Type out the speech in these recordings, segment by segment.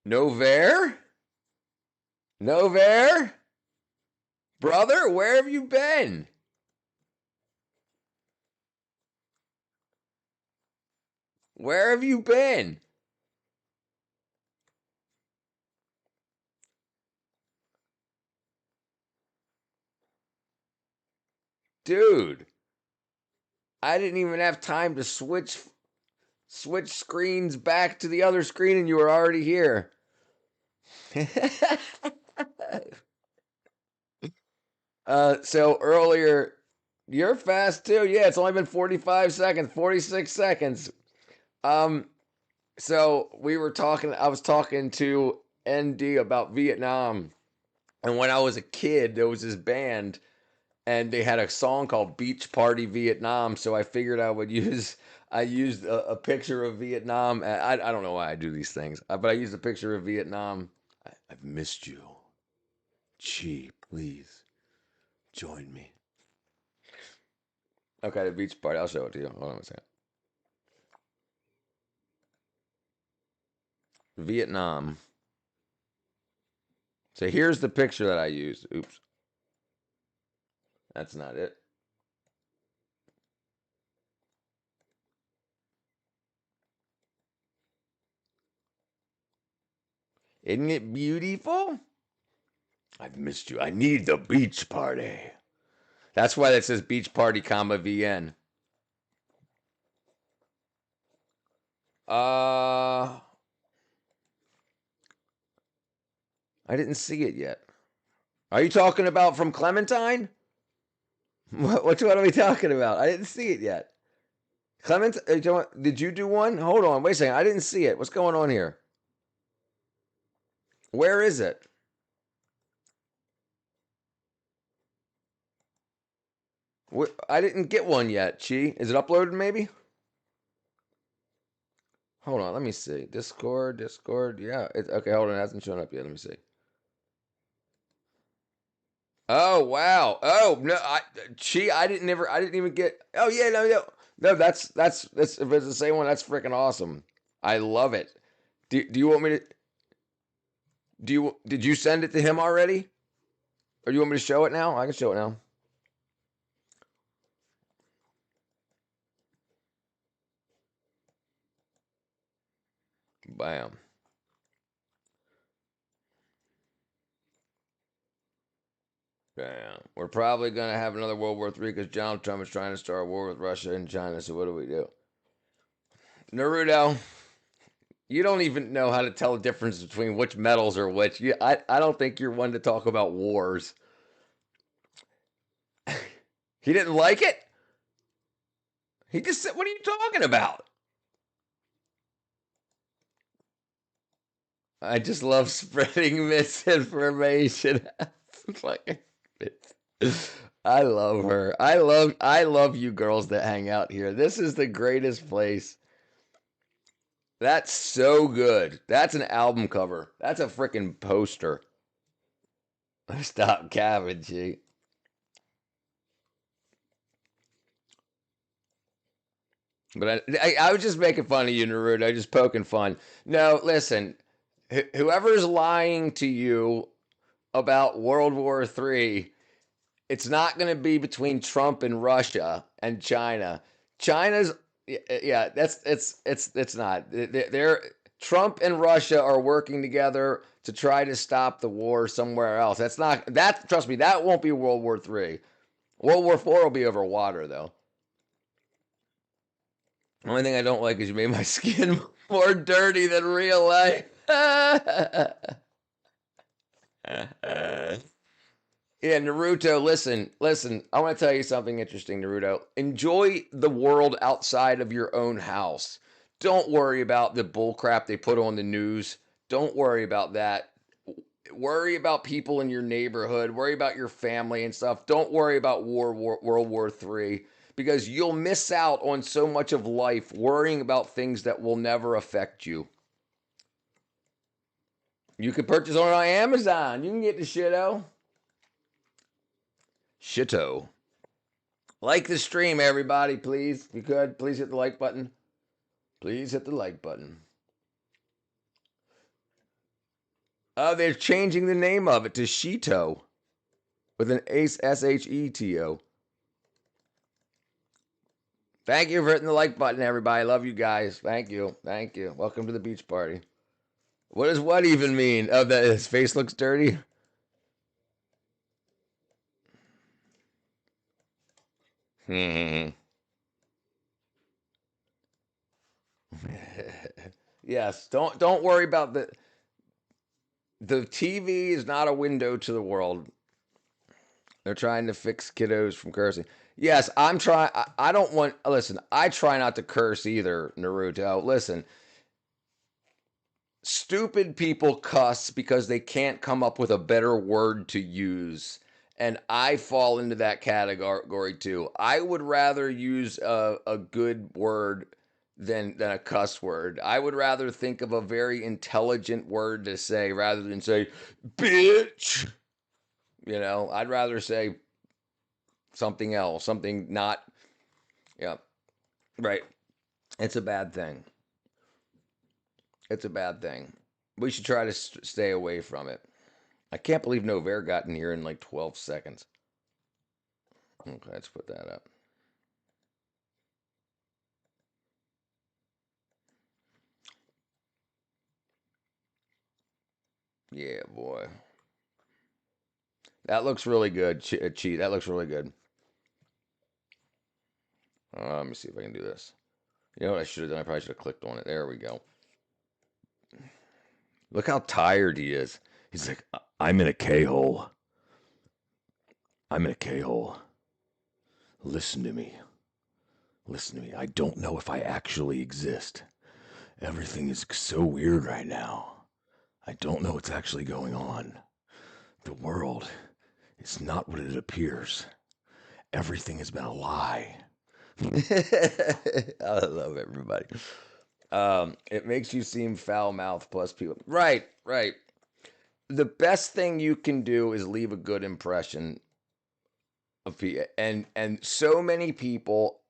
Novair? Novair? Brother, where have you been? Where have you been? Dude, I didn't even have time to switch screens back to the other screen and you were already here. So earlier, you're fast too. Yeah, it's only been 45 seconds, 46 seconds. Um, so I was talking to ND about Vietnam. And when I was a kid, there was this band and they had a song called Beach Party Vietnam. So I figured I used a picture of Vietnam. I don't know why I do these things, but I used a picture of Vietnam. I've missed you. Chi, please join me. Okay, the beach party. I'll show it to you. Hold on a second. Vietnam. So here's the picture that I used. Oops. That's not it. Isn't it beautiful? I've missed you. I need the beach party. That's why it says beach party, comma VN. Uh, I didn't see it yet. Are you talking about from Clementine? Which one are we talking about? I didn't see it yet. Did you do one? Hold on, wait a second. I didn't see it. What's going on here? Where is it? I didn't get one yet. Chi, is it uploaded? Maybe. Hold on, let me see. Discord. Yeah, it's okay. Hold on, it hasn't shown up yet. Let me see. Oh wow. Oh no, I didn't even get. Oh yeah, no. That's if it's the same one, that's freaking awesome. I love it. Do you want me to? Did you send it to him already, or do you want me to show it now? I can show it now. Bam. Bam. We're probably gonna have another World War III because Donald Trump is trying to start a war with Russia and China. So what do we do? Naruto, you don't even know how to tell the difference between which metals are which. I don't think you're one to talk about wars. He didn't like it? He just said, what are you talking about? I just love spreading misinformation. Like, I love her. I love you girls that hang out here. This is the greatest place. That's so good. That's an album cover. That's a freaking poster. Stop cabbage. But I was just making fun of you, Naruto. Just poking fun. No, listen. Whoever's lying to you about World War III, it's not going to be between Trump and Russia and China. China's yeah, it's not. They're Trump and Russia are working together to try to stop the war somewhere else. That's not that. Trust me, that won't be World War III. World War IV will be over water though. The only thing I don't like is you made my skin more dirty than real life. Yeah, Naruto, listen. I want to tell you something interesting, Naruto. Enjoy the world outside of your own house. Don't worry about the bullcrap they put on the news. Don't worry about that. Worry about people in your neighborhood. Worry about your family and stuff. Don't worry about World War III because you'll miss out on so much of life worrying about things that will never affect you. You can purchase on Amazon. You can get the shitto. Shitto. Like the stream, everybody, please. If you could, please hit the like button. Please hit the like button. They're changing the name of it to Sheeto with an Sheto. Thank you for hitting the like button, everybody. Love you guys. Thank you. Thank you. Welcome to the beach party. What does what even mean? Oh, that his face looks dirty? Yes, don't worry about the TV is not a window to the world. They're trying to fix kiddos from cursing. Yes, I'm trying. I don't want. Listen, I try not to curse either, Naruto. Listen, stupid people cuss because they can't come up with a better word to use. And I fall into that category too. I would rather use a good word than a cuss word. I would rather think of a very intelligent word to say rather than say, bitch. I'd rather say something else, something not, yeah, right. It's a bad thing. It's a bad thing. We should try to stay away from it. I can't believe Novair got in here in like 12 seconds. Okay, let's put that up. Yeah, boy. That looks really good. Cheat. That looks really good. Let me see if I can do this. You know what I should have done? I probably should have clicked on it. There we go. Look how tired he is. He's like, I'm in a K-hole. I'm in a K-hole. Listen to me. Listen to me. I don't know if I actually exist. Everything is so weird right now. I don't know what's actually going on. The world is not what it appears. Everything has been a lie. I love everybody. It makes you seem foul mouthed plus people. Right, right. The best thing you can do is leave a good impression of people. And so many people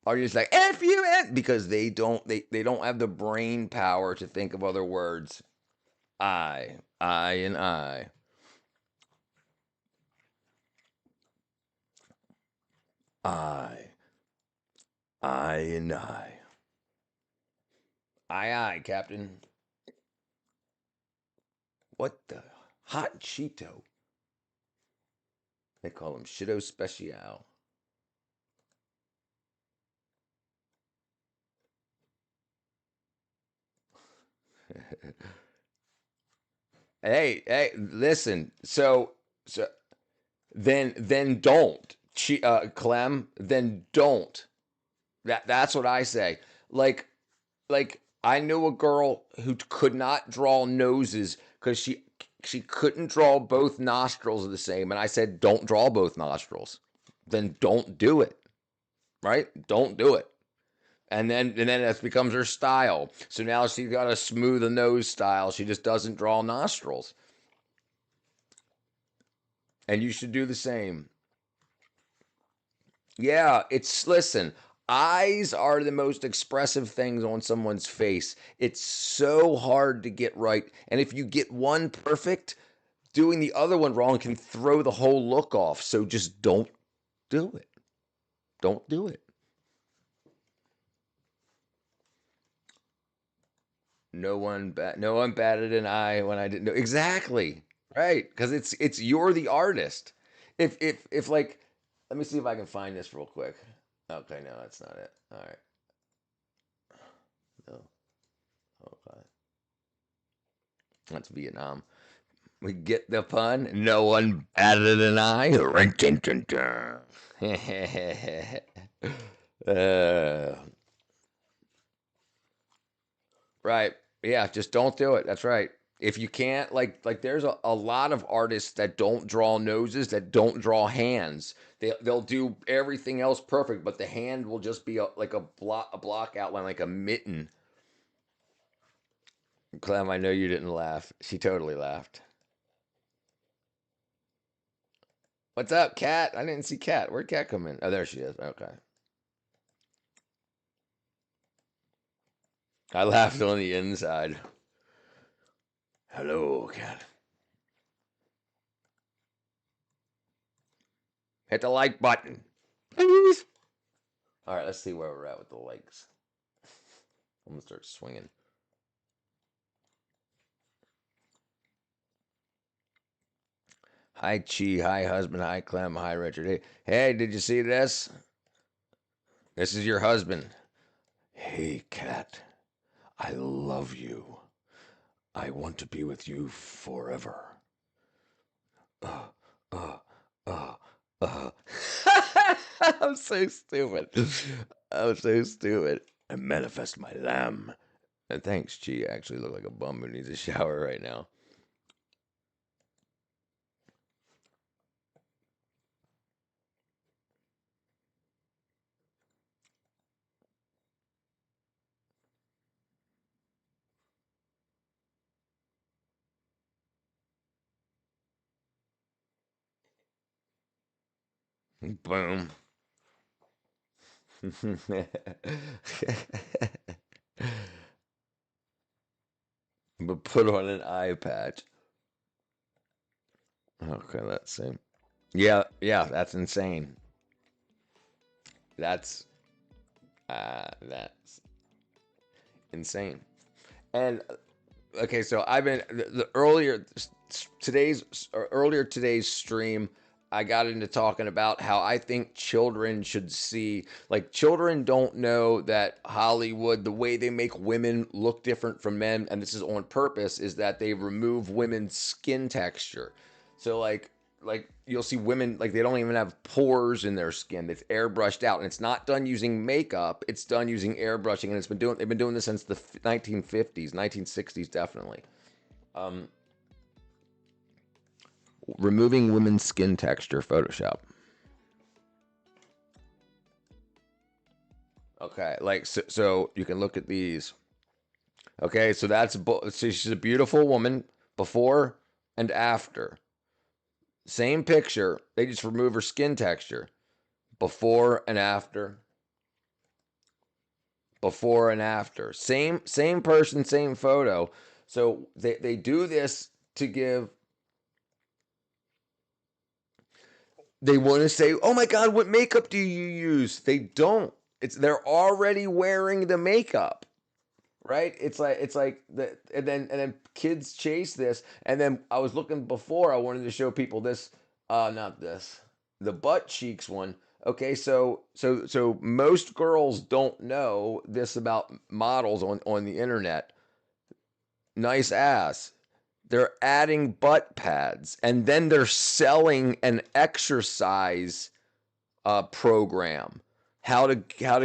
are just like F you because they don't have the brain power to think of other words. I and I. I. I and I. Aye, Captain. What the? Hot Cheeto. They call him Shito Special. Hey, listen. So then don't. Clem, then don't. That's what I say. Like like I knew a girl who could not draw noses because she couldn't draw both nostrils the same, and I said, "Don't draw both nostrils." Then don't do it. Right? Don't do it. And then that becomes her style. So now she's got a smooth a nose style. She just doesn't draw nostrils. And you should do the same. Yeah, it's listen, eyes are the most expressive things on someone's face. It's so hard to get right. And if you get one perfect, doing the other one wrong can throw the whole look off. So just don't do it. Don't do it. No one batted an eye when I didn't know. Exactly. Right, because it's you're the artist. If like let me see if I can find this real quick. Okay, no, that's not it. All right. No. Okay. That's Vietnam. We get the pun. No one batted an eye. uh, right. Yeah, just don't do it. That's right. If you can't, like there's a lot of artists that don't draw noses, that don't draw hands. They'll do everything else perfect, but the hand will just be like a block outline, like a mitten. Clem, I know you didn't laugh. She totally laughed. What's up, Cat? I didn't see Cat. Where'd Cat come in? Oh, there she is. Okay. I laughed on the inside. Hello, Cat. Hit the like button. Please. All right, let's see where we're at with the likes. I'm gonna start swinging. Hi, Chi. Hi, husband. Hi, Clem. Hi, Richard. Hey, did you see this? This is your husband. Hey, Cat. I love you. I want to be with you forever. Uh, uh, uh, uh. I'm so stupid. I'm so stupid. I manifest my lamb. And thanks, Chi. I actually look like a bum who needs a shower right now. Boom. But put on an eye patch. Okay, let's see. Yeah, yeah, that's insane. That's insane. And okay, so I've been the earlier today's earlier today's stream. I got into talking about how I think children should see, like, children don't know that Hollywood, the way they make women look different from men, and this is on purpose, is that they remove women's skin texture. So like you'll see women, like, they don't even have pores in their skin. It's airbrushed out, and it's not done using makeup. It's done using airbrushing, and they've been doing this since the 1950s, 1960s, definitely. Um, Removing women's skin texture, Photoshop. Okay, like, so you can look at these. Okay, so so she's a beautiful woman before and after. Same picture. They just remove her skin texture. Before and after. Before and after. Same person, same photo. So they do this to give, they want to say, "Oh my god, what makeup do you use?" They don't. They're already wearing the makeup. Right? It's like the and then kids chase this. And then I was looking before, I wanted to show people this, not this, the butt cheeks one. Okay, so most girls don't know this about models on the internet. Nice ass. They're adding butt pads, and then they're selling an exercise program, how to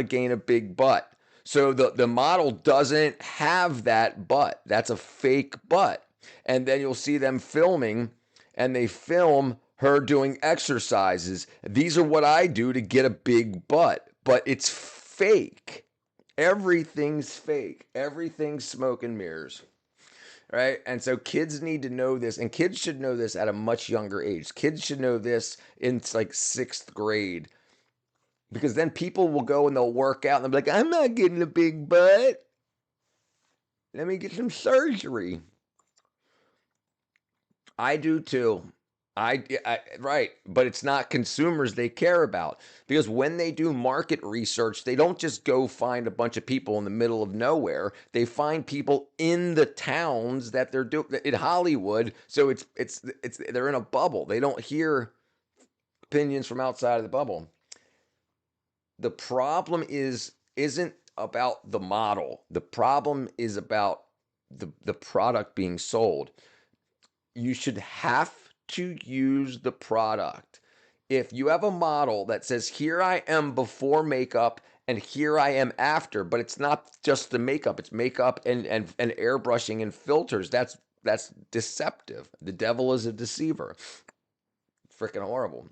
gain a big butt. So the model doesn't have that butt. That's a fake butt. And then you'll see them filming, and they film her doing exercises. These are what I do to get a big butt, but it's fake. Everything's fake. Everything's smoke and mirrors. Right? And so kids need to know this, and kids should know this at a much younger age. Kids should know this in like sixth grade, because then people will go and they'll work out and they'll be like, "I'm not getting a big butt. Let me get some surgery." I do too. Right, but it's not consumers they care about, because when they do market research, they don't just go find a bunch of people in the middle of nowhere. They find people in the towns that they're doing in Hollywood. So it's they're in a bubble. They don't hear opinions from outside of the bubble. The problem isn't about the model. The problem is about the product being sold. You should have to use the product. If you have a model that says, "Here I am before makeup and here I am after," but it's not just the makeup, it's makeup and airbrushing and filters. That's deceptive. The devil is a deceiver. Freaking horrible.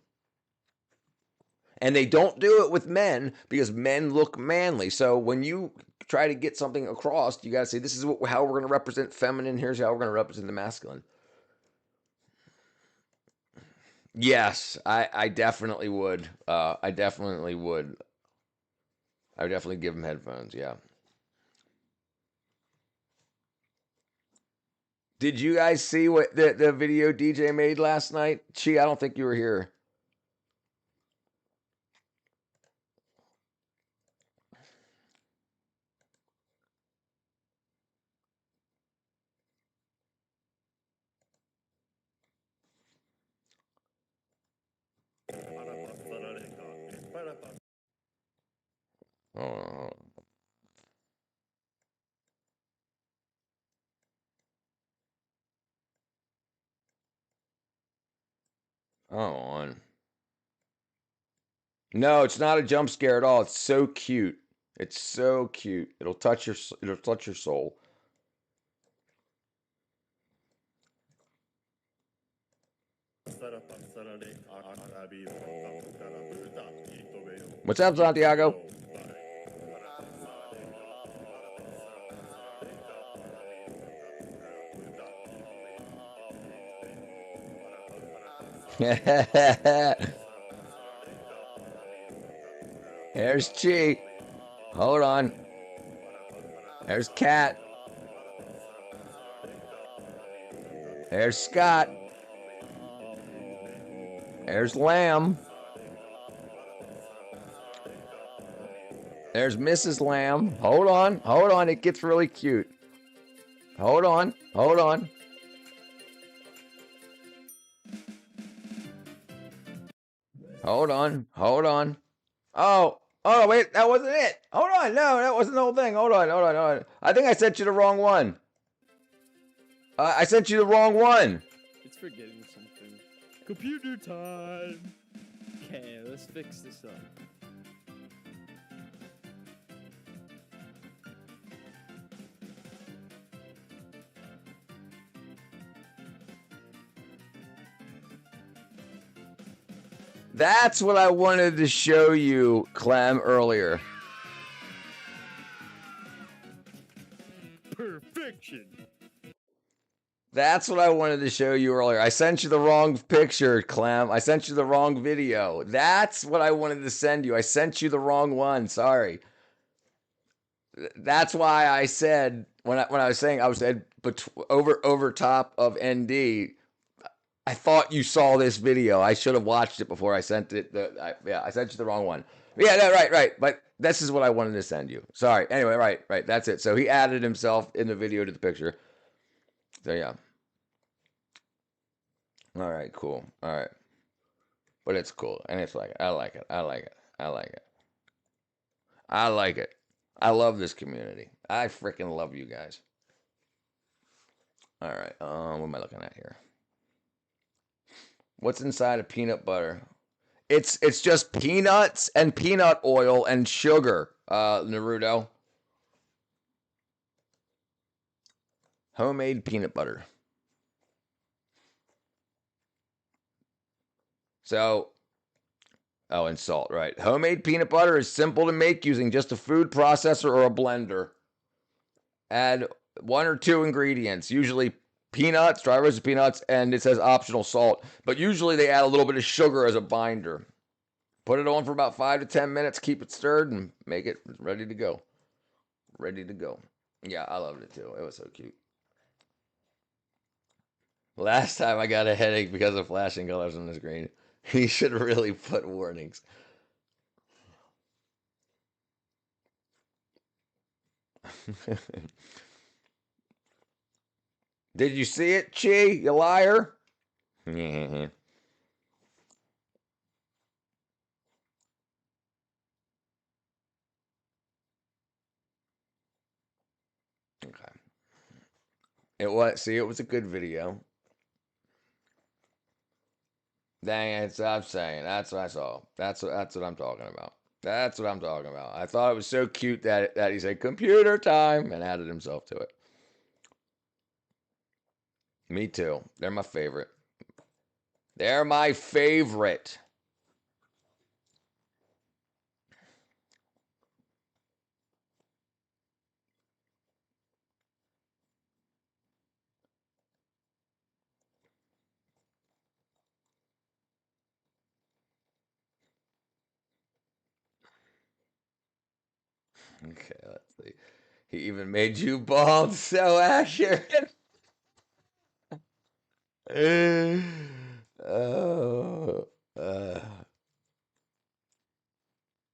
And they don't do it with men because men look manly. So when you try to get something across, you got to say, "This is how we're going to represent feminine. Here's how we're going to represent the masculine." Yes, I definitely would. I definitely would. I would definitely give him headphones. Yeah. Did you guys see what the video DJ made last night? Chi, I don't think you were here. Oh, oh, on. No, it's not a jump scare at all. It's so cute. It's so cute. It'll touch your soul. What's up, Santiago? There's Chi. Hold on. There's Cat. There's Scott. There's Lamb. There's Mrs. Lamb. Hold on. Hold on. It gets really cute. Hold on. Hold on. Hold on. Hold on. Oh. Oh, wait. That wasn't it. Hold on. No, that wasn't the whole thing. Hold on. Hold on. Hold on. I think I sent you the wrong one. I sent you the wrong one. It's forgetting something. Computer time! Okay, let's fix this up. That's what I wanted to show you, Clem, earlier. Perfection! That's what I wanted to show you earlier. I sent you the wrong picture, Clem. I sent you the wrong video. That's what I wanted to send you. I sent you the wrong one. Sorry. That's why I said when I was saying I was said over top of ND. I thought you saw this video. I should have watched it before I sent it. I sent you the wrong one. Yeah, no, right. But this is what I wanted to send you. Sorry. Anyway, right. That's it. So he added himself in the video to the picture. So yeah. All right, cool. All right. But it's cool. And it's like, I like it. I like it. I like it. I like it. I love this community. I freaking love you guys. All right. What am I looking at here? What's inside of peanut butter? It's just peanuts and peanut oil and sugar, Naruto. Homemade peanut butter. So, oh, and salt, right. Homemade peanut butter is simple to make using just a food processor or a blender. Add one or two ingredients, usually peanuts, dry roasted peanuts, and it says optional salt. But usually they add a little bit of sugar as a binder. Put it on for about 5 to 10 minutes, keep it stirred, and make it ready to go. Ready to go. Yeah, I loved it too. It was so cute. Last time I got a headache because of flashing colors on the screen. He should really put warnings. Did you see it, Chi? You liar? Okay. It was. See, it was a good video. Dang it! I'm saying that's what I saw. That's what I'm talking about. That's what I'm talking about. I thought it was so cute that he said computer time and added himself to it. Me too. They're my favorite. They're my favorite. Okay, let's see. He even made you bald, so Asher. Oh, uh,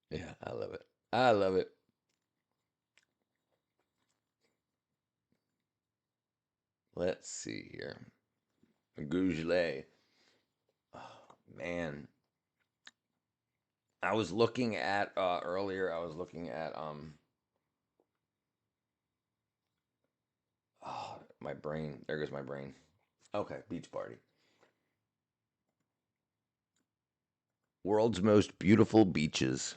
yeah, I love it. I love it. Let's see here. Gougelet. Oh, man. I was looking at earlier. I was looking at oh, my brain. There goes my brain. Okay, beach party. World's most beautiful beaches.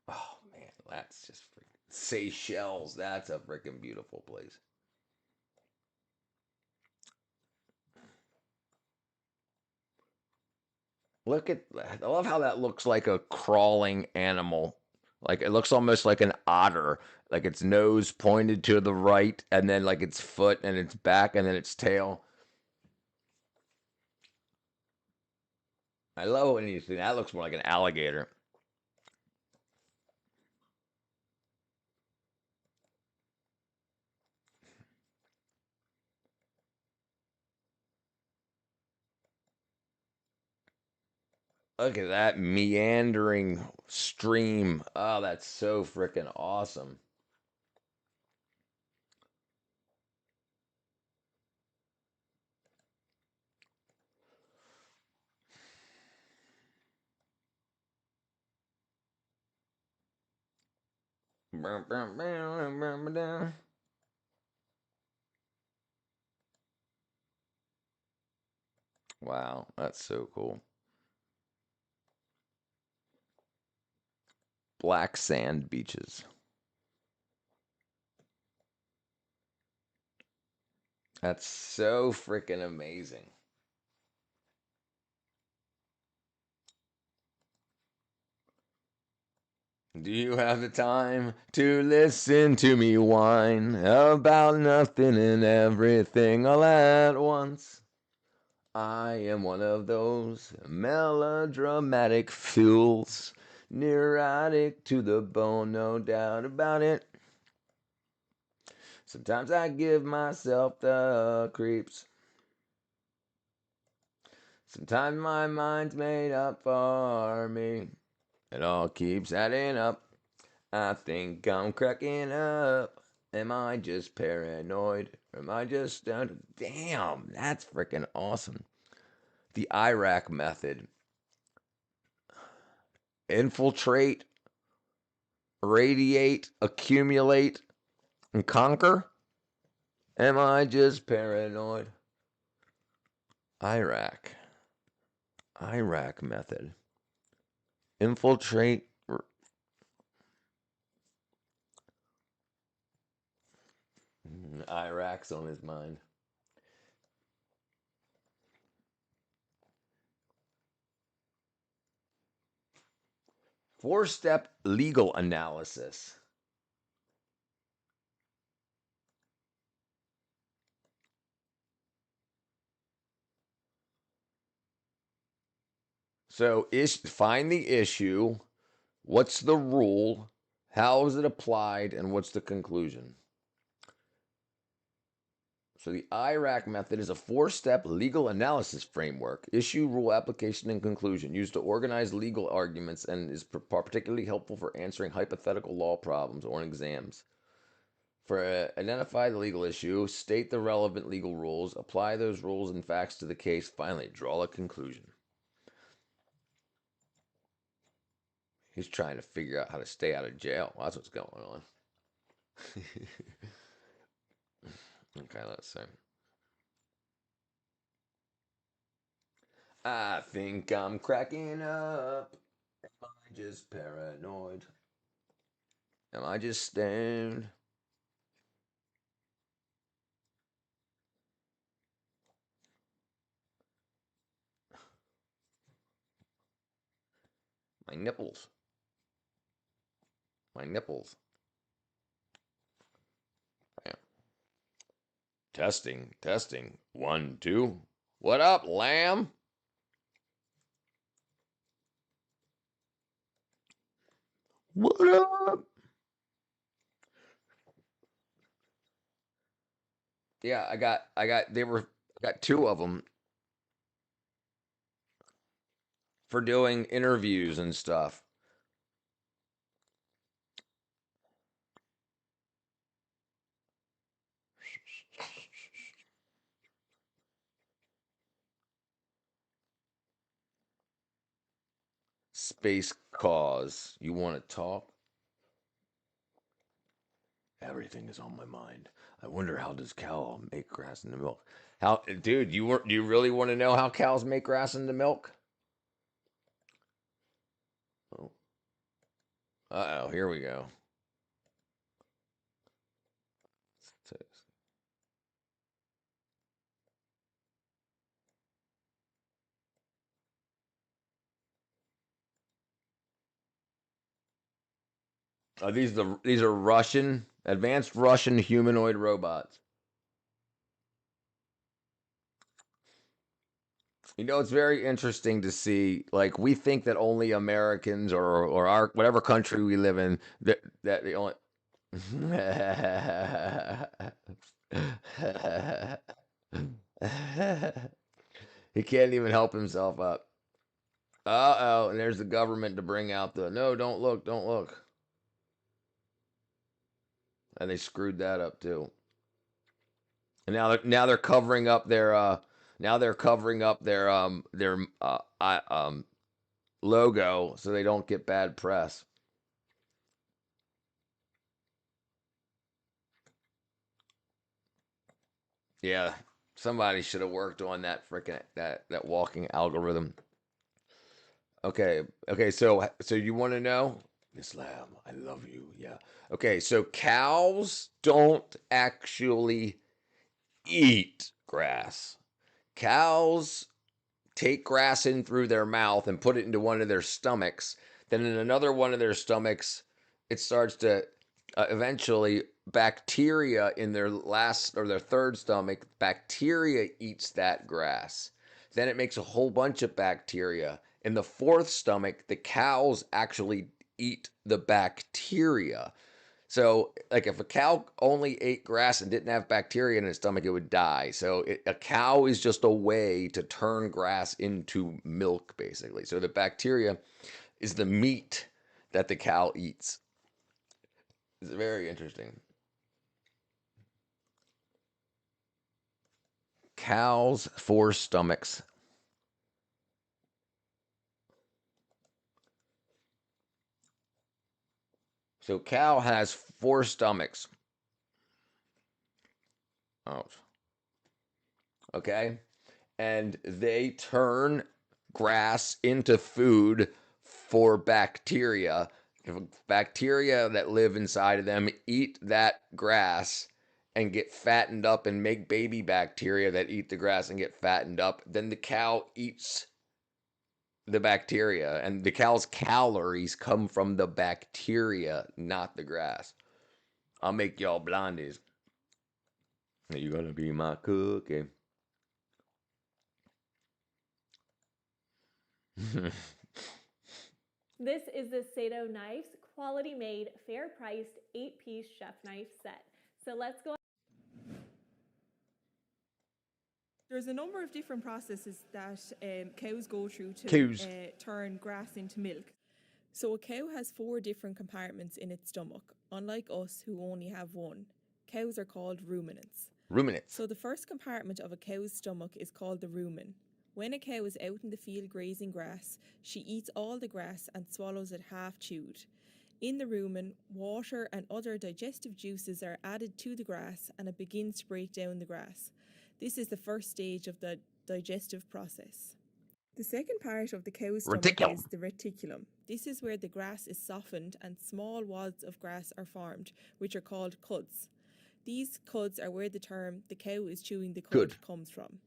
Oh man, that's just freaking Seychelles. That's a freaking beautiful place. Look at I love how that looks like a crawling animal. Like it looks almost like an otter. Like its nose pointed to the right, and then like its foot and its back, and then its tail. I love when you see that looks more like an alligator. Look at that meandering stream. Oh, that's so freaking awesome. Wow, that's so cool. Black sand beaches. That's so freaking amazing. Do you have the time to listen to me whine about nothing and everything all at once? I am one of those melodramatic fools, neurotic to the bone, no doubt about it. Sometimes I give myself the creeps. Sometimes my mind's made up for me. It all keeps adding up. I think I'm cracking up. Am I just paranoid? Or am I just damn, that's freaking awesome. The Iraq method. Infiltrate, radiate, accumulate, and conquer? Am I just paranoid? Iraq. Iraq method. Infiltrate. Iraq's on his mind. Four-step legal analysis. So find the issue. What's the rule? How is it applied? And what's the conclusion? So the IRAC method is a four-step legal analysis framework, issue, rule, application, and conclusion, used to organize legal arguments and is particularly helpful for answering hypothetical law problems or in exams. Identify the legal issue, state the relevant legal rules, apply those rules and facts to the case, finally draw a conclusion. He's trying to figure out how to stay out of jail. Well, that's what's going on. Okay, let's see. I think I'm cracking up. Am I just paranoid? Am I just stoned? My nipples. My nipples. Bam. Testing, testing. 1, 2. What up, lamb? What up? Yeah, I got two of them for doing interviews and stuff. Space cause. You want to talk? Everything is on my mind. I wonder how does cow make grass into milk? How, dude? Do you really want to know how cows make grass into milk? Oh, uh oh, here we go. These are Russian advanced Russian humanoid robots. You know, it's very interesting to see. Like, we think that only Americans or our whatever country we live in that the only. He can't even help himself up. Uh oh, and there's the government to bring out the no, don't look, don't look. And they screwed that up too. And now they're covering up their logo so they don't get bad press. Yeah, somebody should have worked on that freaking that walking algorithm. Okay, so you want to know? Miss Lamb, I love you. Yeah. Okay, so cows don't actually eat grass. Cows take grass in through their mouth and put it into one of their stomachs. Then in another one of their stomachs, it starts to eventually bacteria in their last or their third stomach, bacteria eats that grass. Then it makes a whole bunch of bacteria. In the fourth stomach, the cows actually eat the bacteria. So, like, if a cow only ate grass and didn't have bacteria in its stomach, it would die. So, a cow is just a way to turn grass into milk, basically. So, the bacteria is the meat that the cow eats. It's very interesting. Cows, four stomachs. So, cow has four stomachs. Oh, okay. And they turn grass into food for bacteria. If bacteria that live inside of them eat that grass and get fattened up and make baby bacteria that eat the grass and get fattened up, then the cow eats the bacteria, and the cow's calories come from the bacteria, not the grass. I'll make y'all blondies. You're gonna be my cookie. This is the Sato Knives quality made, fair priced 8-piece chef knife set. So let's go. There's a number of different processes that cows go through to turn grass into milk. So a cow has 4 different compartments in its stomach, unlike us who only have one. Cows are called ruminants. Ruminants. So the first compartment of a cow's stomach is called the rumen. When a cow is out in the field grazing grass, she eats all the grass and swallows it half chewed. In the rumen, water and other digestive juices are added to the grass and it begins to break down the grass. This is the first stage of the digestive process. The second part of the cow's stomach is the reticulum. This is where the grass is softened and small wads of grass are formed, which are called cuds. These cuds are where the term "the cow is chewing the cud" comes from.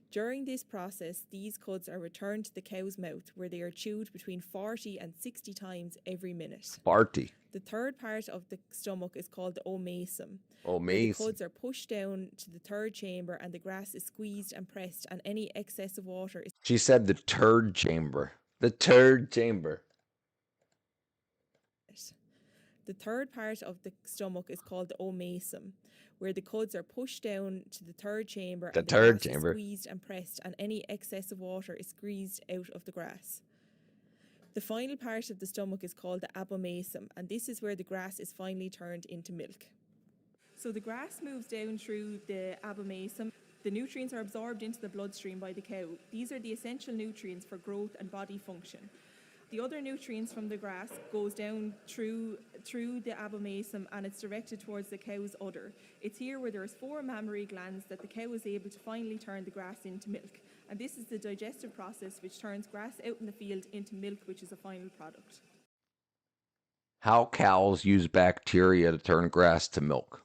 During this process, these cuds are returned to the cow's mouth, where they are chewed between 40 and 60 times every minute. 40. The third part of the stomach is called the omasum. Where the cuds are pushed down to the third chamber and the grass is squeezed and pressed, and any excess of water is... She said the turd chamber. The turd chamber. The third part of the stomach is called the omasum, where the cuds are pushed down to the third chamber The and the third grass is chamber. squeezed and pressed, and any excess of water is squeezed out of the grass. The final part of the stomach is called the abomasum, and this is where the grass is finally turned into milk. So the grass moves down through the abomasum. The nutrients are absorbed into the bloodstream by the cow. These are the essential nutrients for growth and body function. The other nutrients from the grass goes down through the abomasum, and it's directed towards the cow's udder. It's here where there's 4 mammary glands that the cow is able to finally turn the grass into milk. And this is the digestive process which turns grass out in the field into milk, which is a final product. How cows use bacteria to turn grass to milk.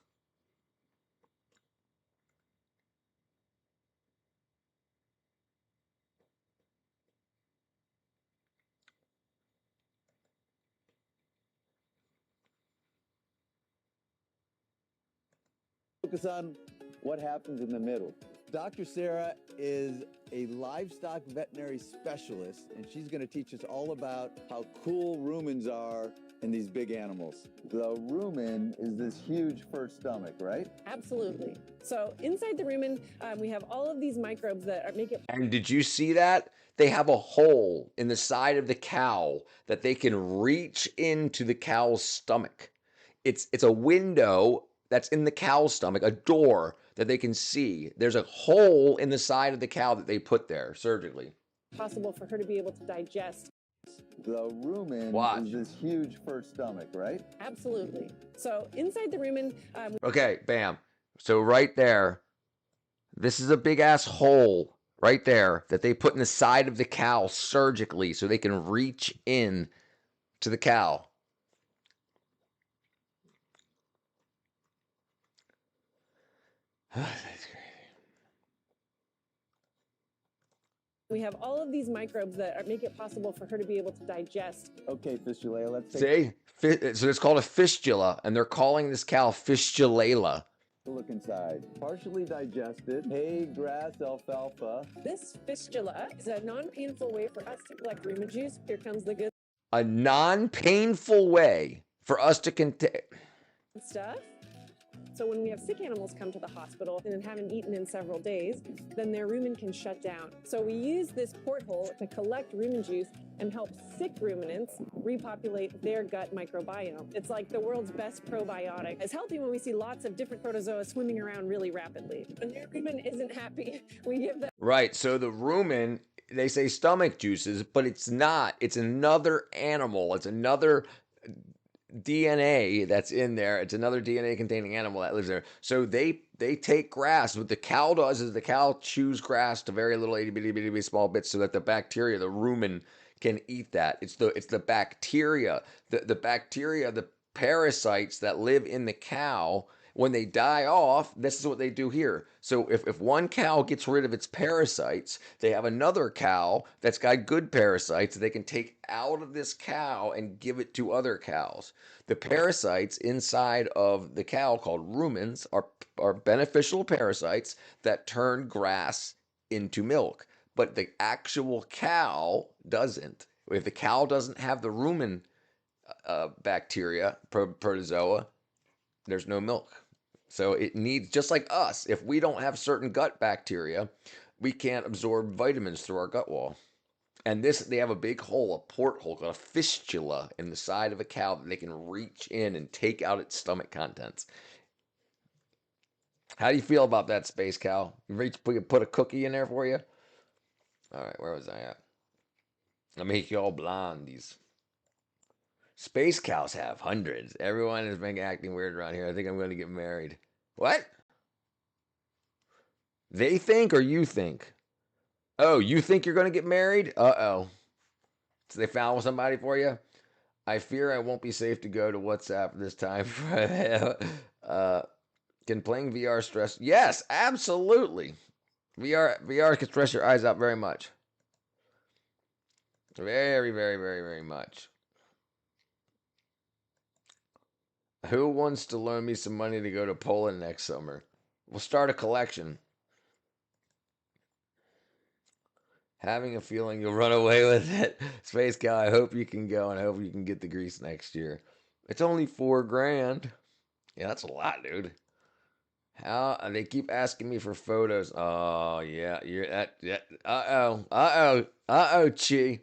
Focus on what happens in the middle. Dr. Sarah is a livestock veterinary specialist, and she's going to teach us all about how cool rumens are in these big animals. The rumen is this huge first stomach, right? Absolutely. So inside the rumen, we have all of these microbes that make it. And did you see that? They have a hole in the side of the cow that they can reach into the cow's stomach. It's a window that's in the cow's stomach, a door that they can see. There's a hole in the side of the cow that they put there surgically. Possible for her to be able to digest. The rumen Watch. is this huge first stomach, right? Absolutely. So inside the rumen, Okay, bam. So right there, this is a big ass hole right there that they put in the side of the cow surgically so they can reach in to the cow. That's crazy. we have all of these microbes that make it possible for her to be able to digest. Okay, Fistula, let's take See? So it's called a fistula, and they're calling this cow Fistulala. a look inside. Partially digested, hay, grass, alfalfa. This fistula is a non-painful way for us to collect rumen juice. Here comes the good A non-painful way for us to contain. stuff. So when we have sick animals come to the hospital and haven't eaten in several days, then their rumen can shut down. So we use this porthole to collect rumen juice and help sick ruminants repopulate their gut microbiome. It's like the world's best probiotic. It's healthy when we see lots of different protozoa swimming around really rapidly. When their rumen isn't happy, we give them. Right, so the rumen, they say stomach juices, but it's not. It's another animal. It's another DNA that's in there. It's another DNA containing animal that lives there. So they take grass. What the cow does is the cow chews grass to very little itty bitty small bits so that the bacteria, the rumen, can eat that. It's the bacteria, the bacteria, the parasites that live in the cow. When they die off, this is what they do here. So if one cow gets rid of its parasites, they have another cow that's got good parasites that they can take out of this cow and give it to other cows. The parasites inside of the cow, called rumens, are beneficial parasites that turn grass into milk. But the actual cow doesn't. If the cow doesn't have the rumen bacteria, protozoa, there's no milk. So it needs, just like us, if we don't have certain gut bacteria, we can't absorb vitamins through our gut wall. And they have a big hole, a porthole called a fistula in the side of a cow that they can reach in and take out its stomach contents. How do you feel about that, Space Cow? We can put a cookie in there for you? All right, where was I at? I'll make you all blondies. Space cows have hundreds. Everyone is acting weird around here. I think I'm going to get married. What? They think or you think? Oh, you think you're going to get married? Uh-oh. So they found somebody for you? I fear I won't be safe to go to WhatsApp this time. Can playing VR stress? Yes, absolutely. VR can stress your eyes out very much. Very, very, very, very much. Who wants to loan me some money to go to Poland next summer? We'll start a collection. Having a feeling you'll run away with it. Space Cow, I hope you can go and I hope you can get the grease next year. It's only $4,000. Yeah, that's a lot, dude. How they keep asking me for photos. Oh yeah, you're that. Yeah. Chi.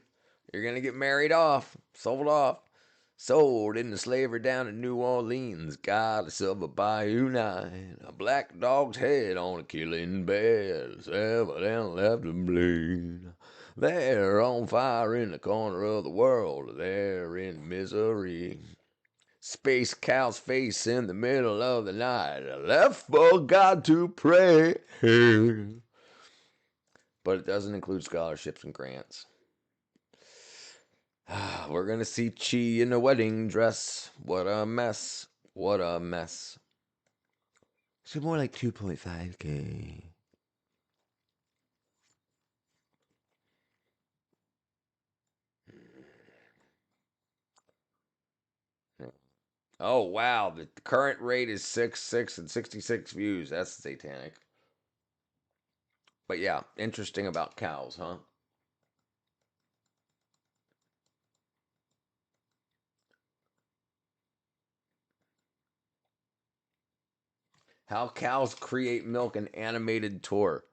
You're gonna get married off, sold off, sold into slavery down in New Orleans, goddess of a bayou night. A black dog's head on a killing bed, 7 left to bleed. They're on fire in the corner of the world. They're in misery. Space cow's face in the middle of the night. Left for God to pray. But it doesn't include scholarships and grants. We're going to see Chi in a wedding dress. What a mess. What a mess. So more like 2.5K. Oh, wow. The current rate is 6 and 66 views. That's satanic. But yeah, interesting about cows, huh? How cows create milk, an animated tour.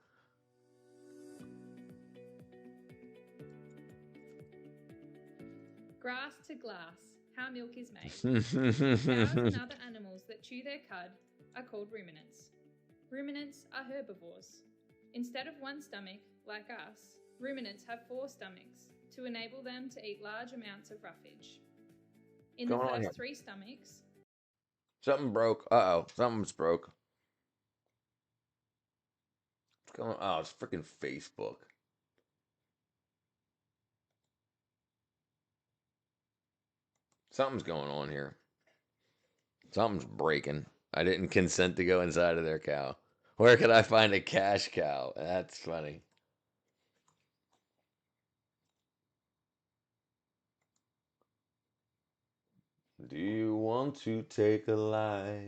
Grass to glass, how milk is made. Cows and other animals that chew their cud are called ruminants. Ruminants are herbivores. Instead of one stomach, like us, ruminants have 4 stomachs to enable them to eat large amounts of roughage. In the Going on here? first 3 stomachs, Something broke. Uh-oh. Something's broke. What's going on? Oh, it's freaking Facebook. Something's going on here. Something's breaking. I didn't consent to go inside of their cow. Where could I find a cash cow? That's funny. Do you want to take a life?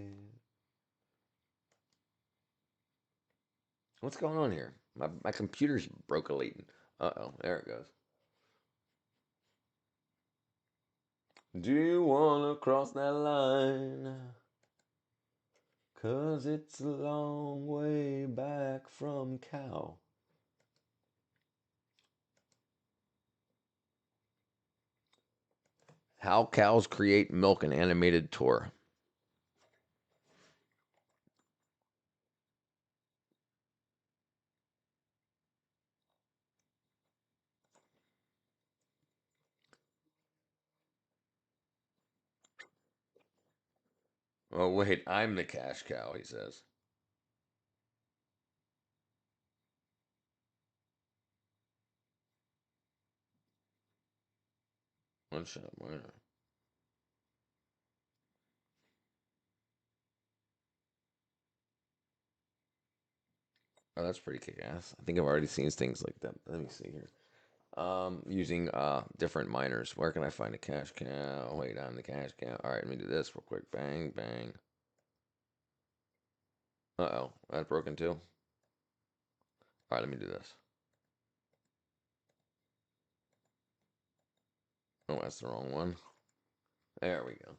What's going on here? My computer's broke-a-lating. Uh-oh, there it goes. Do you wanna cross that line? 'Cause it's a long way back from cow. How cows create milk, an animated tour. Oh, wait, I'm the cash cow, he says. What's up? Where? Oh, that's pretty kick-ass. I think I've already seen things like that. Let me see here. Using different miners. Where can I find a cash cow? Wait, I'm the cash cow. All right, let me do this real quick. Bang, bang. Uh-oh, that's broken too. All right, let me do this. Oh, that's the wrong one. There we go.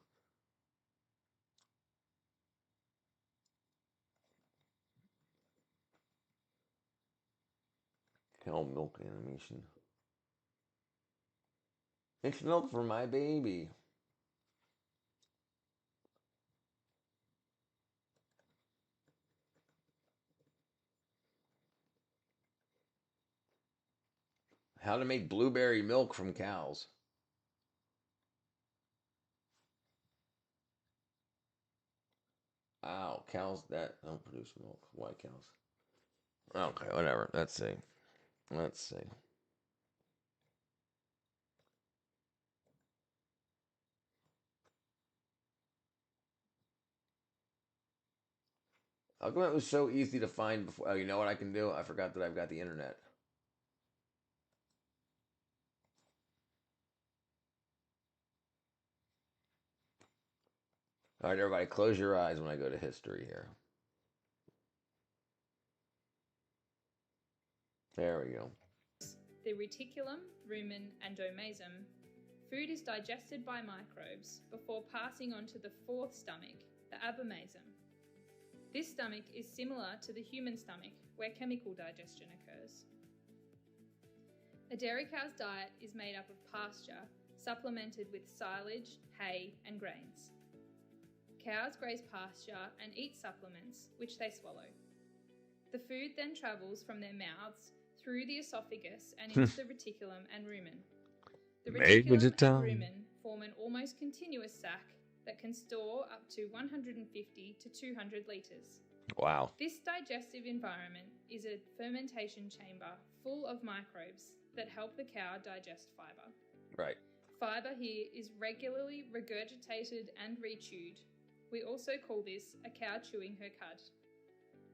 Cow milk animation. It's milk for my baby. How to make blueberry milk from cows. Ow, cows that don't produce milk. White cows. Okay, whatever. Let's see. Let's see. How come it was so easy to find before? Oh, you know what I can do? I forgot that I've got the internet. All right, everybody, close your eyes when I go to history here. There we go. the reticulum, rumen, and domazum, food is digested by microbes before passing on to the fourth stomach, the abomasum. This stomach is similar to the human stomach, where chemical digestion occurs. A dairy cow's diet is made up of pasture, supplemented with silage, hay, and grains. Cows graze pasture and eat supplements, which they swallow. The food then travels from their mouths through the esophagus and into the reticulum and rumen. The reticulum and rumen form an almost continuous sac that can store up to 150 to 200 litres. Wow. This digestive environment is a fermentation chamber full of microbes that help the cow digest fibre. Right. Fibre here is regularly regurgitated and rechewed. We also call this a cow chewing her cud.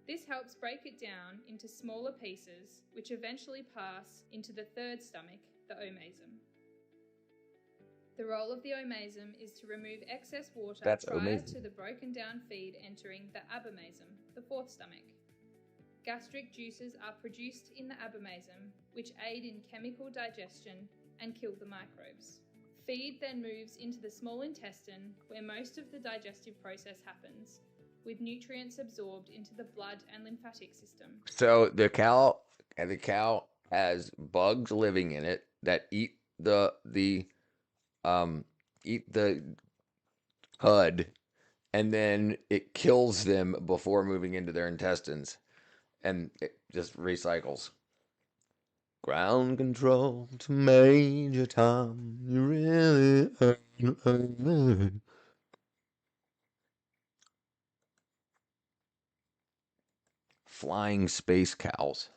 This helps break it down into smaller pieces, which eventually pass into the third stomach, the omasum. The role of the omasum is to remove excess water prior to the broken down feed entering the abomasum, the fourth stomach. Gastric juices are produced in the abomasum, which aid in chemical digestion and kill the microbes. Feed then moves into the small intestine, where most of the digestive process happens, with nutrients absorbed into the blood and lymphatic system. So the cow has bugs living in it that eat the cud, and then it kills them before moving into their intestines, and it just recycles. Ground control to Major Tom. You really flying space cows.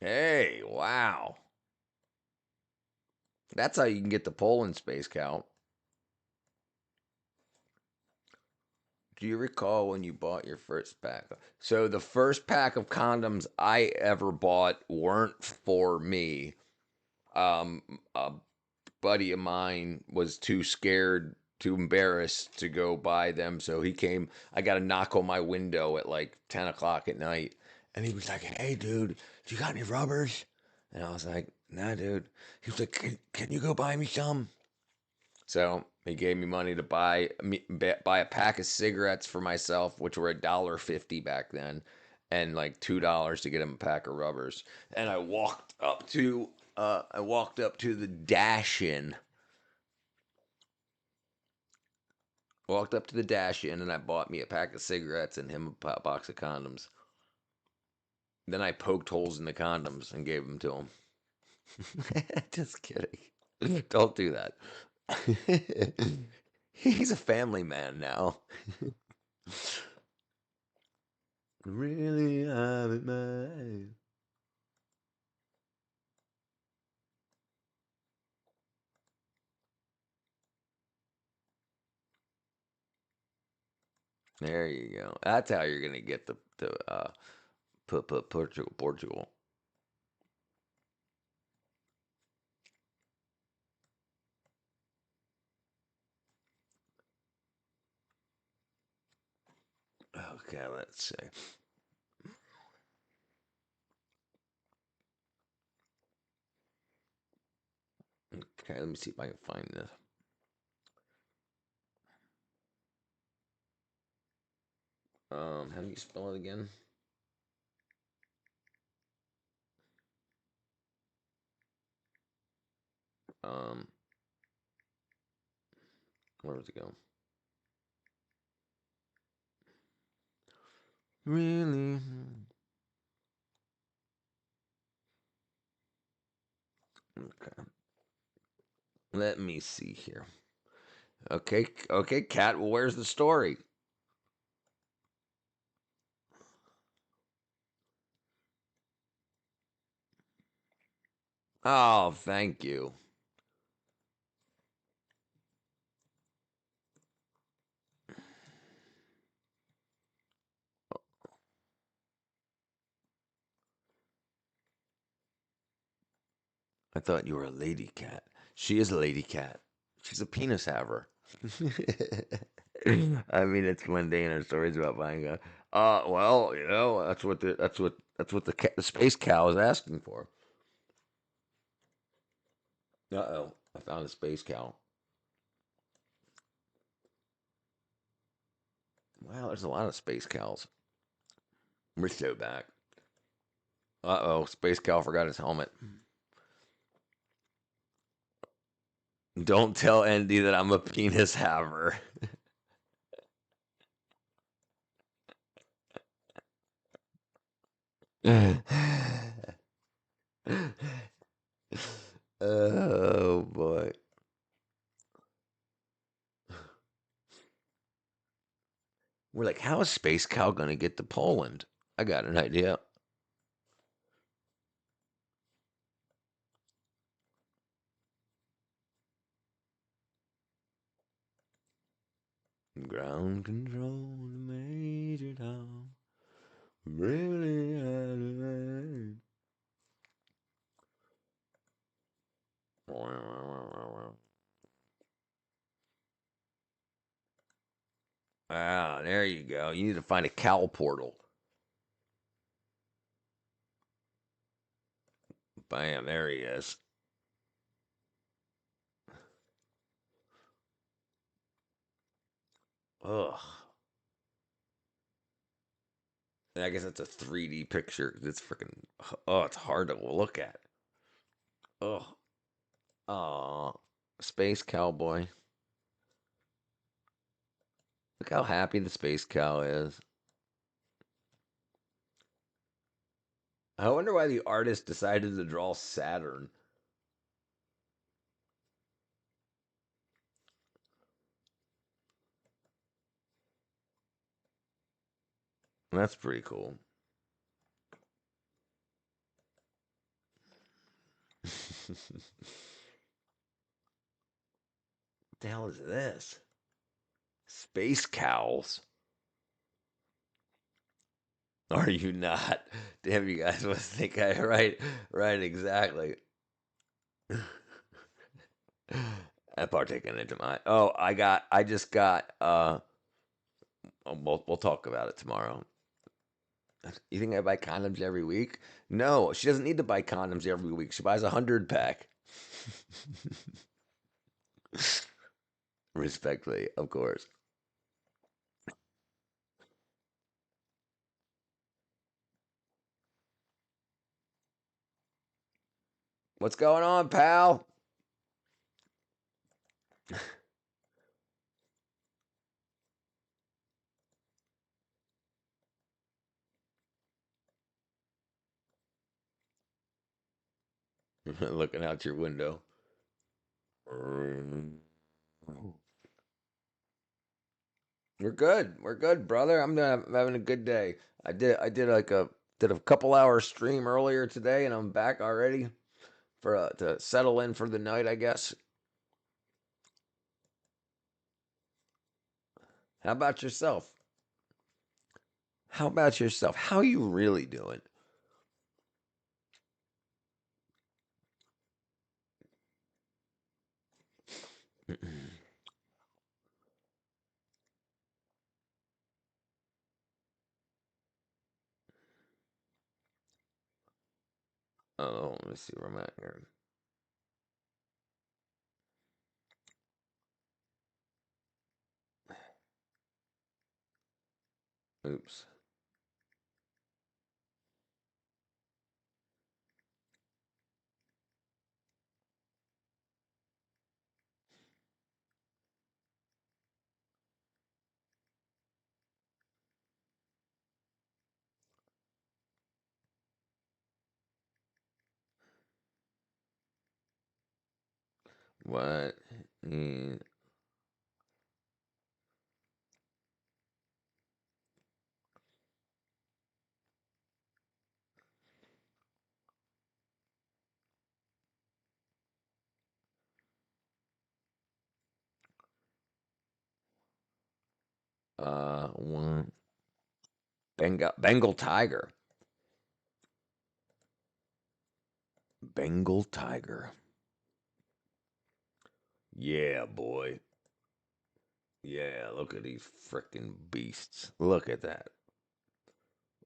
Hey, wow. That's how you can get the Poland space cow. Do you recall when you bought your first pack? So the first pack of condoms I ever bought weren't for me. A buddy of mine was too scared, too embarrassed to go buy them. So he came, I got a knock on my window at like 10 o'clock at night. And he was like, hey, dude, do you got any rubbers? And I was like, nah, dude. He was like, can you go buy me some? So he gave me money to buy a pack of cigarettes for myself, which were $1.50 back then, and like $2 to get him a pack of rubbers. And I walked up to the dash-in. Walked up to the dash-in, and I bought me a pack of cigarettes and him a box of condoms. Then I poked holes in the condoms and gave them to him. Just kidding. Don't do that. He's a family man now. Really, I'm mad. There you go. That's how you're gonna get the Portugal. Okay, let's see. Okay, let me see if I can find this. How do you spell it again? Where does it go? Really? Okay. Let me see here. Okay, Kat, well, where's the story? Oh, thank you. I thought you were a lady cat. She is a lady cat. She's a penis haver. I mean, it's mundane. Her stories about buying a. Well, that's what the space cow is asking for. Uh-oh, I found a space cow. Wow, there's a lot of space cows. We're so back. Uh-oh, space cow forgot his helmet. Don't tell Andy that I'm a penis haver. Oh boy. We're like, how is Space Cow gonna get to Poland? I got an idea. Ground control to Major Tom. Really had a man. Ah, there you go. You need to find a cow portal. Bam, there he is. Ugh. I guess that's a 3D picture. It's freaking. Oh, it's hard to look at. Ugh. Aw. Space cowboy. Look how happy the space cow is. I wonder why the artist decided to draw Saturn. That's pretty cool. What the hell is this? Space cows. Are you not? Damn, you guys must think I right exactly. I partaken into my. Oh, I just got. We'll talk about it tomorrow. You think I buy condoms every week? No, she doesn't need to buy condoms every week. She buys 100-pack. Respectfully, of course. What's going on, pal? Looking out your window. We're good. We're good, brother. I'm having a good day. I did a couple hour stream earlier today, and I'm back already for to settle in for the night, I guess. How about yourself? How about yourself? How you really doing? Oh, let me see where I'm at here. Oops. What? One Bengal tiger. Bengal tiger. Yeah, boy. Yeah, look at these frickin' beasts. Look at that.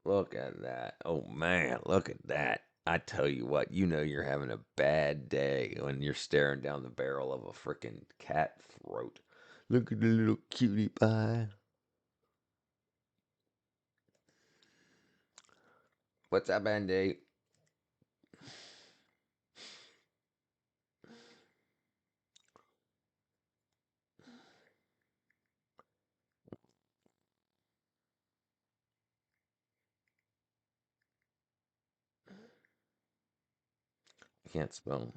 Look at that. Oh man, look at that. I tell you what, you know you're having a bad day when you're staring down the barrel of a freaking cat throat. Look at the little cutie pie. What's up, Andy? I can't spell.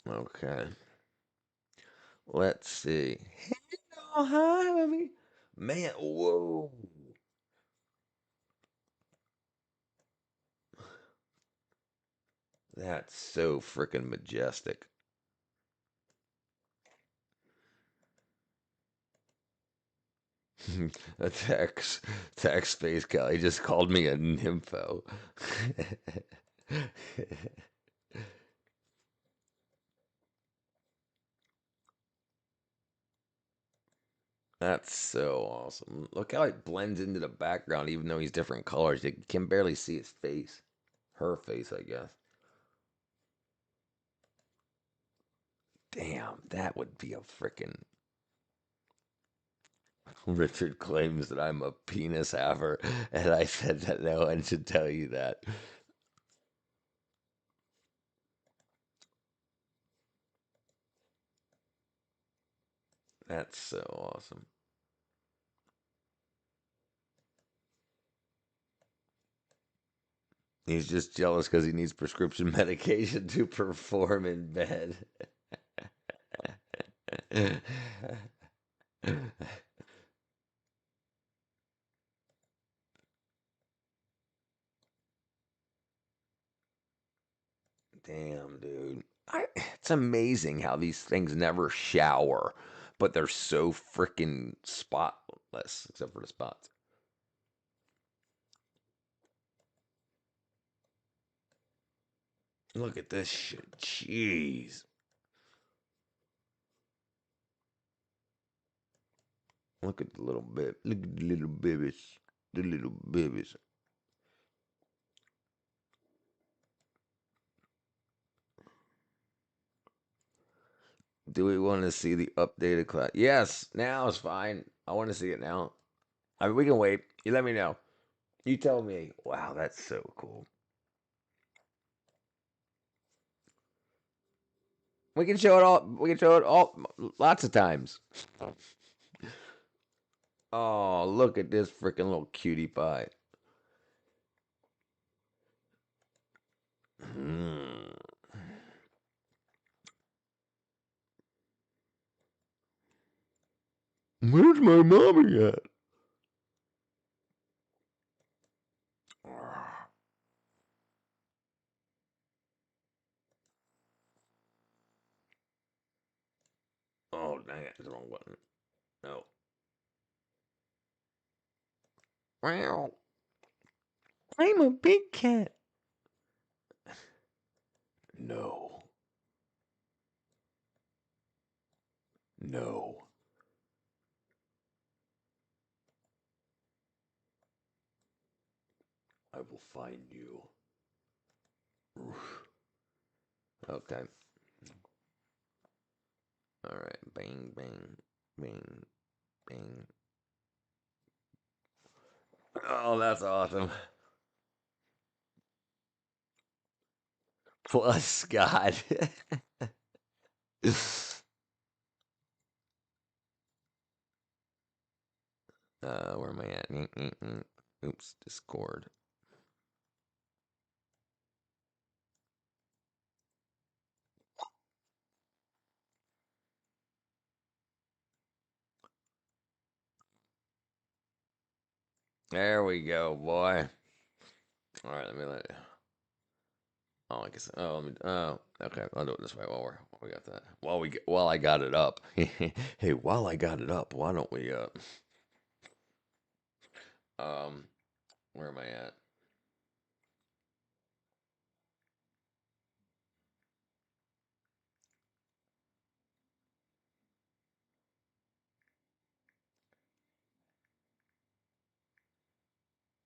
Okay. Let's see. Hello, hi, mommy. Man, whoa. That's so freaking majestic. A text Space Kelly just called me a nympho. That's so awesome. Look how it blends into the background, even though he's different colors. You can barely see his face. Her face, I guess. Damn, that would be a freaking. Richard claims that I'm a penis haver, and I said that no one should tell you that. That's so awesome. He's just jealous because he needs prescription medication to perform in bed. Damn, dude. It's amazing how these things never shower, but they're so freaking spotless, except for the spots. Look at this shit. Jeez. Look at the little bit. Look at the little babies. The little babies. Do we want to see the updated class? Yes, now is fine. I want to see it now. I mean, we can wait. You let me know. You tell me. Wow, that's so cool. We can show it all. We can show it all lots of times. Oh, look at this freaking little cutie pie. Hmm. Where's my mommy at? Oh, dang it. It's the wrong button. No. Wow. I'm a big cat. No. No. I will find you. Okay. All right. Bang, bang, bang, bang. Oh, that's awesome. Plus Scott. Where am I at? Oops, Discord. There we go, boy. All right, let me let. Oh, I guess. Oh, let me. Oh, okay. I'll do it this way while we got that. While I got it up. Hey, while I got it up, why don't we? Um, where am I at?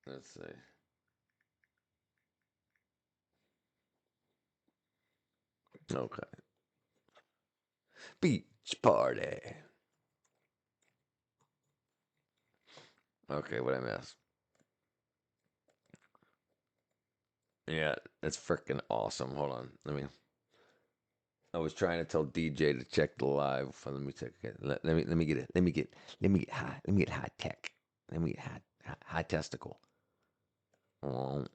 Let's see. Okay. Beach party. Okay, what I miss? Yeah, that's freaking awesome. Hold on. I was trying to tell DJ to check the live. Let me check it. Let me get it. Let me get high tech. Let me get high testicle. Oh.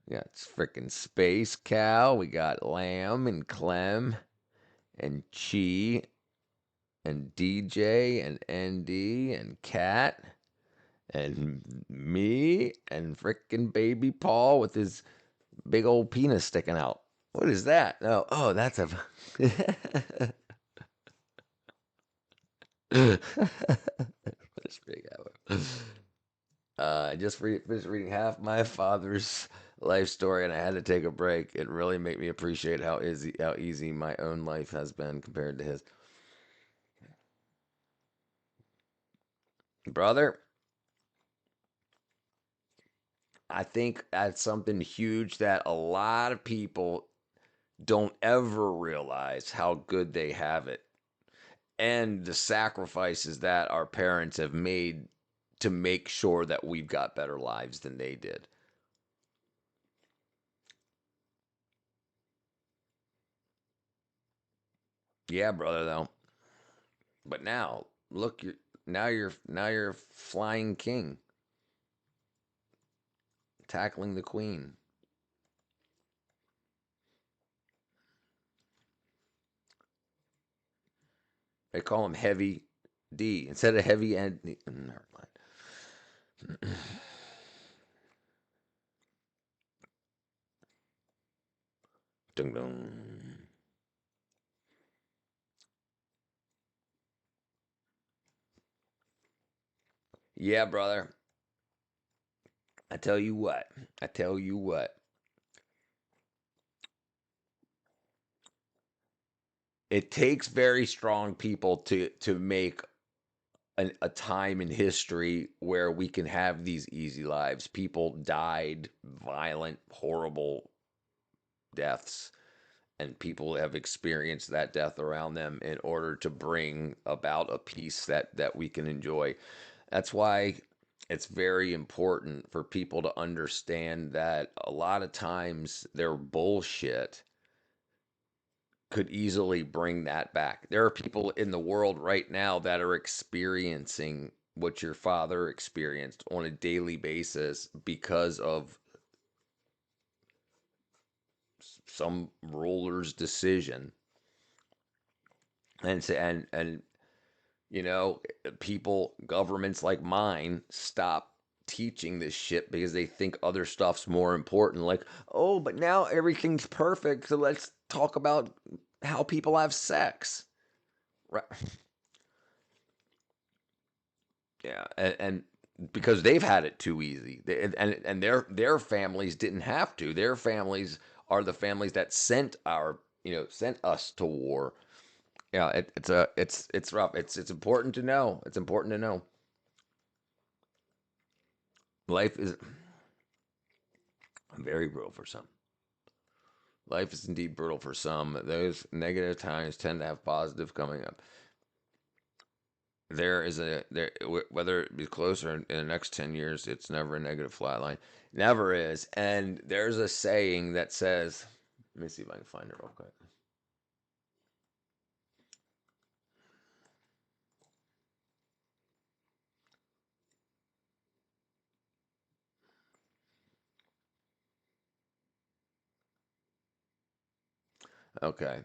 Yeah, it's freaking Space Cow. We got Lamb and Clem and Chi and DJ and ND and Cat and me and frickin' baby Paul with his big old penis sticking out. What is that? Oh, that's a. That's big hour. I just finished reading half my father's life story, and I had to take a break. It really made me appreciate how easy my own life has been compared to his. Brother, I think that's something huge that a lot of people don't ever realize how good they have it and the sacrifices that our parents have made to make sure that we've got better lives than they did. Yeah, brother, though. But now, look, you're flying king, tackling the queen. They call him Heavy D instead of Heavy N. Never mind. Dun dun. Yeah, brother. I tell you what. I tell you what. It takes very strong people to make a time in history where we can have these easy lives. People died violent, horrible deaths, and people have experienced that death around them in order to bring about a peace that we can enjoy. That's why it's very important for people to understand that a lot of times their bullshit could easily bring that back. There are people in the world right now that are experiencing what your father experienced on a daily basis because of some ruler's decision. And you know, governments like mine stop teaching this shit because they think other stuff's more important. Like, oh, but now everything's perfect, so let's talk about how people have sex. Right. Yeah, and because they've had it too easy, and their families didn't have to. Their families are the families that sent us to war. Yeah, it's rough. It's important to know. It's important to know. Life is very brutal for some. Life is indeed brutal for some. Those negative times tend to have positive coming up. Whether it be closer in the next 10 years, it's never a negative flat line. Never is. And there's a saying that says, let me see if I can find it real quick. Okay.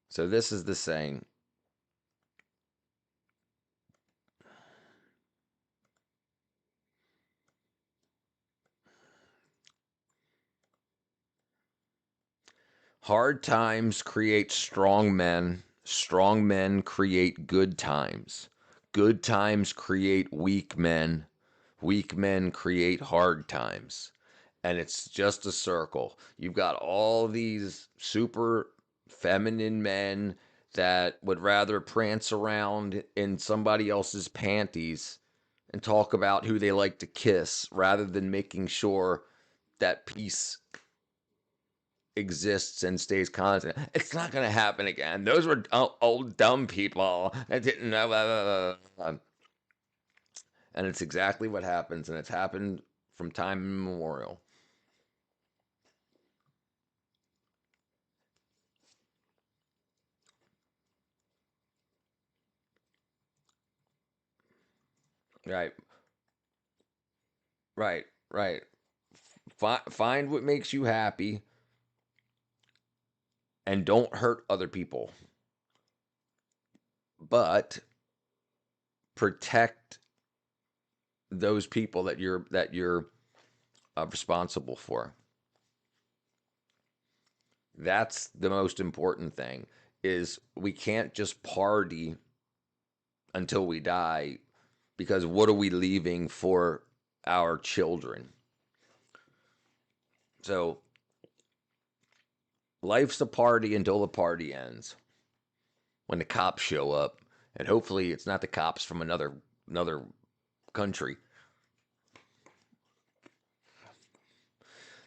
So this is the saying. Hard times create strong men. Strong men create good times. Good times create weak men. Weak men create hard times. And it's just a circle. You've got all these super feminine men that would rather prance around in somebody else's panties and talk about who they like to kiss rather than making sure that peace exists and stays constant. It's not going to happen again. Those were old dumb people that didn't know. And it's exactly what happens, and it's happened from time immemorial. Right, right, right. Find what makes you happy and don't hurt other people, but protect those people that you're responsible for. That's the most important thing. Is we can't just party until we die, because what are we leaving for our children? So life's a party until the party ends, when the cops show up, and hopefully it's not the cops from another country.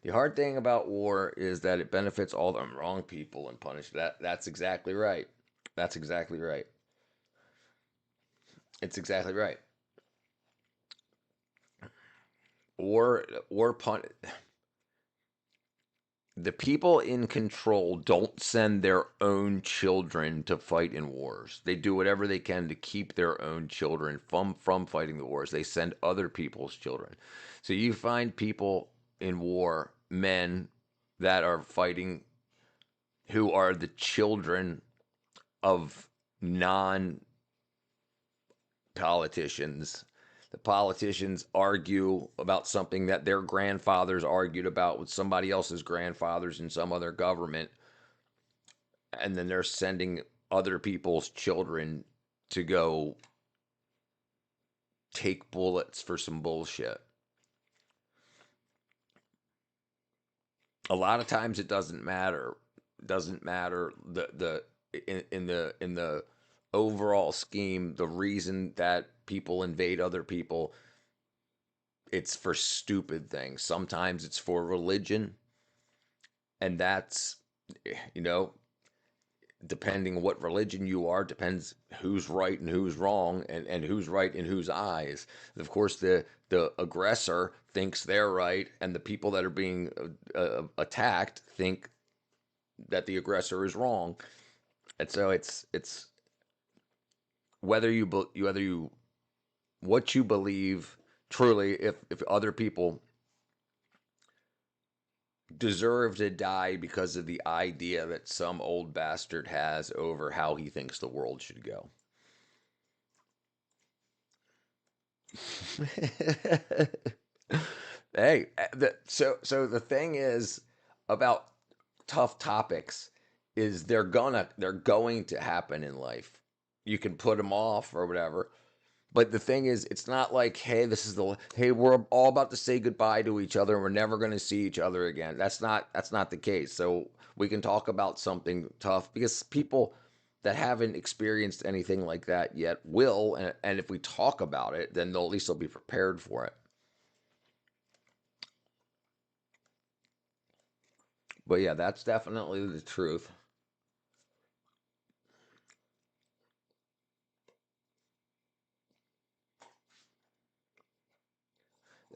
The hard thing about war is that it benefits all the wrong people and punishes that. That's exactly right. That's exactly right. It's exactly right. War pun. The people in control don't send their own children to fight in wars. They do whatever they can to keep their own children from fighting the wars. They send other people's children. So you find people in war, men that are fighting, who are the children of non politicians. The politicians argue about something that their grandfathers argued about with somebody else's grandfathers in some other government, and then they're sending other people's children to go take bullets for some bullshit. A lot of times it doesn't matter. It doesn't matter in the overall scheme, the reason that people invade other people, it's for stupid things. Sometimes it's for religion, and that's, you know, depending what religion you are, depends who's right and who's wrong, and who's right in whose eyes. Of course, the aggressor thinks they're right, and the people that are being attacked think that the aggressor is wrong. And so it's whether you what you believe truly. If other people deserve to die because of the idea that some old bastard has over how he thinks the world should go. Hey, so the thing is about tough topics is they're going to happen in life. You can put them off or whatever. But the thing is, it's not like, hey, we're all about to say goodbye to each other and we're never going to see each other again. That's not the case. So we can talk about something tough, because people that haven't experienced anything like that yet will, and if we talk about it, then they'll at least be prepared for it. But yeah, that's definitely the truth.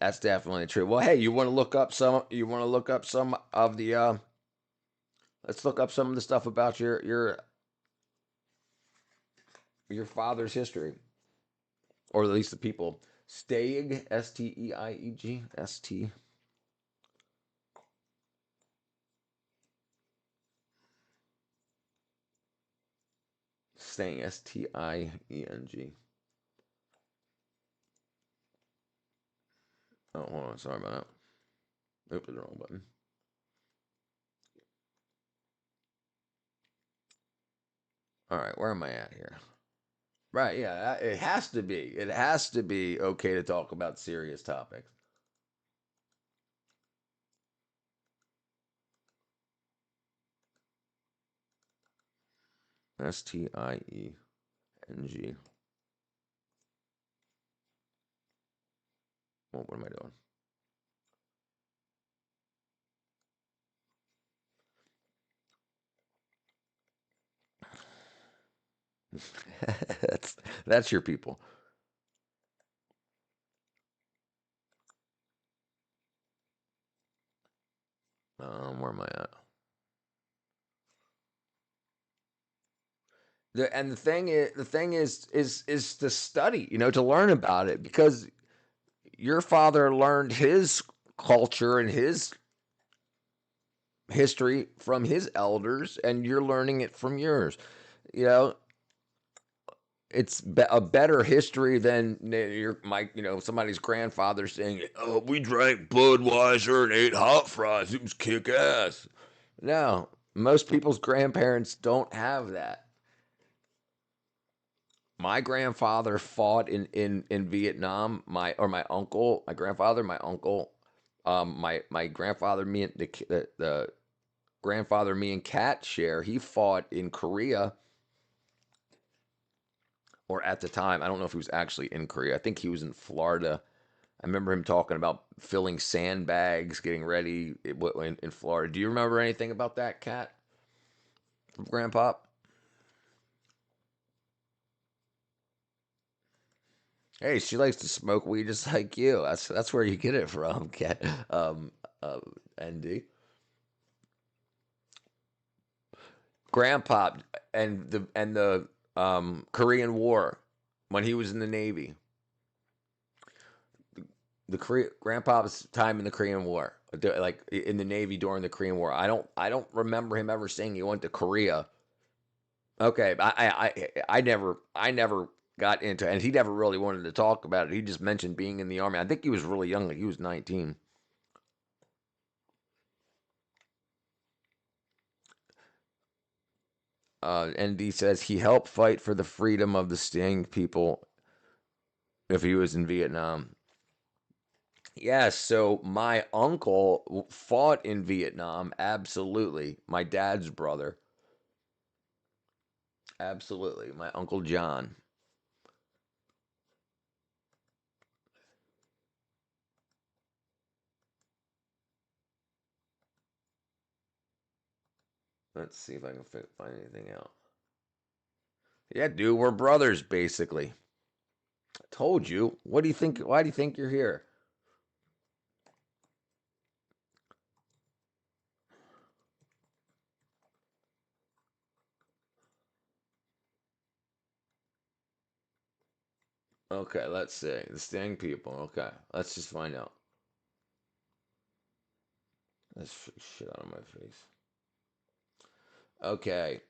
That's definitely true. Well, hey, you want to look up some? You want to look up some of the? Let's look up some of the stuff about your father's history, or at least the people. Steig, Steieg, St. Stang, Stieng. Oh, hold on. Sorry about that. Oop, the wrong button. All right, where am I at here? Right, yeah, it has to be. It has to be okay to talk about serious topics. Stieng. Oh, what am I doing? That's your people. Where am I at? The thing is to study, to learn about it, because your father learned his culture and his history from his elders, and you're learning it from yours. You know, it's a better history than somebody's grandfather saying, "Oh, we drank Budweiser and ate hot fries. It was kick ass." No, most people's grandparents don't have that. My grandfather fought in Vietnam. My uncle, my grandfather, my uncle, my grandfather, me and the grandfather me and Kat share. He fought in Korea, or at the time, I don't know if he was actually in Korea. I think he was in Florida. I remember him talking about filling sandbags, getting ready in Florida. Do you remember anything about that, Kat, from Grandpa? Hey, she likes to smoke weed just like you. That's where you get it from, Kat. Uh, ND. Grandpa and the Korean War, when he was in the Navy. Grandpa's time in the Korean War, like in the Navy during the Korean War. I don't remember him ever saying he went to Korea. Okay, I never got into it, and he never really wanted to talk about it. He just mentioned being in the army. I think he was really young, like he was 19. ND says he helped fight for the freedom of the Sting people if he was in Vietnam. Yes, so my uncle fought in Vietnam, absolutely. My dad's brother. Absolutely. My Uncle John. Let's see if I can find anything out. Yeah, dude, we're brothers, basically. I told you. What do you think? Why do you think you're here? Okay, let's see. The Sting people. Okay, let's just find out. Let's shit out of my face. Okay.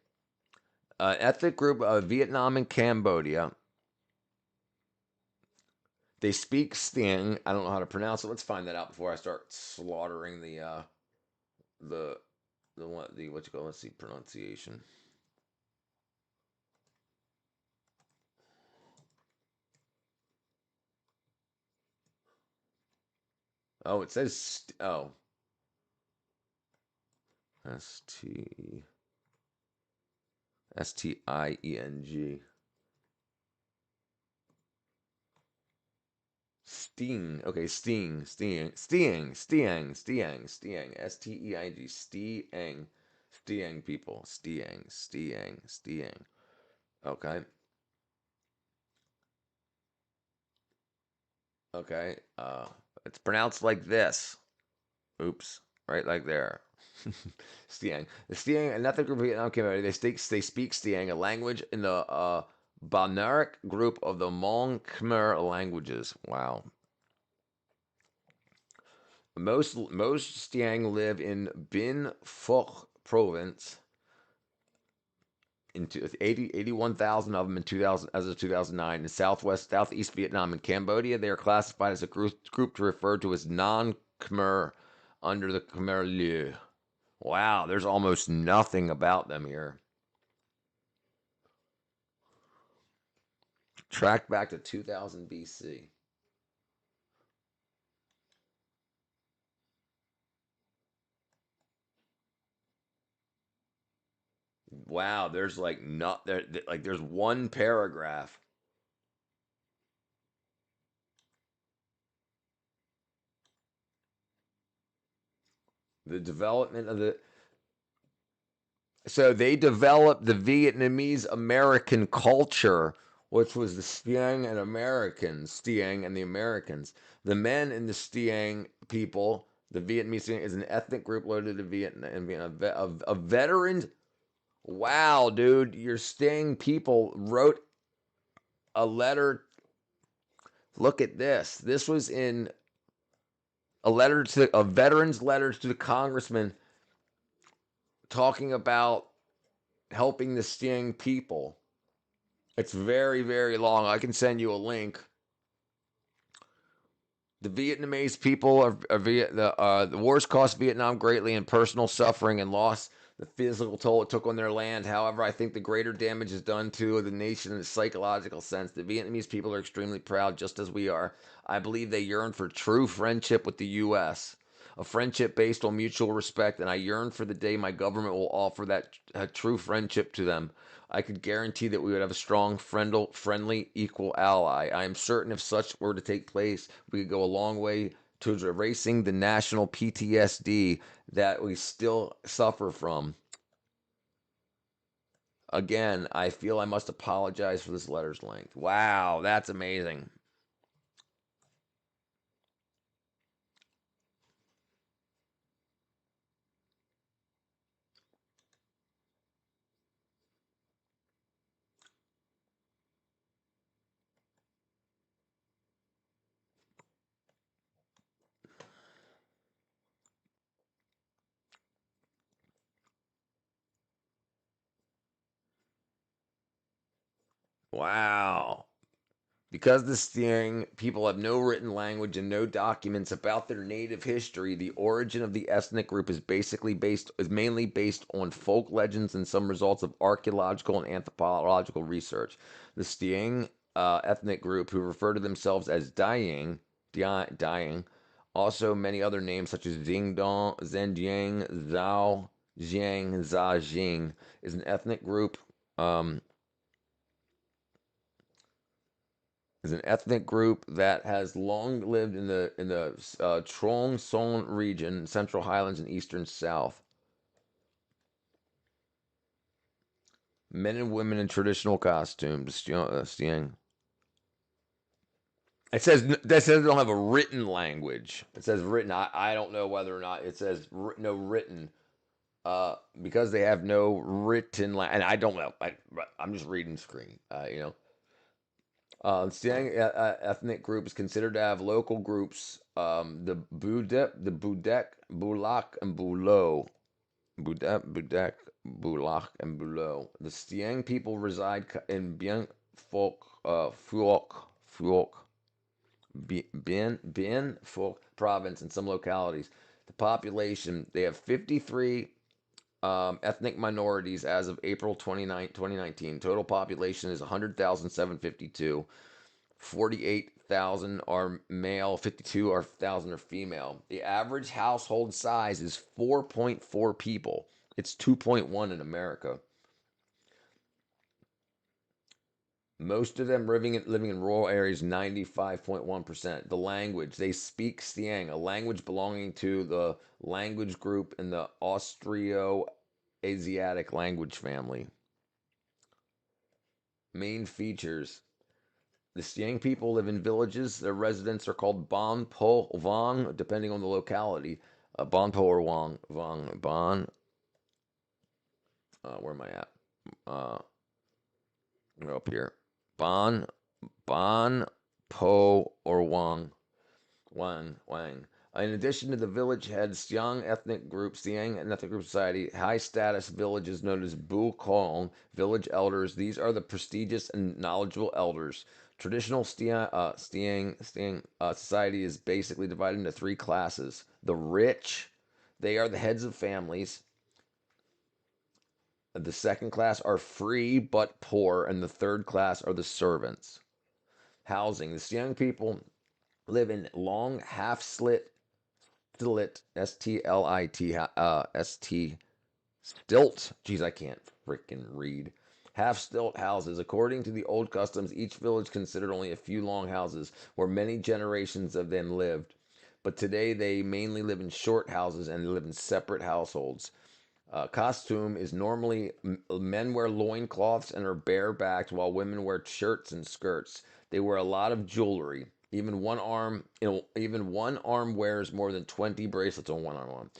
Ethnic group of Vietnam and Cambodia. They speak Sting. I don't know how to pronounce it. Let's find that out before I start slaughtering the what you call, let's see, pronunciation. Oh, it says S-T Stieng. Sting. Okay, Steing. Stieng. Steing. Stieng people. Stieng. Okay. Okay. It's pronounced like this. Oops. Right like there. Stieng. The Stieng, another group of Vietnam community, they speak Stieng, a language in the Banaric group of the Hmong Khmer languages. Wow. Most Stieng live in Binh Phuoc province. 81,000 of them in 2000 as of 2009 in southeast Vietnam and Cambodia. They are classified as a group to refer to as non-Khmer under the Khmer Lieu. Wow, there's almost nothing about them here. Track back to 2000 BC. wow, there's like not there like there's one paragraph. The development of the So they developed the Vietnamese American culture, which was the Stiang and Americans, Stiang and the Americans. The men in the Stiang people, the Vietnamese is an ethnic group loaded to Vietnam, of veterans. Wow, dude, your Stiang people wrote a letter. Look at this. This was in a veteran's letter to the congressman talking about helping the Stiang people. It's very, very long. I can send you a link. The Vietnamese people the wars cost Vietnam greatly in personal suffering and loss, the physical toll it took on their land. However, I think the greater damage is done to the nation in a psychological sense. The Vietnamese people are extremely proud, just as we are. I believe they yearn for true friendship with the U.S., a friendship based on mutual respect, and I yearn for the day my government will offer that true friendship to them. I could guarantee that we would have a strong, friendly, equal ally. I am certain if such were to take place, we could go a long way towards erasing the national PTSD that we still suffer from. Again, I feel I must apologize for this letter's length. Wow, that's amazing. Wow. Because the Stiang people have no written language and no documents about their native history, the origin of the ethnic group is mainly based on folk legends and some results of archaeological and anthropological research. The Stiang ethnic group, who refer to themselves as Dying, also many other names such as Dingdong, Zhenjiang, Zhao, Jiang, Zhajing, is an ethnic group. Um, is an ethnic group that has long lived in the Trong Son region, Central Highlands, and Eastern South. Men and women in traditional costumes. Stiang. It says that says they don't have a written language. It says written. I don't know whether or not it says no written. Because they have no written and I don't know. I'm just reading screen. Stiang ethnic group is considered to have local groups, the Budek, Bulak, and Bulo. Budek, Bulak, and Bulo. The Stiang people reside in Bien Phuoc, Bien Phuoc province in some localities. The population, they have 53 ethnic minorities as of April 29, 2019. Total population is 100,752. 48,000 are male, 52,000 are female. The average household size is 4.4 people. It's 2.1 in America. Most of them living in rural areas, 95.1%. The language, they speak Stiang, a language belonging to the language group in the Austro-Asiatic language family. Main features. The Stiang people live in villages. Their residents are called Bon Po Vong, depending on the locality. Bon Po or Wong. Vong. Bon. Where am I at? I'm up here. Bon Po or Wang. In addition to the village heads, Stiang ethnic group, Stiang ethnic group society, high status villages known as Bu Kong, village elders. These are the prestigious and knowledgeable elders. Traditional Stiang society is basically divided into three classes. The rich, they are the heads of families. The second class are free but poor, and the third class are the servants. Housing. The Stiang people live in long half-slit, S-T-L-I-T, stilt. Geez, I can't frickin' read. Half-stilt houses. According to the old customs, each village considered only a few long houses where many generations of them lived. But today they mainly live in short houses and live in separate households. Costume is normally men wear loincloths and are barebacked, while women wear shirts and skirts. They wear a lot of jewelry. Even one arm wears more than 20 bracelets on one arm.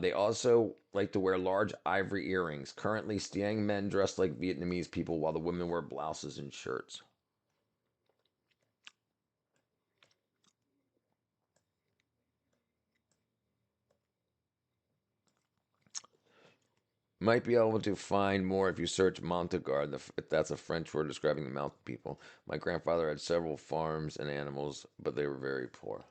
They also like to wear large ivory earrings. Currently, Stiang men dress like Vietnamese people, while the women wear blouses and shirts. Might be able to find more if you search Montagnard. That's a French word describing the mountain people. My grandfather had several farms and animals, but they were very poor.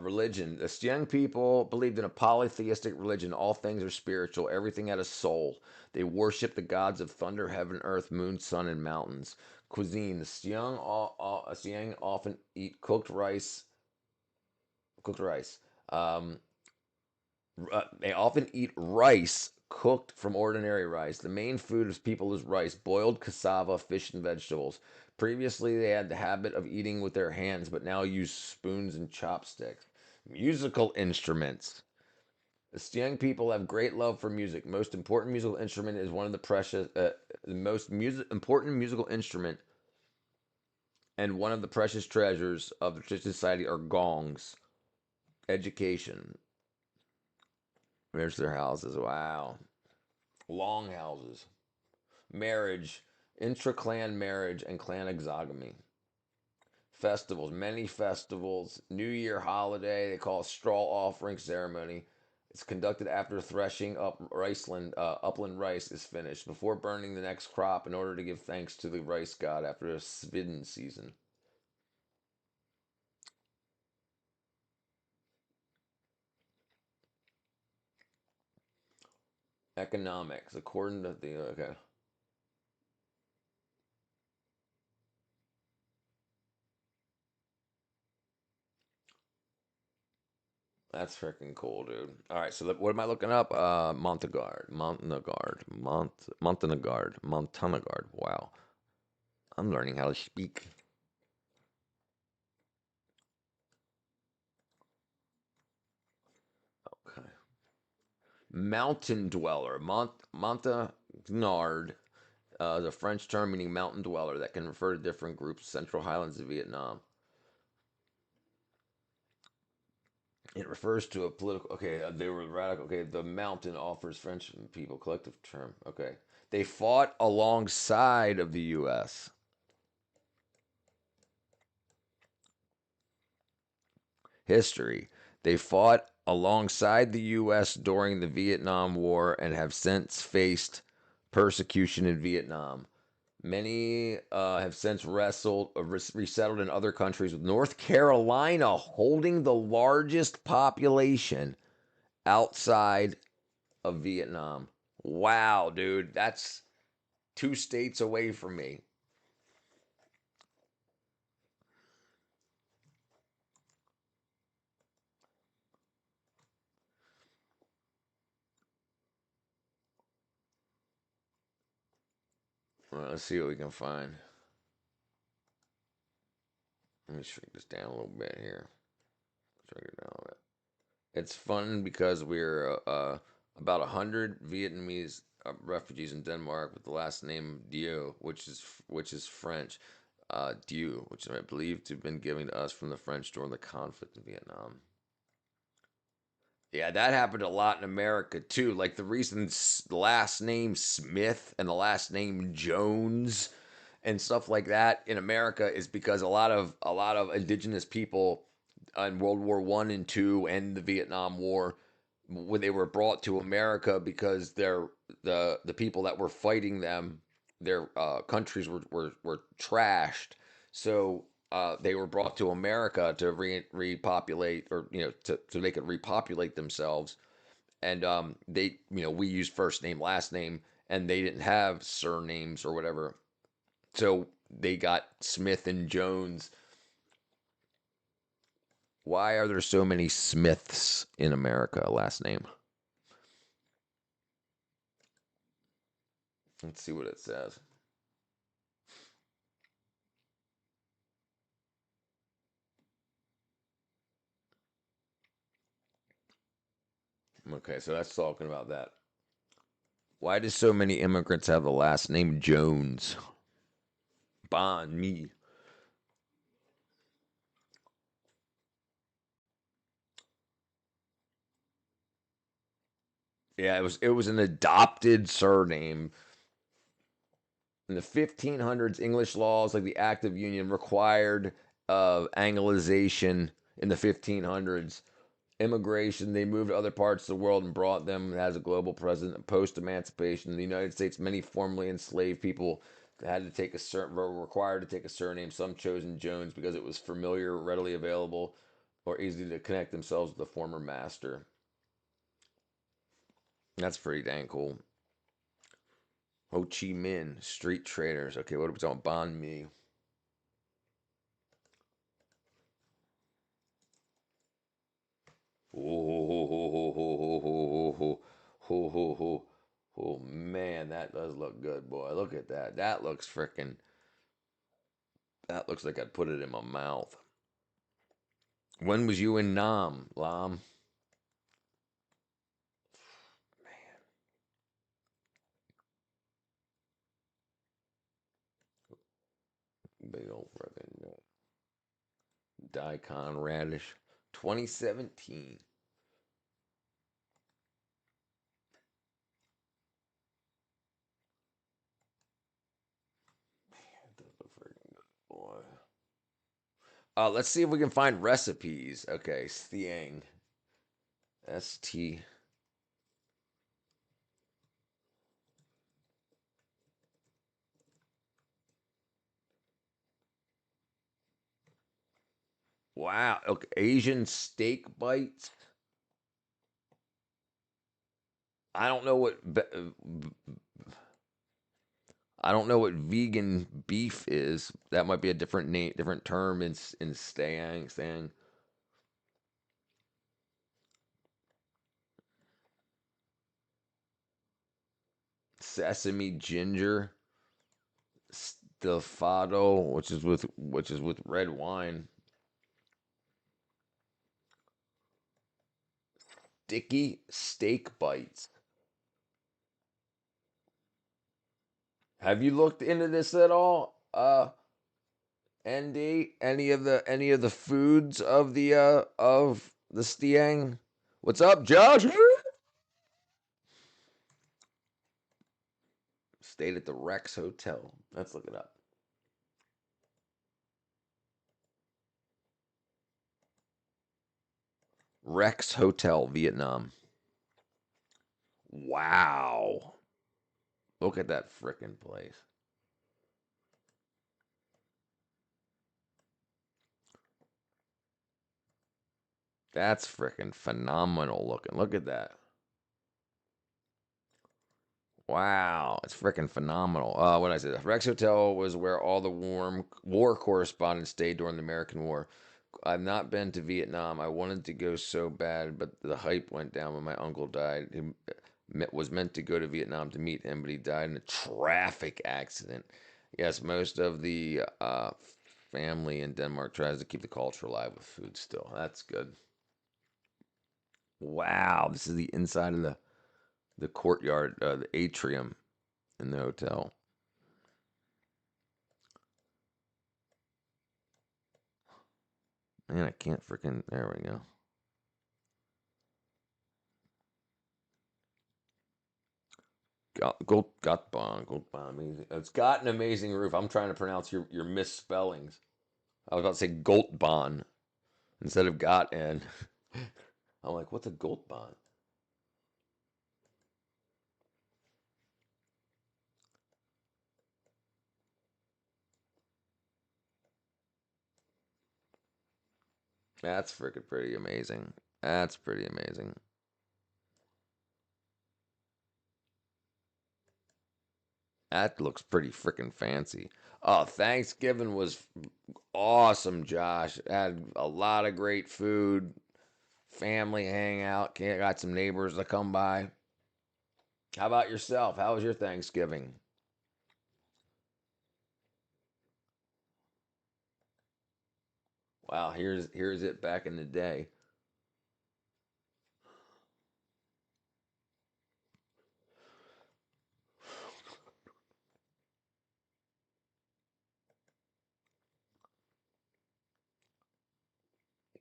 Religion. The Stiang people believed in a polytheistic religion. All things are spiritual. Everything had a soul. They worshiped the gods of thunder, heaven, earth, moon, sun, and mountains. Cuisine. The Stiang often eat cooked rice. They often eat rice cooked from ordinary rice. The main food of people is rice, boiled cassava, fish, and vegetables. Previously, they had the habit of eating with their hands, but now use spoons and chopsticks. Musical instruments. The Stiang people have great love for music. Most important musical instrument is one of the important musical instrument and one of the precious treasures of the Christian society are gongs. Education. There's their houses. Wow. Long houses. Marriage. Intra-clan marriage and clan exogamy. Festivals. Many festivals. New Year holiday. They call it straw offering ceremony. It's conducted after threshing upland rice is finished, before burning the next crop in order to give thanks to the rice god after a sviden season. Economics. According to the... Okay. That's freaking cool, dude. All right, so what am I looking up? Montagnard. Wow. I'm learning how to speak. Okay. Mountain dweller. Montagnard. The French term meaning mountain dweller that can refer to different groups, Central Highlands of Vietnam. It refers to a political... Okay, they were radical. Okay, the mountain offers French people collective term. Okay. They fought alongside of the U.S. History. They fought alongside the U.S. during the Vietnam War and have since faced persecution in Vietnam. Many have since resettled in other countries, with North Carolina holding the largest population outside of Vietnam. Wow, dude. That's 2 states away from me. Well, let's see what we can find. Let me shrink this down a little bit here. Shrink it down a bit. It's fun because we're about 100 Vietnamese refugees in Denmark with the last name Dieu, which is French. Dieu, which I believe to have been given to us from the French during the conflict in Vietnam. Yeah, that happened a lot in America too. Like the reason the last name Smith and the last name Jones and stuff like that in America is because a lot of indigenous people in World War I and II and the Vietnam War, when they were brought to America because the people that were fighting them, their countries were trashed. So they were brought to America to repopulate, or so they could repopulate themselves. And we used first name, last name, and they didn't have surnames or whatever. So they got Smith and Jones. Why are there so many Smiths in America? Last name. Let's see what it says. Okay, so that's talking about that. Why do so many immigrants have the last name Jones? Banh mi. Yeah, it was an adopted surname. In the 1500s, English laws like the Act of Union required Anglicization in the 1500s. Immigration, they moved to other parts of the world and brought them as a global presence. Post emancipation, in the United States, many formerly enslaved people had to take were required to take a surname. Some chosen Jones because it was familiar, readily available, or easy to connect themselves with the former master. That's pretty dang cool. Ho Chi Minh, street traders. Okay, what are we talking? Banh mi. Oh man, that does look good, boy. Look at that. That looks freaking. That looks like I'd put it in my mouth. When was you in Nam, Lam? Man, big old freaking daikon radish. 2017. Boy. Let's see if we can find recipes. Okay, Stiang. ST. Wow. Okay, Asian steak bites. I don't know what I don't know what vegan beef is. That might be a different name, different term in Stang. Sesame ginger stafado, which is with red wine. Sticky steak bites. Have you looked into this at all? ND, any of the foods of the Stiang? What's up, Josh? Stayed at the Rex Hotel. Let's look it up. Rex Hotel, Vietnam. Wow. Look at that frickin' place. That's frickin' phenomenal looking. Look at that. Wow, it's freaking phenomenal. What did I say? The Rex Hotel was where all the war correspondents stayed during the American War. I've not been to Vietnam. I wanted to go so bad, but the hype went down when my uncle died. He was meant to go to Vietnam to meet him, but he died in a traffic accident. Yes, most of the family in Denmark tries to keep the culture alive with food still. That's good. Wow, this is the inside of the courtyard, the atrium in the hotel. Man, I can't freaking. There we go. Goldbahn. It's got an amazing roof. I'm trying to pronounce your misspellings. I was about to say Goldbahn instead of got and. I'm like, what's a Goldbahn? That's freaking pretty amazing. That's pretty amazing. That looks pretty freaking fancy. Oh, Thanksgiving was awesome, Josh. Had a lot of great food, family hangout. Got some neighbors to come by. How about yourself? How was your Thanksgiving? Wow, here's it back in the day.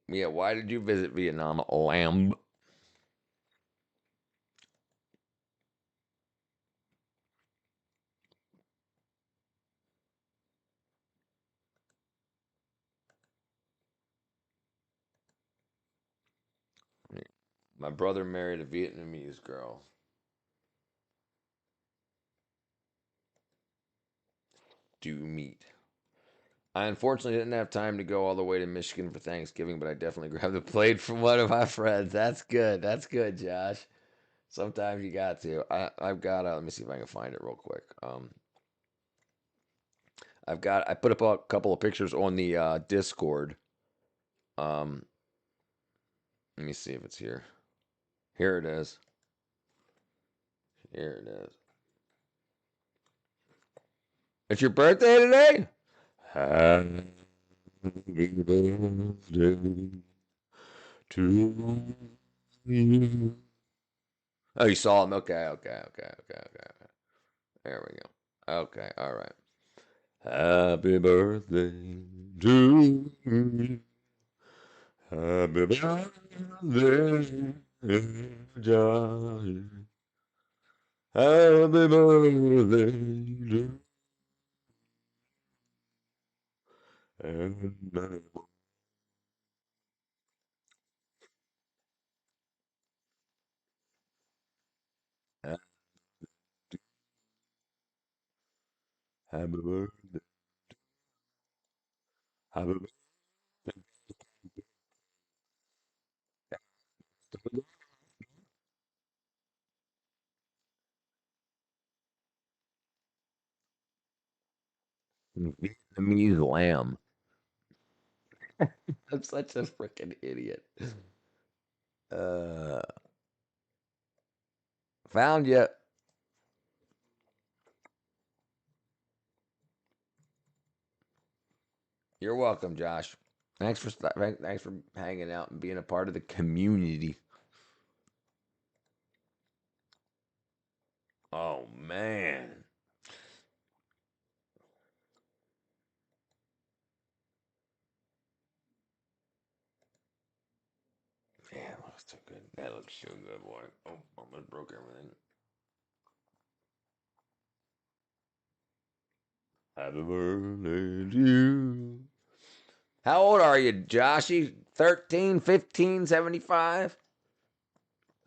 Yeah, why did you visit Vietnam, lamb? My brother married a Vietnamese girl. Do meet. I unfortunately didn't have time to go all the way to Michigan for Thanksgiving, but I definitely grabbed a plate from one of my friends. That's good. That's good, Josh. Sometimes you got to. I've got. Let me see if I can find it real quick. I put up a couple of pictures on the Discord. Um, let me see if it's here. Here it is. Here it is. It's your birthday today? Happy birthday to you. Oh, you saw him. Okay. There we go. Okay, all right. Happy birthday to you. Happy birthday, Johnny. Happy birthday to and happy birthday. Happy birthday. Vietnamese lamb. I'm such a freaking idiot. Uh, found you. You're welcome, Josh. Thanks for hanging out and being a part of the community. Oh man. Man, that looks too good. That looks so good, boy. Oh, almost broke everything. Happy birthday to you. How old are you, Joshy? 13, 15, 75?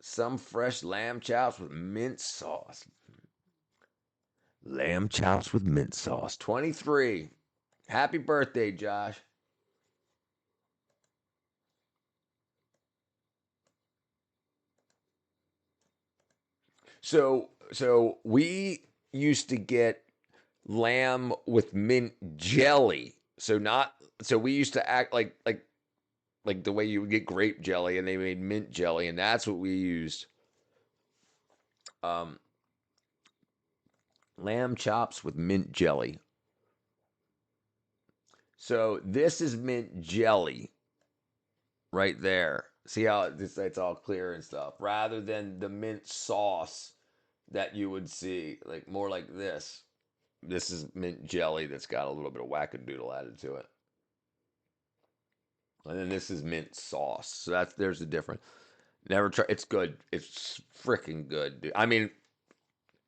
Some fresh lamb chops with mint sauce. Lamb chops with mint sauce. 23. Happy birthday, Josh. So we used to get lamb with mint jelly. So we used to act like the way you would get grape jelly, and they made mint jelly, and that's what we used. Um, lamb chops with mint jelly. So this is mint jelly right there. See how it's all clear and stuff, rather than the mint sauce that you would see, like more like this. This is mint jelly that's got a little bit of wackadoodle added to it. And then this is mint sauce. So there's the difference. Never try. It's good. It's freaking good, dude. I mean,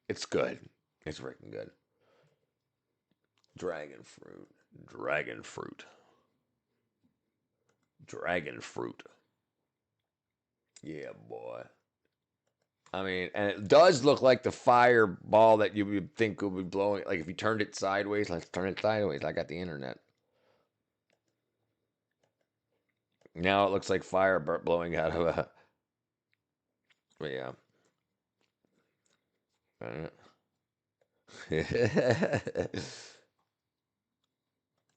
it's good. It's freaking good. Dragon fruit. Dragon fruit. Dragon fruit. Yeah, boy. I mean, and it does look like the fireball that you would think would be blowing. Like if you turned it sideways, let's turn it sideways. I got the internet. Now it looks like fire blowing out of a. But yeah.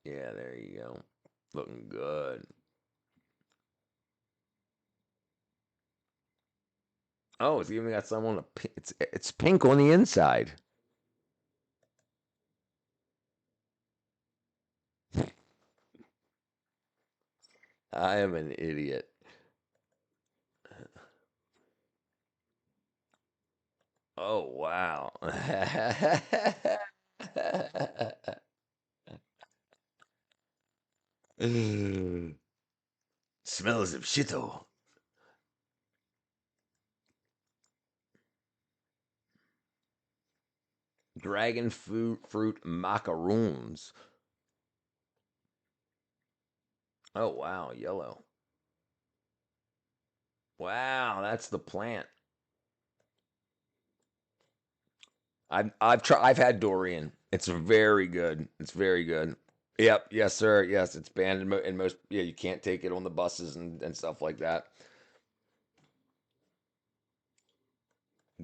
Yeah, there you go. Looking good. Oh, it's even got some on the. It's pink on the inside. I am an idiot. Oh, wow. Smells of shito. Dragon fruit macaroons. Oh, wow, yellow. Wow, that's the plant. I've had durian. It's very good. It's very good. Yep, yes, sir. Yes, it's banned in most. Yeah, you can't take it on the buses and stuff like that.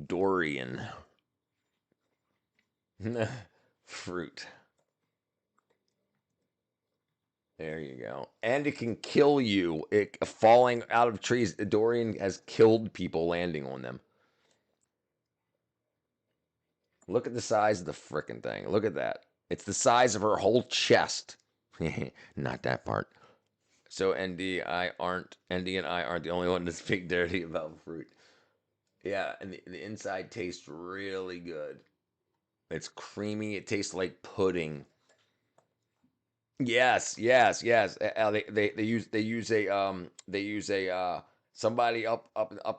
Durian fruit. There you go. And it can kill you. It falling out of trees. Durian has killed people landing on them. Look at the size of the frickin' thing. Look at that. It's the size of her whole chest. Not that part. So ND and I aren't the only one to speak dirty about fruit. Yeah, and the inside tastes really good. It's creamy. It tastes like pudding. Yes, yes, yes. They use a somebody up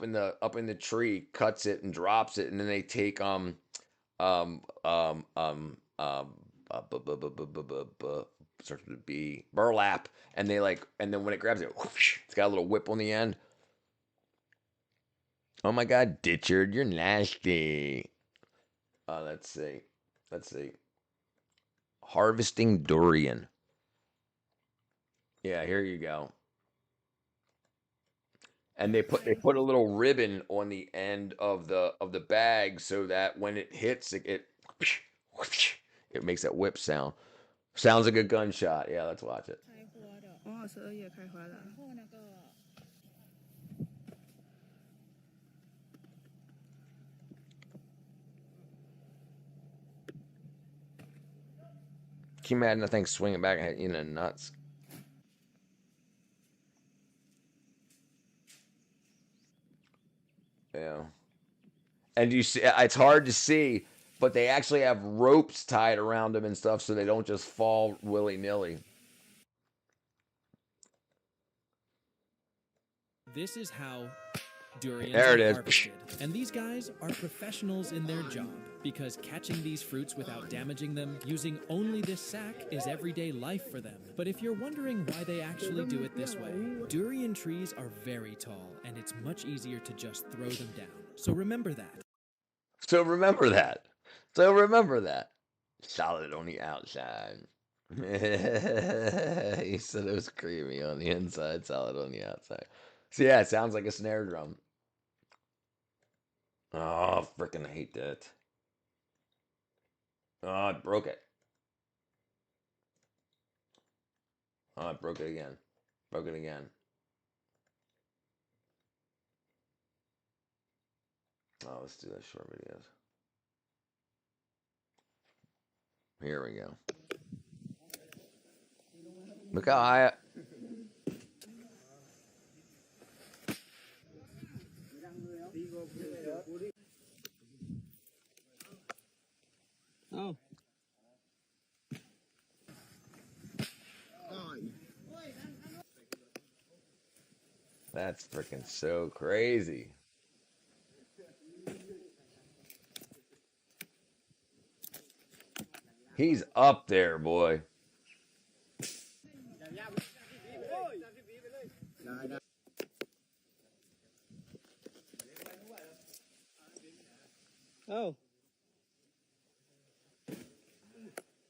in the tree cuts it and drops it, and then they take um um um um starts with a B, burlap, and they like, and then when it grabs it, whoosh, it's got a little whip on the end. Oh my God, Ditchard, you're nasty. Let's see, let's see. Harvesting durian. Yeah, here you go. And they put a little ribbon on the end of the bag so that when it hits it makes that whip sound. Sounds like a gunshot. Yeah, let's watch it. 哦，12月开花的。Can you imagine the thing swinging back and hitting you in the nuts? Yeah. And you see, it's hard to see, but they actually have ropes tied around them and stuff so they don't just fall willy nilly. This is how durians There are it is. harvested. And these guys are professionals in their job because catching these fruits without damaging them using only this sack is everyday life for them. But if you're wondering why they actually do it this way, durian trees are very tall and it's much easier to just throw them down. So remember that. So remember that. So remember that. Solid on the outside. He said it was creamy on the inside, solid on the outside. So yeah, it sounds like a snare drum. Oh, freaking hate that. Oh, it broke it. Oh, it broke it again. Broke it again. Oh, let's do those short videos. Here we go. Look how high. Oh. That's freaking so crazy. He's up there, boy. Oh.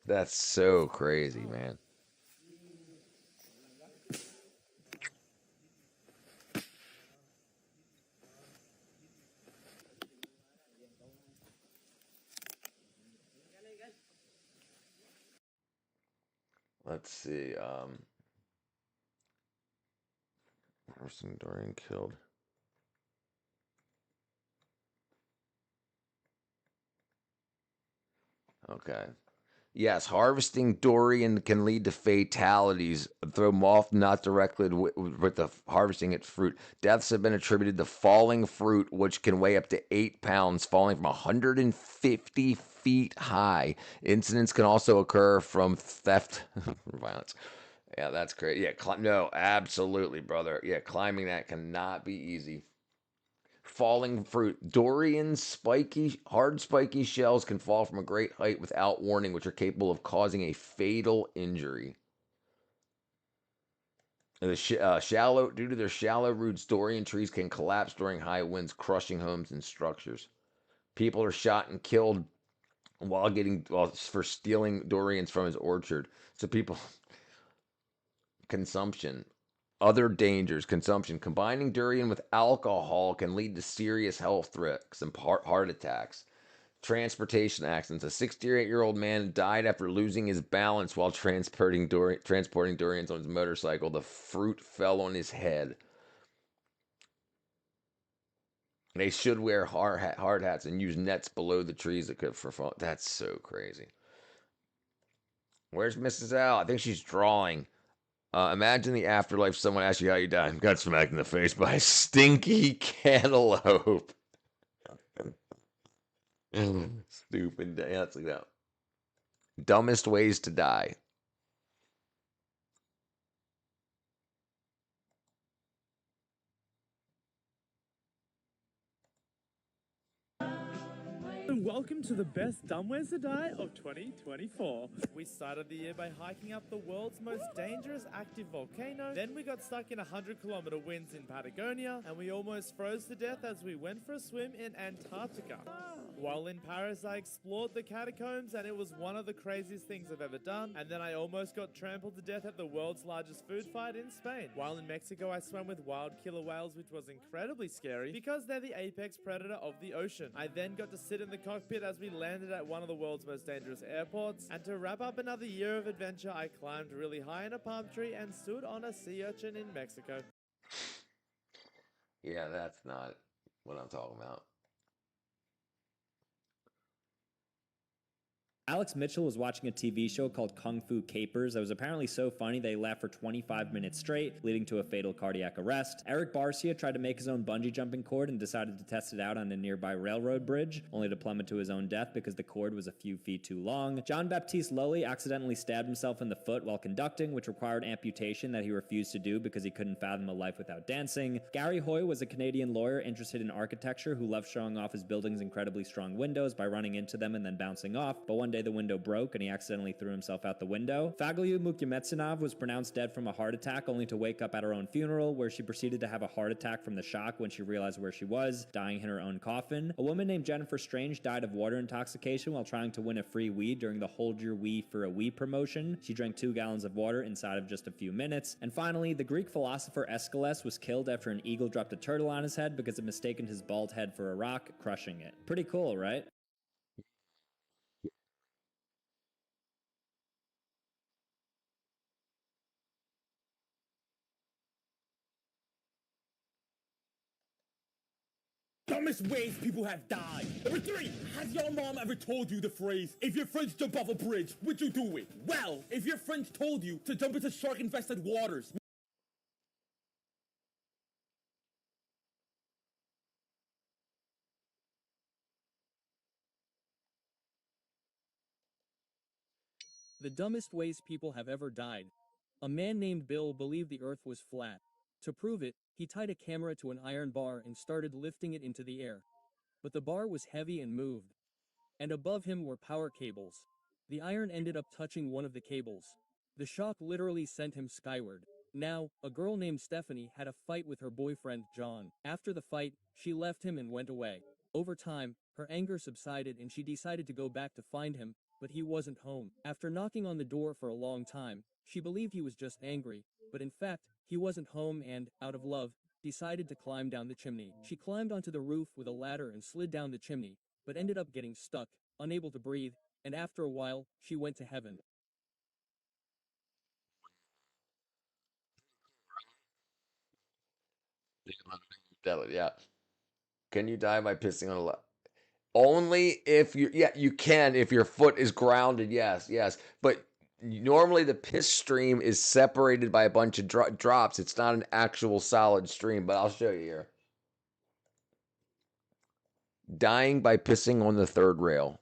That's so crazy, man. Let's see. Person Dorian killed. Okay. Yes, harvesting durian can lead to fatalities, though often not directly with the harvesting its fruit. Deaths have been attributed to falling fruit, which can weigh up to 8 pounds, falling from 150 feet high. Incidents can also occur from theft or violence. Yeah, that's great. Yeah, no, absolutely, brother. Yeah, climbing that cannot be easy. Falling fruit. Durian's hard spiky shells can fall from a great height without warning, which are capable of causing a fatal injury. Due to their shallow roots, durian trees can collapse during high winds, crushing homes and structures. People are shot and killed for stealing durians from his orchard. So people consumption. Other dangers, consumption. Combining durian with alcohol can lead to serious health risks and heart attacks. Transportation accidents. A 68-year-old man died after losing his balance while transporting durians on his motorcycle. The fruit fell on his head. They should wear hard hats and use nets below the trees that could for fun. That's so crazy. Where's Mrs. Al? I think she's drawing. Imagine the afterlife. Someone asks you how you died. Got smacked in the face by a stinky cantaloupe. Stupid. Yeah, it's like that. Dumbest ways to die. And welcome to the best Dumb Ways to Die of 2024. We started the year by hiking up the world's most dangerous active volcano. Then we got stuck in 100-kilometer winds in Patagonia, and we almost froze to death as we went for a swim in Antarctica. While in Paris, I explored the catacombs, and it was one of the craziest things I've ever done. And then I almost got trampled to death at the world's largest food fight in Spain. While in Mexico, I swam with wild killer whales, which was incredibly scary because they're the apex predator of the ocean. I then got to sit in the cockpit as we landed at one of the world's most dangerous airports. And to wrap up another year of adventure, I climbed really high in a palm tree and stood on a sea urchin in Mexico. Yeah, that's not what I'm talking about. Alex Mitchell was watching a TV show called Kung Fu Capers that was apparently so funny they laughed for 25 minutes straight, leading to a fatal cardiac arrest. Eric Barcia tried to make his own bungee jumping cord and decided to test it out on a nearby railroad bridge, only to plummet to his own death because the cord was a few feet too long. John Baptiste Lully accidentally stabbed himself in the foot while conducting, which required amputation that he refused to do because he couldn't fathom a life without dancing. Gary Hoy was a Canadian lawyer interested in architecture who loved showing off his building's incredibly strong windows by running into them and then bouncing off, but one day the window broke and he accidentally threw himself out the window. Fagilyu Mukyametsinov was pronounced dead from a heart attack only to wake up at her own funeral, where she proceeded to have a heart attack from the shock when she realized where she was, dying in her own coffin. A woman named Jennifer Strange died of water intoxication while trying to win a free Wii during the Hold Your Wii for a Wii promotion. She drank 2 gallons of water inside of just a few minutes. And finally, the Greek philosopher Aeschylus was killed after an eagle dropped a turtle on his head because it mistaken his bald head for a rock, crushing it. Pretty cool, right? Dumbest ways people have died. Number 3, has your mom ever told you the phrase, if your friends jump off a bridge, would you do it? Well, if your friends told you to jump into shark-infested waters, The dumbest ways people have ever died. A man named Bill believed the earth was flat. To prove it, he tied a camera to an iron bar and started lifting it into the air. But the bar was heavy and moved. And above him were power cables. The iron ended up touching one of the cables. The shock literally sent him skyward. Now, a girl named Stephanie had a fight with her boyfriend, John. After the fight, she left him and went away. Over time, her anger subsided and she decided to go back to find him, but he wasn't home. After knocking on the door for a long time, she believed he was just angry, but in fact, he wasn't home and, out of love, decided to climb down the chimney. She climbed onto the roof with a ladder and slid down the chimney, but ended up getting stuck, unable to breathe, and after a while, she went to heaven. Yeah. Can you die by pissing on a Only if you can if your foot is grounded. Yes, yes. But normally the piss stream is separated by a bunch of drops. It's not an actual solid stream, but I'll show you here. Dying by pissing on the third rail.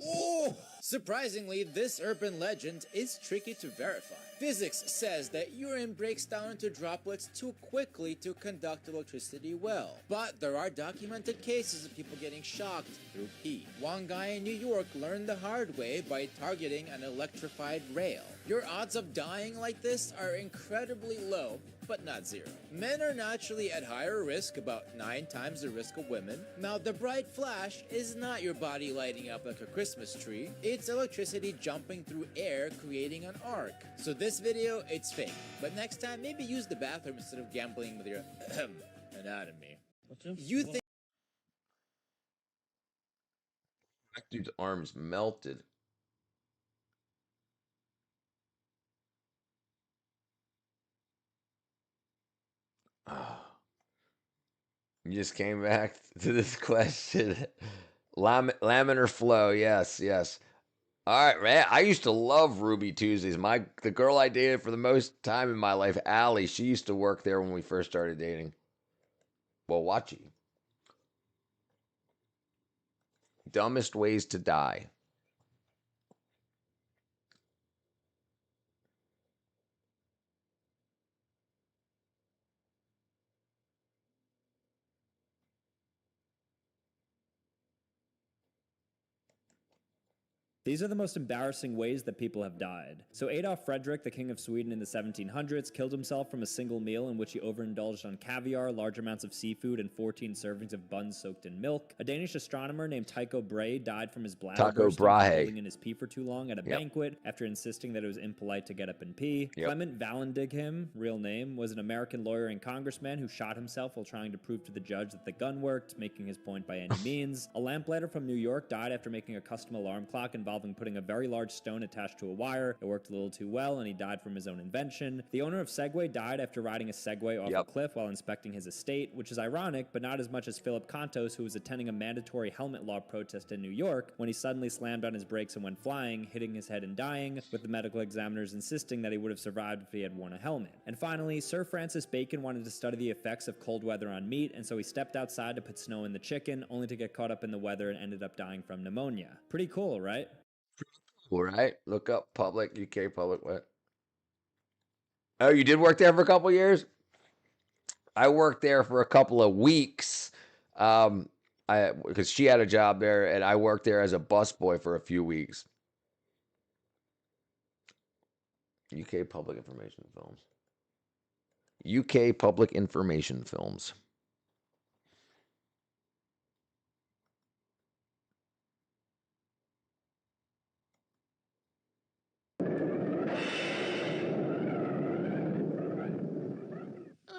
Oh! Surprisingly, this urban legend is tricky to verify. Physics says that urine breaks down into droplets too quickly to conduct electricity well. But there are documented cases of people getting shocked through pee. One guy in New York learned the hard way by targeting an electrified rail. Your odds of dying like this are incredibly low, but not zero. Men are naturally at higher risk, about 9 times the risk of women. Now, the bright flash is not your body lighting up like a Christmas tree. It's electricity jumping through air, creating an arc. So this video, it's fake. But next time, maybe use the bathroom instead of gambling with your anatomy. You think That dude's arms melted. You just came back to this question. Laminar flow, yes, yes. All right, man. I used to love Ruby Tuesdays. The girl I dated for the most time in my life, Allie, she used to work there when we first started dating. Well, watch it. Dumbest ways to die. These are the most embarrassing ways that people have died. So Adolf Fredrik, the king of Sweden in the 1700s, killed himself from a single meal in which he overindulged on caviar, large amounts of seafood, and 14 servings of buns soaked in milk. A Danish astronomer named Tycho Brahe died from his bladder bursting from holding in his pee for too long at a banquet after insisting that it was impolite to get up and pee. Clement Vallandigham, real name, was an American lawyer and congressman who shot himself while trying to prove to the judge that the gun worked, making his point by any means. A lamplighter from New York died after making a custom alarm clock involving putting a very large stone attached to a wire. It worked a little too well, and he died from his own invention. The owner of Segway died after riding a Segway off a cliff while inspecting his estate, which is ironic, but not as much as Philip Contos, who was attending a mandatory helmet law protest in New York when he suddenly slammed on his brakes and went flying, hitting his head and dying, with the medical examiners insisting that he would have survived if he had worn a helmet. And finally, Sir Francis Bacon wanted to study the effects of cold weather on meat, and so he stepped outside to put snow in the chicken, only to get caught up in the weather and ended up dying from pneumonia. Pretty cool, right? All right. Look up public, UK public. What? Oh, you did work there for a couple years? I worked there for a couple of weeks. Because she had a job there, and I worked there as a busboy for a few weeks. UK Public Information Films. UK Public Information Films.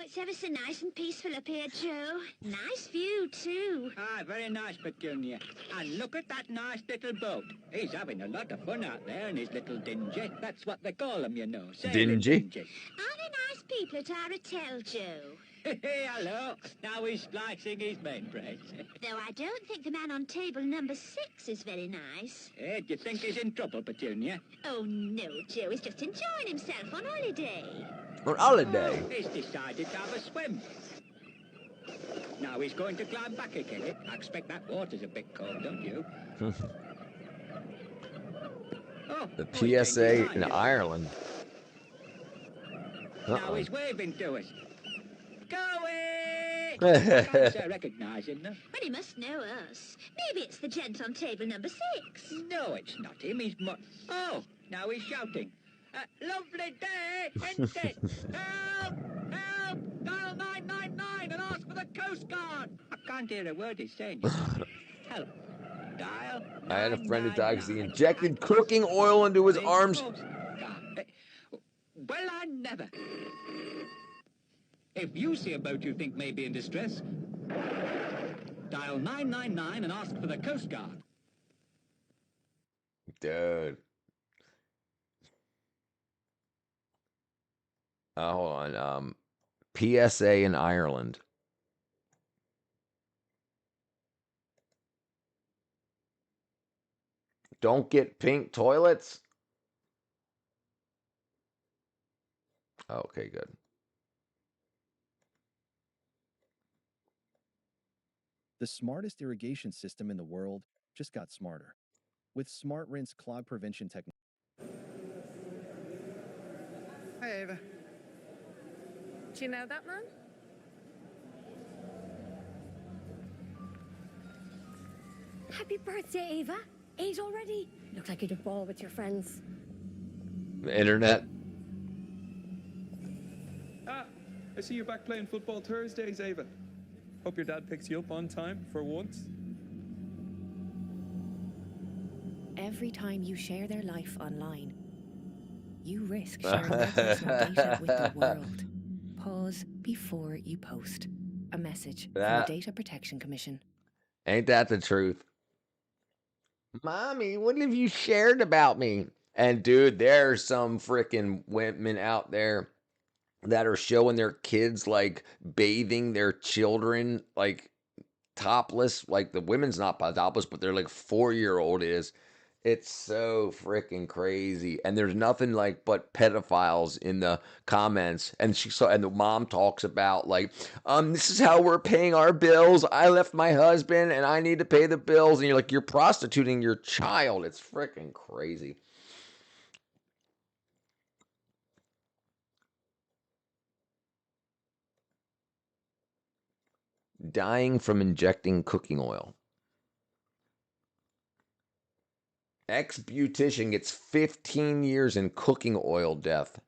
It's ever so nice and peaceful up here, Joe. Nice view, too. Ah, very nice, Petunia. And look at that nice little boat. He's having a lot of fun out there in his little dinghy. That's what they call him, you know. Dinghy? Are they nice people at our hotel, Joe? Hey, hello. Now he's splicing his mainbrace. Though I don't think the man on table number 6 is very nice. Hey, do you think he's in trouble, Petunia? Oh, no, Joe. He's just enjoying himself on holiday. On holiday? He's decided to have a swim. Now he's going to climb back again. I expect that water's a bit cold, don't you? The PSA in Ireland. Now he's waving to us. Go away! I can't recognise him, though. But he must know us. Maybe it's the gent on table number 6. No, it's not him. He's Oh, now he's shouting. Lovely day, Ensign! Help! Help! Dial 999 and ask for the Coast Guard! I can't hear a word he's saying. Help. Dial. I had a friend who died because he injected cooking oil into his arms. Well, I never. If you see a boat you think may be in distress, Dial 999 and ask for the Coast Guard. Dude. Hold on. PSA in Ireland. Don't get pink toilets? Okay, good. The smartest irrigation system in the world just got smarter. With Smart Rinse clog prevention technology. Hi, Ava. Do you know that man? Happy birthday, Ava. 8 already. Look like you'd a ball with your friends. The internet. Ah, I see you're back playing football Thursdays, Ava. Hope your dad picks you up on time for once. Every time you share their life online, you risk sharing their personal data with the world. Pause before you post. A message from the Data Protection Commission. Ain't that the truth? Mommy, what have you shared about me? And dude, there's some freaking women out there that are showing their kids like bathing their children like topless. Like the women's not topless, but they're like 4-year-old is. It's so freaking crazy. And there's nothing like but pedophiles in the comments. And and the mom talks about like, this is how we're paying our bills. I left my husband and I need to pay the bills. And you're like, you're prostituting your child. It's freaking crazy. Dying from injecting cooking oil. Ex-beautician gets 15 years in cooking oil death.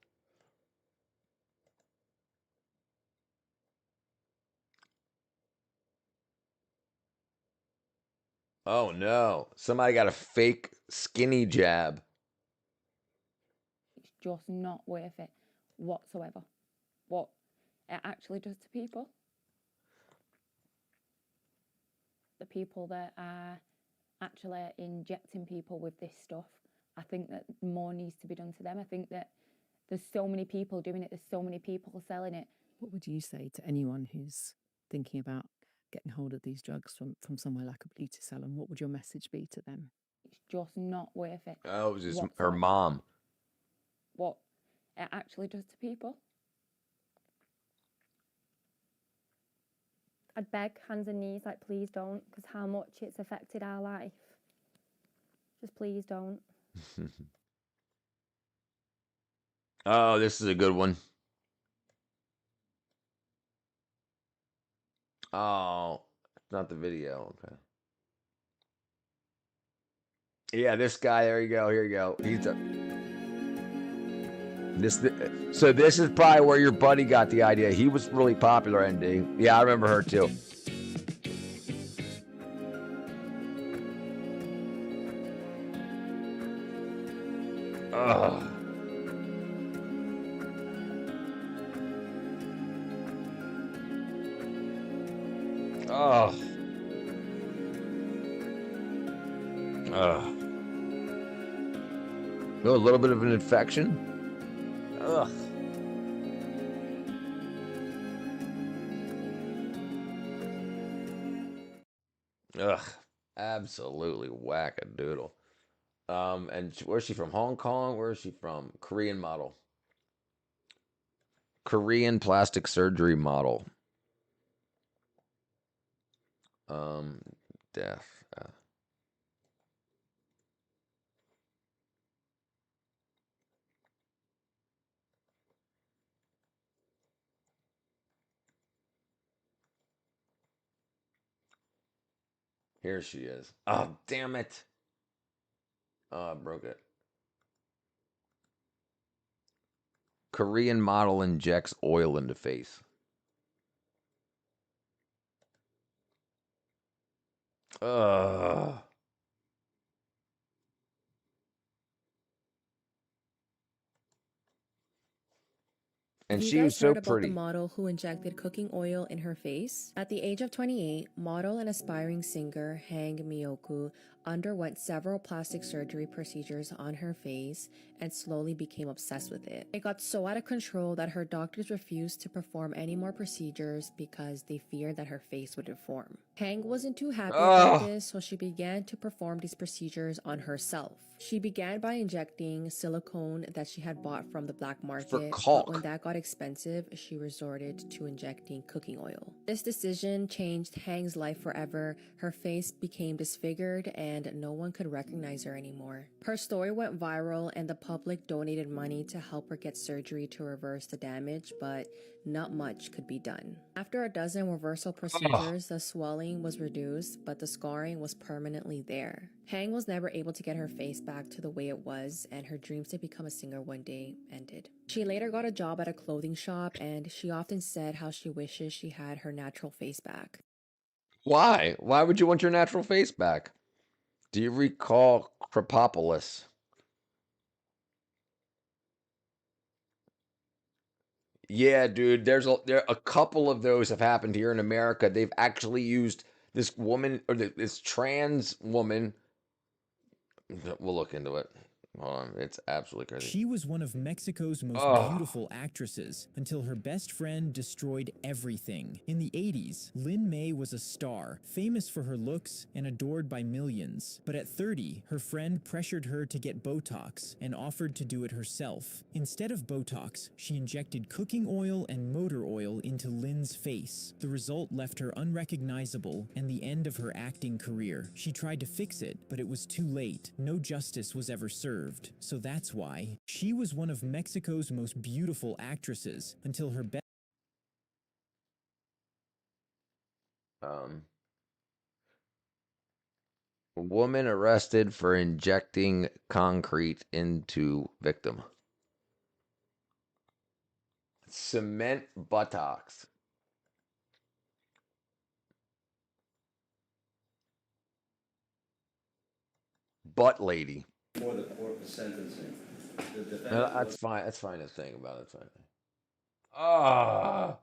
Oh no. Somebody got a fake skinny jab. It's just not worth it whatsoever. What it actually does to people. The people that are actually injecting people with this stuff, I think that more needs to be done to them. I think that there's so many people doing it, there's so many people selling it. What would you say to anyone who's thinking about getting hold of these drugs from somewhere like a beauty salon? What would your message be to them? It's just not worth it. Oh, it was just her mom. What it actually does to people. I'd beg, hands and knees, like, please don't, because how much it's affected our life. Just please don't. Oh, this is a good one. Oh, it's not the video. Okay. Yeah, this guy. There you go. Here you go. He's a. So this is probably where your buddy got the idea. He was really popular, ND. Yeah, I remember her too. Ugh. Ugh. Ugh. Oh, a little bit of an infection. Ugh. Ugh. Absolutely wackadoodle. And where's she from? Hong Kong? Where is she from? Korean model. Korean plastic surgery model. Death. Here she is. Oh, damn it. Oh, I broke it. Korean model injects oil into face. Ugh. And Have she you was guys so heard about the pretty. model who injected cooking oil in her face? At the age of 28, model and aspiring singer Hang Miyoku underwent several plastic surgery procedures on her face and slowly became obsessed with it. It got so out of control that her doctors refused to perform any more procedures because they feared that her face would deform. Hang wasn't too happy about this, so she began to perform these procedures on herself. She began by injecting silicone that she had bought from the black market, but when that got expensive, she resorted to injecting cooking oil. This decision changed Hang's life forever. Her face became disfigured and no one could recognize her anymore. Her story went viral and the public donated money to help her get surgery to reverse the damage, but not much could be done. After a dozen reversal procedures, the swelling was reduced, but the scarring was permanently there. Hang was never able to get her face back to the way it was, and her dreams to become a singer one day ended. She later got a job at a clothing shop, and she often said how she wishes she had her natural face back. Why? Why would you want your natural face back? Do you recall Crepopolis? Yeah, dude. There a couple of those have happened here in America. They've actually used this woman or this trans woman. We'll look into it. Hold on, it's absolutely crazy. She was one of Mexico's most Oh. beautiful actresses until her best friend destroyed everything. In the 80s, Lin May was a star, famous for her looks and adored by millions. But at 30, her friend pressured her to get Botox and offered to do it herself. Instead of Botox, she injected cooking oil and motor oil into Lin's face. The result left her unrecognizable and the end of her acting career. She tried to fix it, but it was too late. No justice was ever served. So that's why she was one of Mexico's most beautiful actresses until her Woman arrested for injecting concrete into victim. Cement buttocks. Butt lady. For the court for sentencing. The defendant That's fine. That's fine to think about. That's fine. Ah.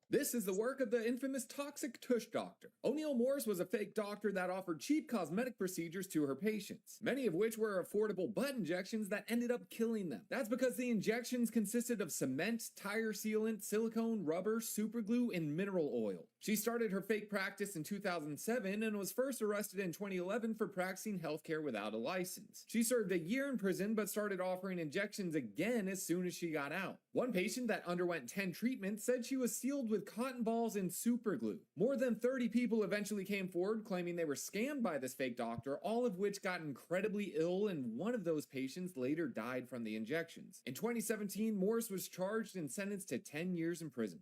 This is the work of the infamous toxic tush doctor. O'Neill Morse was a fake doctor that offered cheap cosmetic procedures to her patients, many of which were affordable butt injections that ended up killing them. That's because the injections consisted of cement, tire sealant, silicone, rubber, superglue, and mineral oil. She started her fake practice in 2007 and was first arrested in 2011 for practicing healthcare without a license. She served a year in prison but started offering injections again as soon as she got out. One patient that underwent 10 treatments said she was sealed with cotton balls and superglue. More than 30 people eventually came forward claiming they were scammed by this fake doctor, all of which got incredibly ill, and one of those patients later died from the injections. In 2017, Morse was charged and sentenced to 10 years in prison.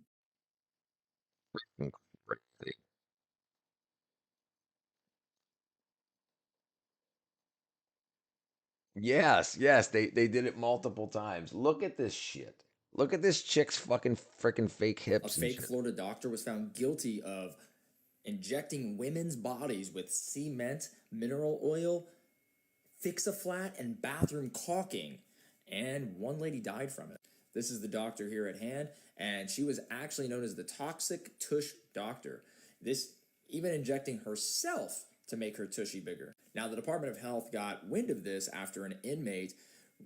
Crazy. Yes, they did it multiple times. Look at this shit. Look at this chick's fucking freaking fake A hips and fake shit. Florida doctor was found guilty of injecting women's bodies with cement, mineral oil, Fix-A-Flat, and bathroom caulking, and one lady died from it. This is the doctor here at hand, and she was actually known as the toxic tush doctor. This even injecting herself to make her tushy bigger. Now, the Department of Health got wind of this after an inmate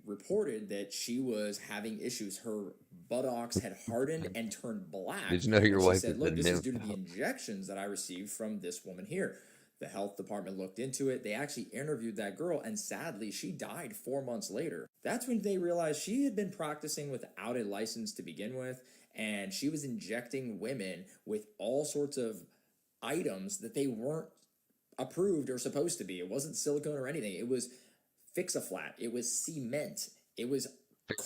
reported that she was having issues. Her buttocks had hardened and turned black. Did you know your And she wife said, is a look, this is nymph due to the now?" injections that I received from this woman here. The health department looked into it. They actually interviewed that girl, and sadly, she died 4 months later. That's when they realized she had been practicing without a license to begin with, and she was injecting women with all sorts of items that they weren't approved or supposed to be. It wasn't silicone or anything. It was Fix-A-Flat. It was cement. It was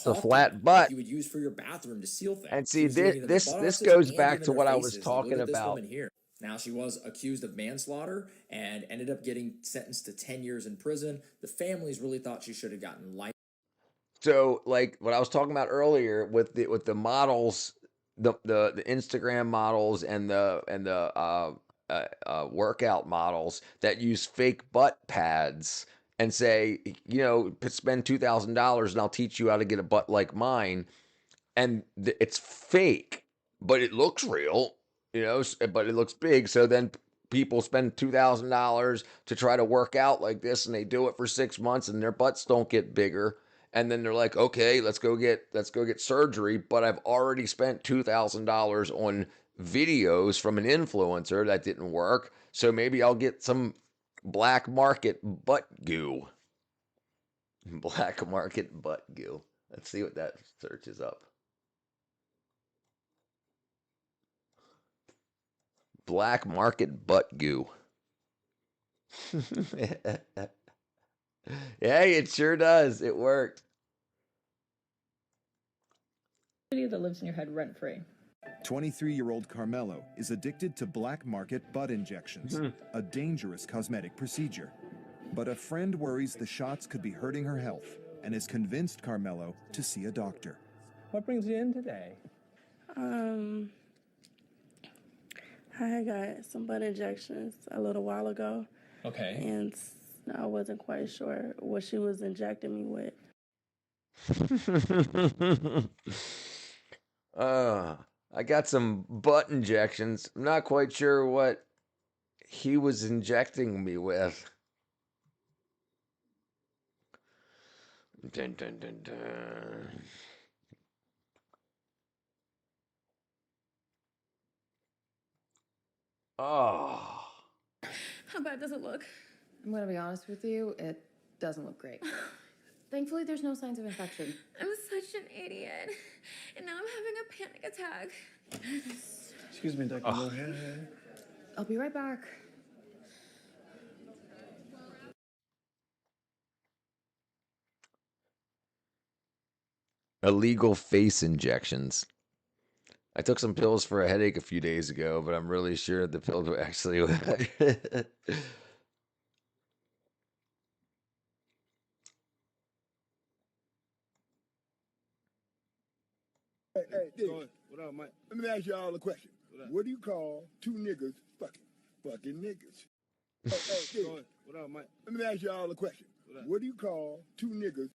The flat butt. you would use for your bathroom to seal things. And She see, was doing it in their this buttocks goes and back even to their what I was faces. talking Look at this about. woman here. Now, she was accused of manslaughter and ended up getting sentenced to 10 years in prison. The families really thought she should have gotten life. So, like what I was talking about earlier with the models, the Instagram models and the workout models that use fake butt pads and say, spend $2,000 and I'll teach you how to get a butt like mine. And it's fake, but it looks real, but it looks big. So then people spend $2,000 to try to work out like this, and they do it for 6 months and their butts don't get bigger. And then they're like, okay, let's go get surgery. But I've already spent $2,000 on videos from an influencer that didn't work. So maybe I'll get some black market butt goo. Black market butt goo. Let's see what that search is up. Black market butt goo. Yeah, it sure does. It worked. That lives in your head rent free. 23-year-old Carmelo is addicted to black market butt injections, a dangerous cosmetic procedure. But a friend worries the shots could be hurting her health and has convinced Carmelo to see a doctor. What brings you in today? I got some butt injections a little while ago. Okay. And I wasn't quite sure what she was injecting me with. I got some butt injections. I'm not quite sure what he was injecting me with. Dun, dun, dun, dun. Oh. How bad does it look? I'm gonna be honest with you, it doesn't look great. Thankfully, there's no signs of infection. I'm such an idiot. And now I'm having a panic attack. Excuse me, Dr. Mohan. I'll be right back. Illegal face injections. I took some pills for a headache a few days ago, but I'm really sure the pills were actually... Hey, what up, Mike? Let me ask you all a question. What do you call two niggas fucking niggas? Hey, what up, Mike? Let me ask you all a question. What do you call two niggas?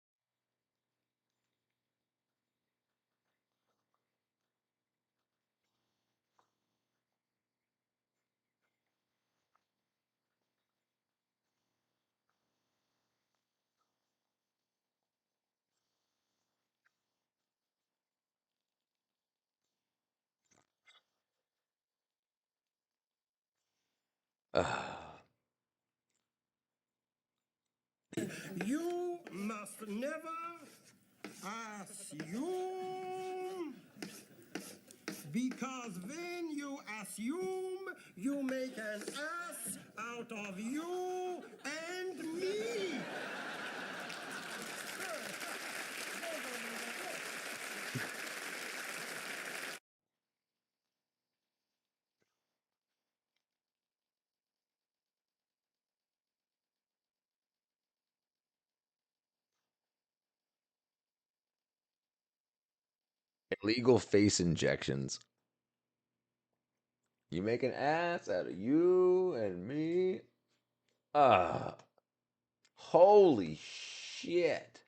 You must never assume, because when you assume, you make an ass out of you and me. Illegal face injections. You make an ass out of you and me. Holy shit.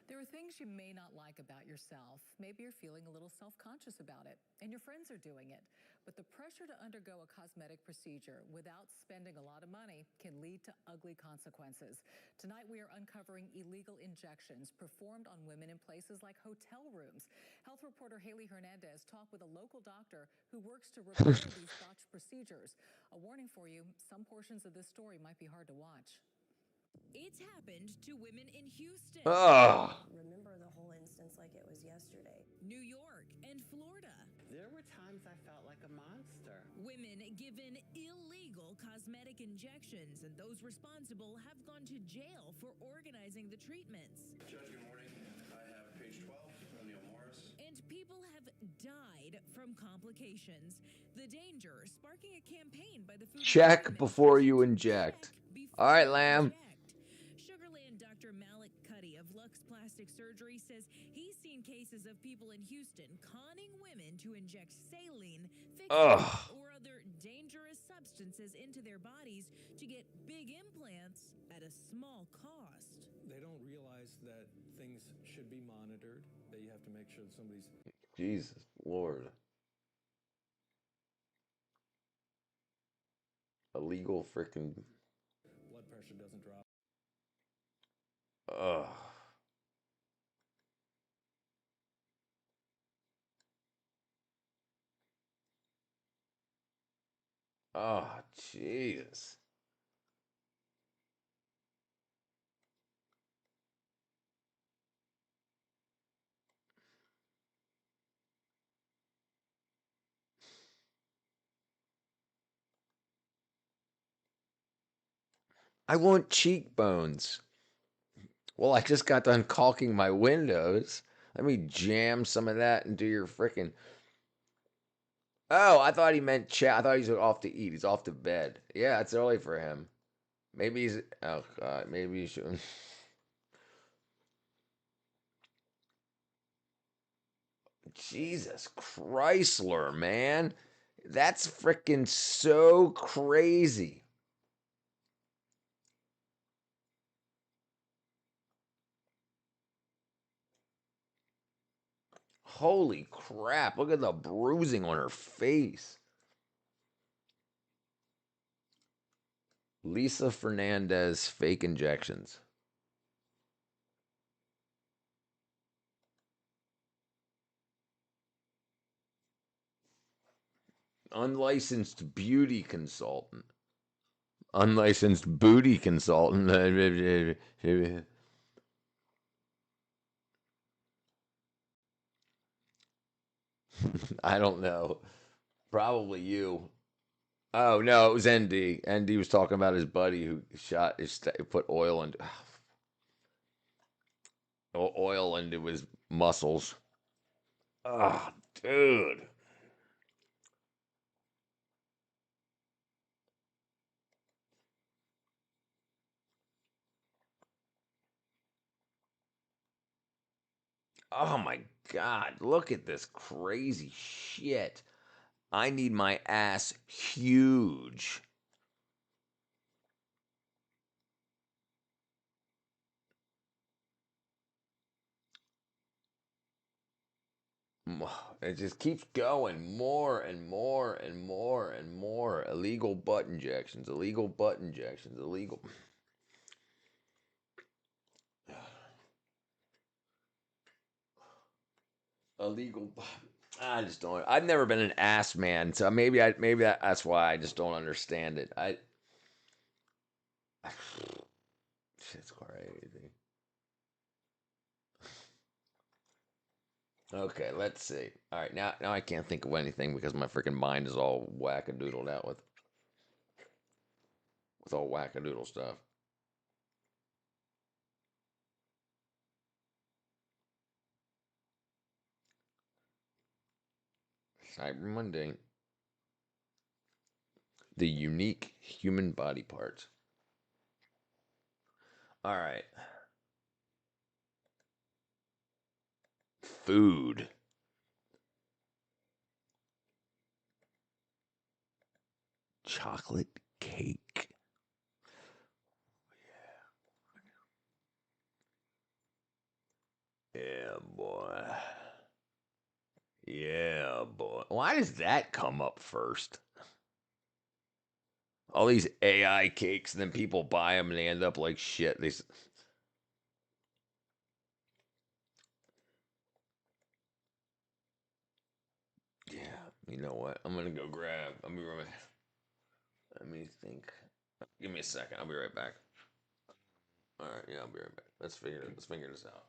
There are things you may not like about yourself. Maybe you're feeling a little self-conscious about it, and your friends are doing it. But the pressure to undergo a cosmetic procedure without spending a lot of money can lead to ugly consequences. Tonight, we are uncovering illegal injections performed on women in places like hotel rooms. Health reporter Haley Hernandez talked with a local doctor who works to repair these botched procedures. A warning for you, some portions of this story might be hard to watch. It's happened to women in Houston. Remember the whole instance like it was yesterday. New York and Florida. There were times I felt like a monster. Women given illegal cosmetic injections, and those responsible have gone to jail for organizing the treatments. Judge, good morning. I have page 12, O'Neill Morris. And people have died from complications. The danger sparking a campaign by the Food Check before you inject. All right, Lamb. Sugarland Dr. Malik Cuddy of Lux Plastic Surgery says he's seen recent cases of people in Houston conning women to inject saline, Ugh. fixatives, or other dangerous substances into their bodies to get big implants at a small cost. They don't realize that things should be monitored, that you have to make sure that somebody's... Jesus Lord. Illegal freaking. blood pressure doesn't drop. Ugh. Oh, Jesus. I want cheekbones. Well, I just got done caulking my windows. Let me jam some of that into your frickin'. Oh, I thought he meant chat. I thought he was off to eat. He's off to bed. Yeah, it's early for him. Maybe he's. Oh, God. Maybe he should. Jesus Chrysler, man. That's freaking so crazy. Holy crap. Look at the bruising on her face. Lisa Fernandez fake injections. Unlicensed beauty consultant. Unlicensed booty consultant. I don't know. Probably you. Oh no, it was ND. ND was talking about his buddy who shot his put oil into oil into his muscles. Oh, dude. Oh my God, look at this crazy shit. I need my ass huge. It just keeps going more and more and more and more. Illegal butt injections, illegal butt injections, illegal. Illegal. I just don't. I've never been an ass man, so maybe that's why I just don't understand it. Shit's crazy. Okay, let's see. All right, now I can't think of anything because my freaking mind is all wackadoodled out with all wackadoodle stuff. Cyber Monday. The unique human body parts. All right. Food. Chocolate cake. Yeah, boy. Yeah, boy. Why does that come up first? All these AI cakes, and then people buy them and they end up like shit. Yeah, you know what? I'm gonna go grab. Let me think. Give me a second. I'll be right back. All right, yeah, I'll be right back. Let's figure this out.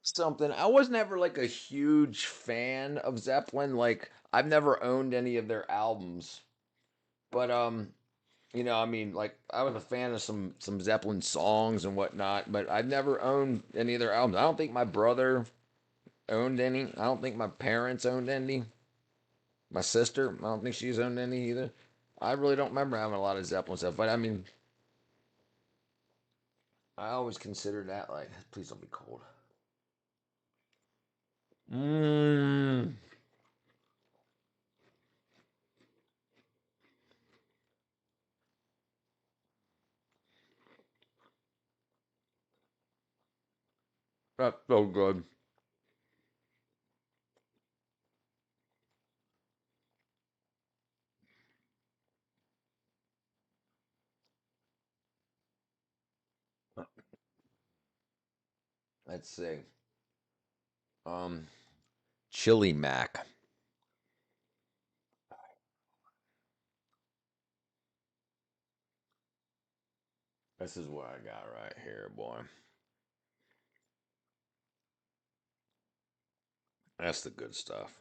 something. I was never like a huge fan of Zeppelin. Like I've never owned any of their albums. But you know, I mean, like I was a fan of some Zeppelin songs and whatnot, but I've never owned any of their albums. I don't think my brother owned any. I don't think my parents owned any. My sister, I don't think she's owned any either. I really don't remember having a lot of Zeppelin stuff, but I mean, I always consider that like, please don't be cold. Mmm. That's so good. Let's see. Um, Chili Mac. This is what I got right here, boy. That's the good stuff.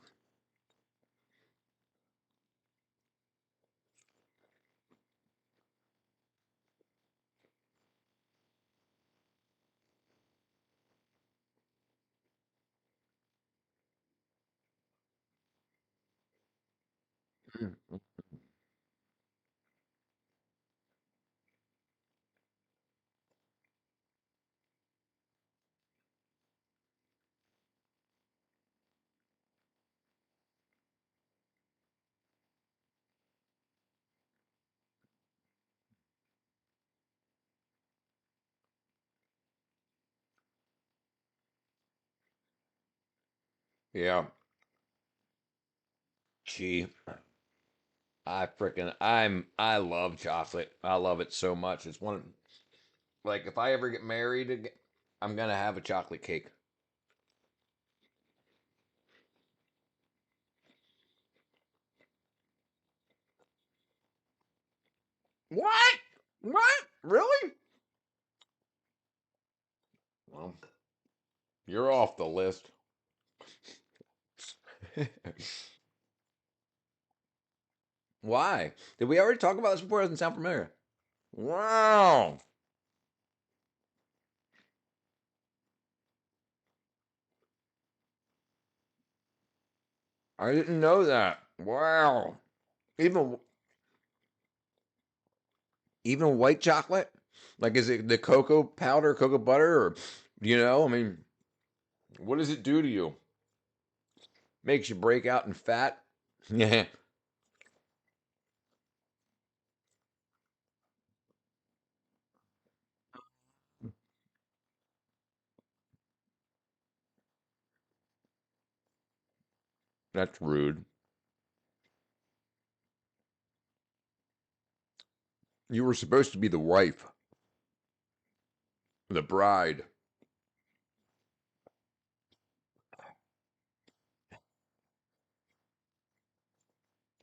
Yeah. Gee, I love chocolate. I love it so much. It's one like if I ever get married again, I'm gonna have a chocolate cake. What? What? Really? Well, you're off the list. Why? Did we already talk about this before? It doesn't sound familiar. Wow. I didn't know that. Wow. Even even white chocolate? Like is it the cocoa powder, cocoa butter, or you know, I mean, what does it do to you? Makes you break out in fat? Yeah. That's rude. You were supposed to be the wife, the bride.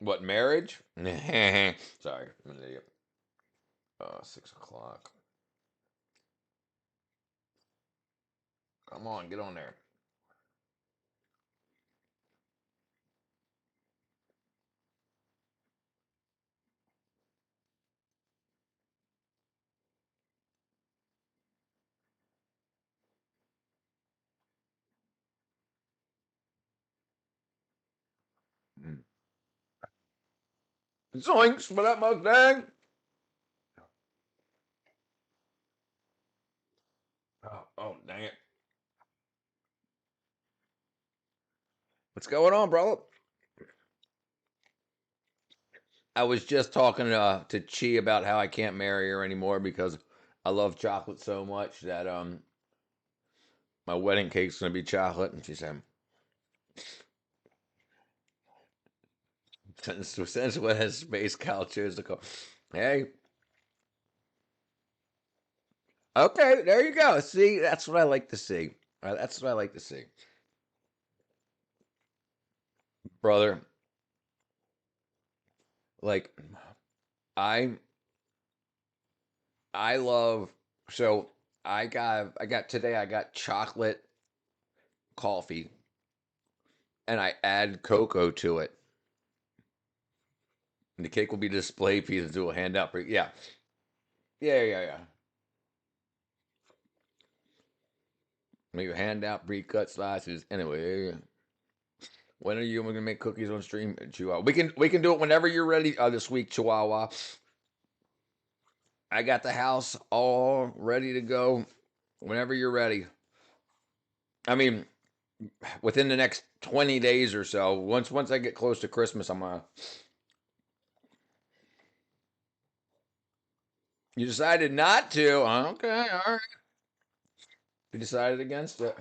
What, marriage? Sorry, I'm an idiot. 6 o'clock. Come on, get on there. Mm. Zoinks for that Mustang! Oh, dang it. What's going on, brother? I was just talking to Chi about how I can't marry her anymore because I love chocolate so much that my wedding cake's gonna be chocolate, and she said, since when has Space Cow chose to call? Hey, okay, there you go. See, that's what I like to see. That's what I like to see, brother. Like, I I love so I got today I got chocolate coffee and I add cocoa to it. And the cake will be a display piece that we'll hand out. Yeah. Yeah. Maybe hand out pre-cut slices. Anyway, when are you going to make cookies on stream, Chihuahua? We can do it whenever you're ready this week, Chihuahua. I got the house all ready to go whenever you're ready. I mean, within the next 20 days or so. Once I get close to Christmas, I'm gonna. You decided not to. Okay, all right. You decided against it.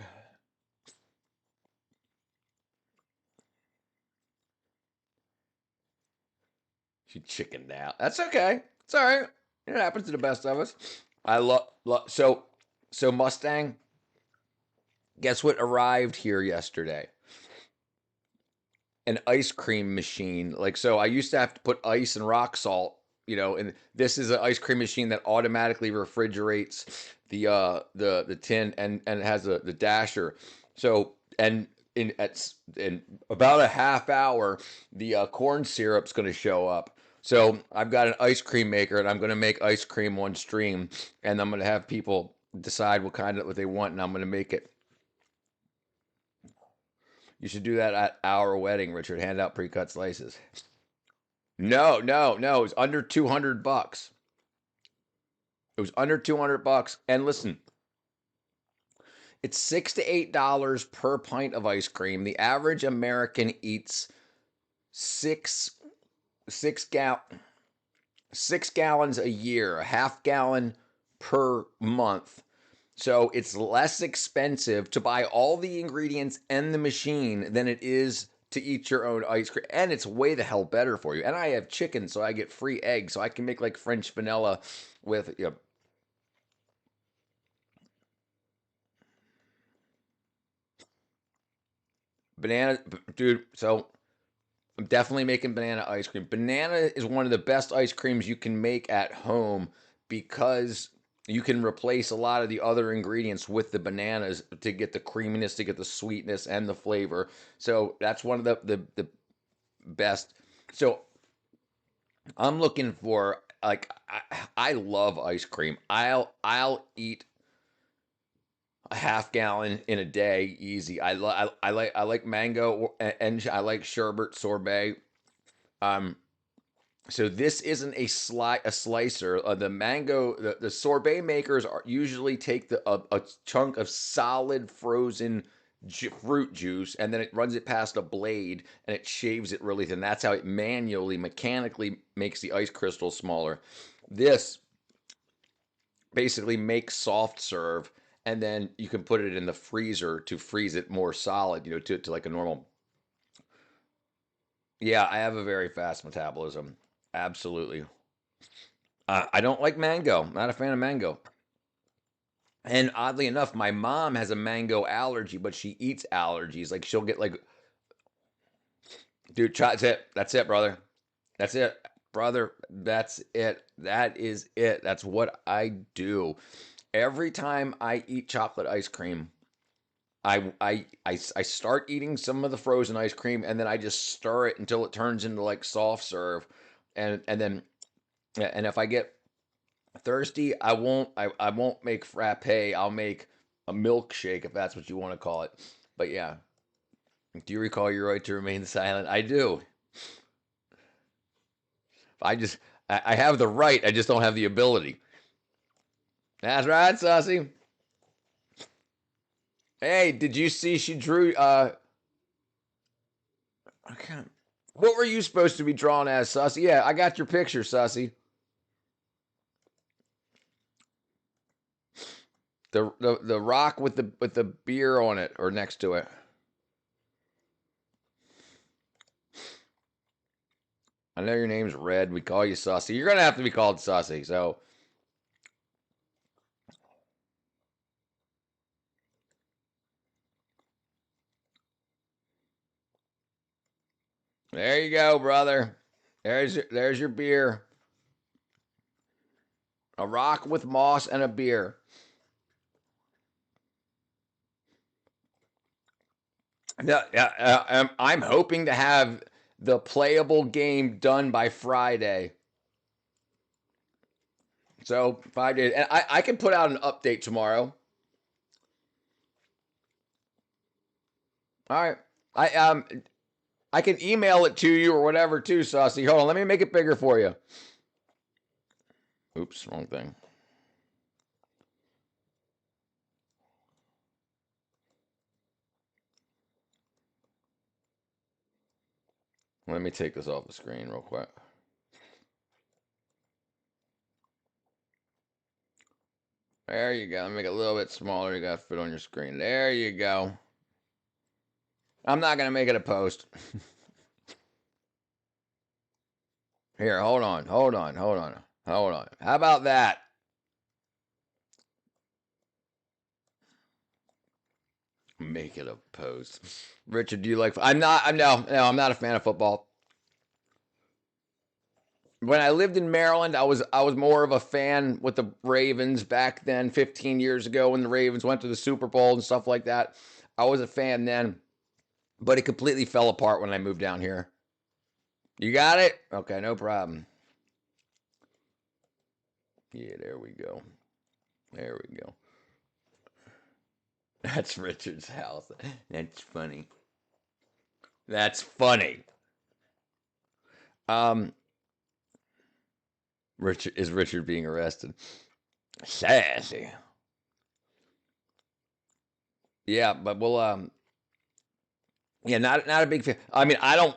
She chickened out. That's okay. It's all right. It happens to the best of us. I love so Mustang. Guess what arrived here yesterday? An ice cream machine. Like, so I used to have to put ice and rock salt, you know, and this is an ice cream machine that automatically refrigerates the tin and it has the dasher. So, and in about a half hour, the corn syrup's going to show up. So I've got an ice cream maker and I'm going to make ice cream on stream and I'm going to have people decide what they want and I'm going to make it. You should do that at our wedding, Richard. Hand out pre-cut slices. No. It was under $200. It was under $200. And listen, it's $6 to $8 per pint of ice cream. The average American eats 6 gallons a year, a half gallon per month. So it's less expensive to buy all the ingredients and the machine than it is to eat your own ice cream. And it's way the hell better for you. And I have chicken, so I get free eggs. So I can make like French vanilla with, you know. Banana, dude, so I'm definitely making banana ice cream. Banana is one of the best ice creams you can make at home because you can replace a lot of the other ingredients with the bananas to get the creaminess, to get the sweetness and the flavor. So that's one of the best. So I'm looking for, like, I love ice cream. I'll eat a half gallon in a day easy. I like mango and I like sherbet sorbet. So this isn't a slicer. The mango, the sorbet makers usually take a chunk of solid frozen fruit juice and then it runs it past a blade and it shaves it really thin. That's how it mechanically makes the ice crystal smaller. This basically makes soft serve and then you can put it in the freezer to freeze it more solid, you know, to like a normal. Yeah, I have a very fast metabolism. Absolutely. I don't like mango. Not a fan of mango. And oddly enough, my mom has a mango allergy, but she eats allergies. Like she'll get like, dude, that's it. That's it, brother. That's it, brother. That's it. That is it. That's what I do. Every time I eat chocolate ice cream, I start eating some of the frozen ice cream and then I just stir it until it turns into like soft serve. And then if I get thirsty, I won't make frappe. I'll make a milkshake if that's what you want to call it. But yeah. Do you recall your right to remain silent? I do. I have the right, I just don't have the ability. That's right, Saucy. Hey, did you see she drew I can't. What were you supposed to be drawn as, Saucy? Yeah, I got your picture, Saucy. The rock with the beer on it or next to it. I know your name's Red. We call you Saucy. You're gonna have to be called Saucy, so. There you go, brother. There's your beer. A rock with moss and a beer. No, I'm hoping to have the playable game done by Friday. So 5 days, and I can put out an update tomorrow. All right, I can email it to you or whatever too, Saucy. Hold on, let me make it bigger for you. Oops, wrong thing. Let me take this off the screen real quick. There you go. Let me make it a little bit smaller. You got to fit on your screen. There you go. I'm not going to make it a post. Here, hold on. How about that? Make it a post. Richard, do you like... I'm not a fan of football. When I lived in Maryland, I was more of a fan with the Ravens back then, 15 years ago, when the Ravens went to the Super Bowl and stuff like that. I was a fan then, but it completely fell apart when I moved down here. You got it? Okay, no problem. Yeah, there we go. There we go. That's Richard's house. That's funny. That's funny. Richard being arrested? Sassy. Yeah, but we'll yeah, not a big fan. I mean, I'm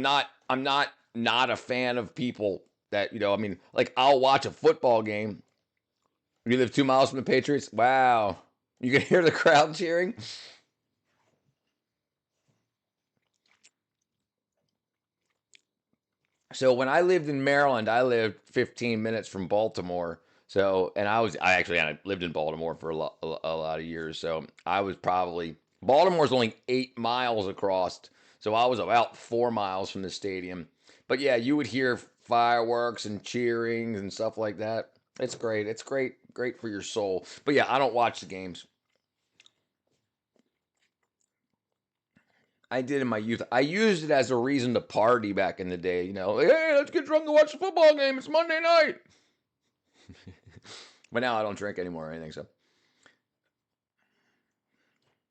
not a fan of people that, I mean, like, I'll watch a football game. You live 2 miles from the Patriots? Wow. You can hear the crowd cheering? So when I lived in Maryland, I lived 15 minutes from Baltimore. So, and I lived in Baltimore for a lot of years. So I was Baltimore's only 8 miles across. So I was about 4 miles from the stadium. But yeah, you would hear fireworks and cheering and stuff like that. It's great. It's great for your soul. But yeah, I don't watch the games. I did in my youth. I used it as a reason to party back in the day. Like, hey, let's get drunk and watch the football game. It's Monday night. But now I don't drink anymore or anything, so.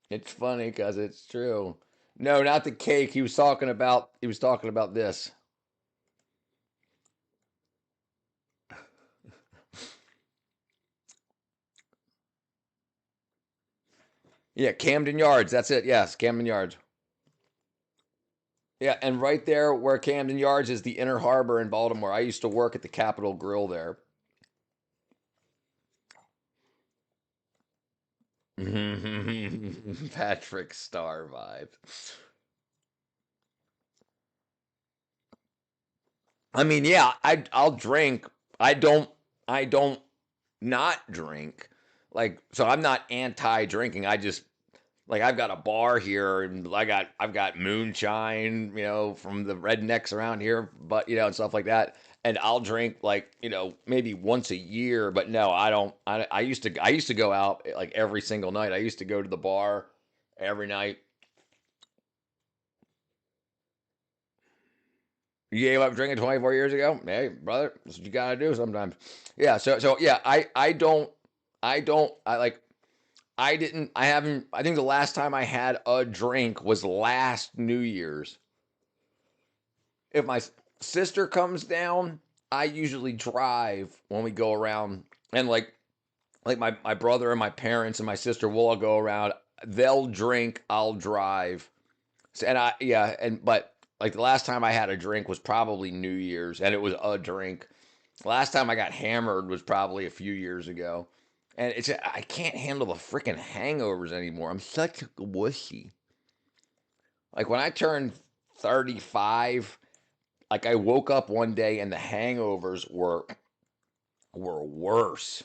It's funny because it's true. No, not the cake. He was talking about this. Yeah, Camden Yards. That's it. Yes, Camden Yards. Yeah, and right there where Camden Yards is, the Inner Harbor in Baltimore. I used to work at the Capitol Grill there. Patrick Star vibe. I mean, yeah, I'll drink. I don't not drink. Like, so I'm not anti-drinking. I just, like, I've got a bar here and I've got moonshine, from the rednecks around here, but and stuff like that. And I'll drink, like, maybe once a year, but no, I don't. I used to go out like every single night. I used to go to the bar every night. You gave up drinking 24 years ago? Hey, brother, that's what you gotta do sometimes. Yeah, so yeah, I think the last time I had a drink was last New Year's. If my sister comes down, I usually drive when we go around, and like my brother and my parents and my sister will all go around. They'll drink, I'll drive. But like the last time I had a drink was probably New Year's, and it was a drink. Last time I got hammered was probably a few years ago. And I can't handle the freaking hangovers anymore. I'm such a wussy. Like when I turned 35, like I woke up one day and the hangovers were worse.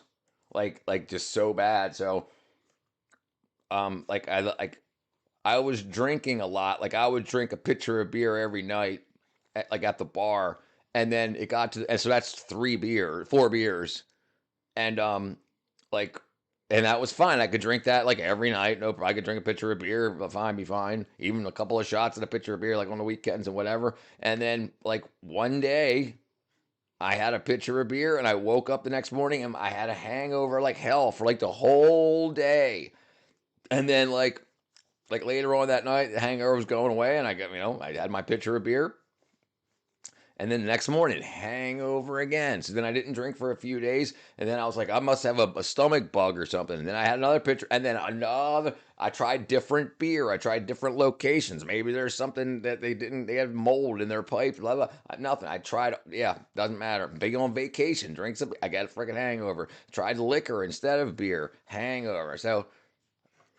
Like just so bad. So I was drinking a lot. Like I would drink a pitcher of beer every night at the bar, and then and so that's 4 beers. And like And that was fine. I could drink that like every night. No, I could drink a pitcher of beer, be fine. Even a couple of shots at a pitcher of beer, like on the weekends and whatever. And then like one day, I had a pitcher of beer, and I woke up the next morning and I had a hangover like hell for like the whole day. And then like later on that night, the hangover was going away, and I got I had my pitcher of beer. And then the next morning, hangover again. So then I didn't drink for a few days. And then I was like, I must have a stomach bug or something. And then I had another pitcher. And then I tried different beer. I tried different locations. Maybe there's something that they had mold in their pipes, blah, blah. Nothing. I tried, doesn't matter. Big on vacation, drink some, I got a freaking hangover. Tried liquor instead of beer, hangover. So